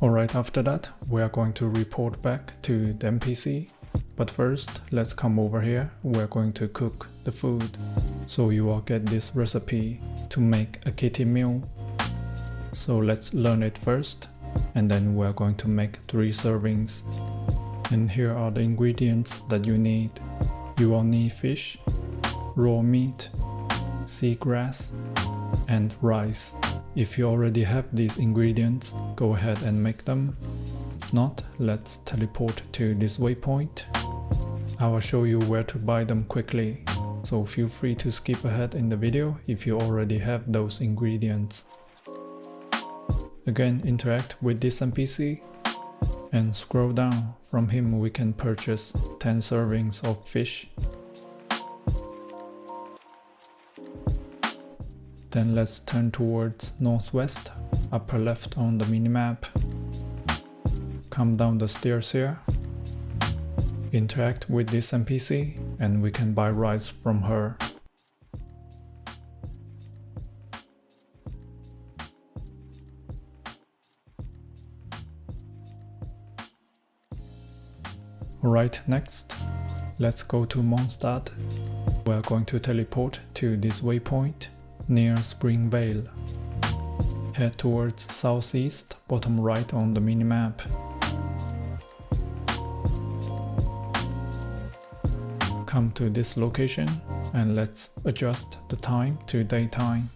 Alright, after that, we are going to report back to the NPC. But first, let's come over here. We're going to cook the food. So you will get this recipe to make a kitty meal. So let's learn it first. And then we're going to make 3 servings. And here are the ingredients that you need. You will need fish, raw meat, seagrass, and rice. If you already have these ingredients, go ahead and make them. If not, let's teleport to this waypoint. I will show you where to buy them quickly, so feel free to skip ahead in the video if you already have those ingredients. Again, interact with this NPC and scroll down. From him we can purchase 10 servings of fish. Then let's turn towards northwest, upper left on the minimap. Come down the stairs here. Interact with this NPC and we can buy rice from her. Alright, next, let's go to Mondstadt. We are going to teleport to this waypoint near Spring Vale. Head towards southeast, bottom right on the minimap. Come to this location and let's adjust the time to daytime.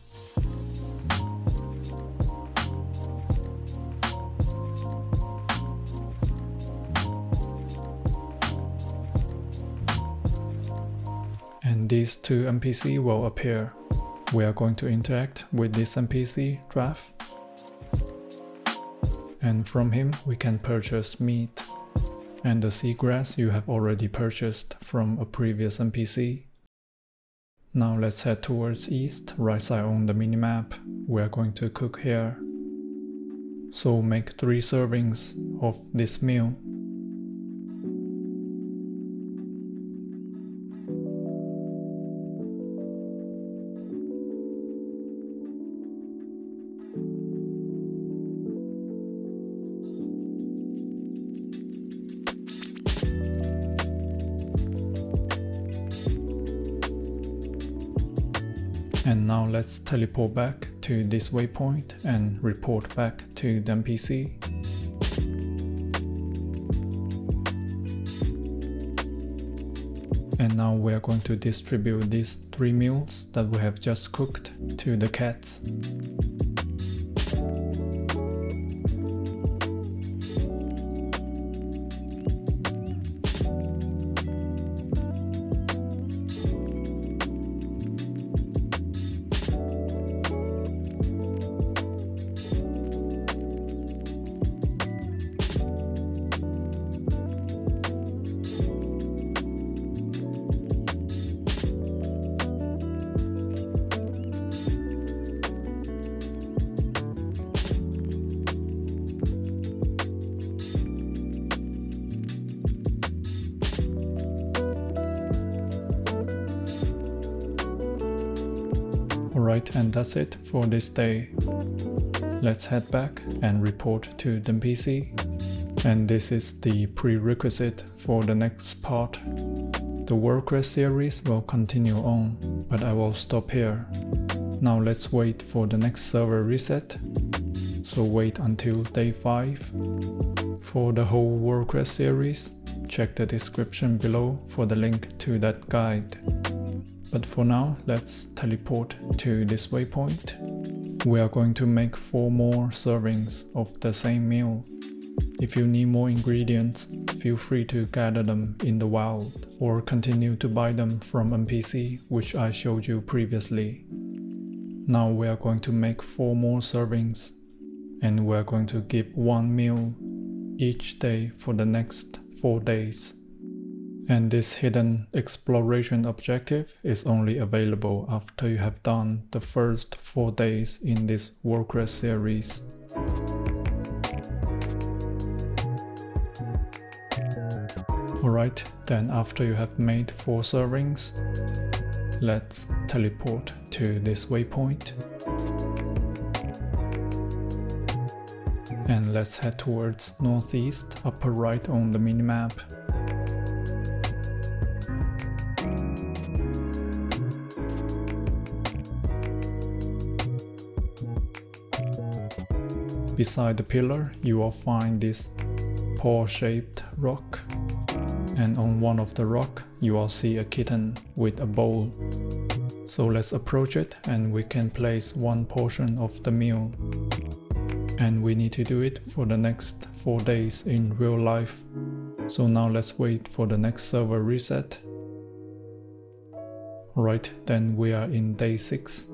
And these 2 NPC will appear. We are going to interact with this NPC, Draft. And from him we can purchase meat. And the seagrass you have already purchased from a previous NPC. Now let's head towards east, right side on the minimap. We are going to cook here. So make 3 servings of this meal. And now let's teleport back to this waypoint and report back to the NPC. And now we are going to distribute these 3 meals that we have just cooked to the cats. Alright, and that's it for this day. Let's head back and report to the NPC. And this is the prerequisite for the next part. The World Quest series will continue on, but I will stop here. Now let's wait for the next server reset. So wait until day 5. For the whole World Quest series, check the description below for the link to that guide. But for now, let's teleport to this waypoint. We are going to make 4 more servings of the same meal. If you need more ingredients, feel free to gather them in the wild or continue to buy them from NPC, which I showed you previously. Now we are going to make 4 more servings and we are going to give 1 meal each day for the next 4 days. And this hidden exploration objective is only available after you have done the first 4 days in this World Quest series. Alright, then after you have made 4 servings, let's teleport to this waypoint. And let's head towards northeast, upper right on the minimap. Beside the pillar, you will find this paw-shaped rock. And on one of the rock, you will see a kitten with a bowl. So let's approach it and we can place one portion of the meal. And we need to do it for the next 4 days in real life. So now let's wait for the next server reset. Right, then we are in day 6.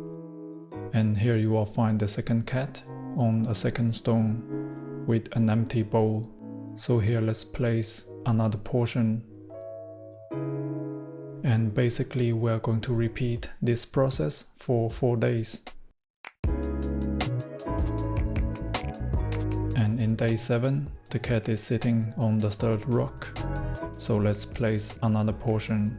And here you will find the second cat on a second stone with an empty bowl. So here let's place another portion. And basically we are going to repeat this process for 4 days. And in day 7, the cat is sitting on the third rock. So let's place another portion.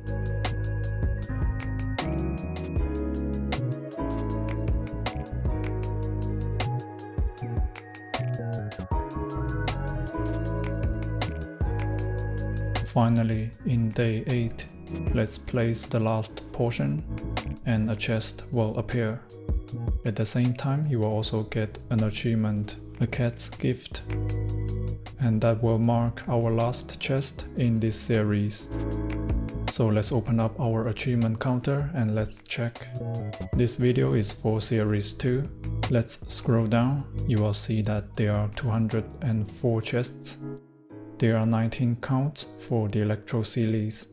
Finally, in day 8, let's place the last portion and a chest will appear. At the same time, you will also get an achievement, a cat's gift. And that will mark our last chest in this series. So let's open up our achievement counter and let's check. This video is for series 2. Let's scroll down. You will see that there are 204 chests. There are 19 counts for the Electro Series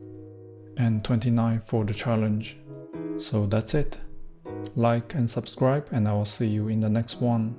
and 29 for the challenge. So that's it. Like and subscribe and I will see you in the next one.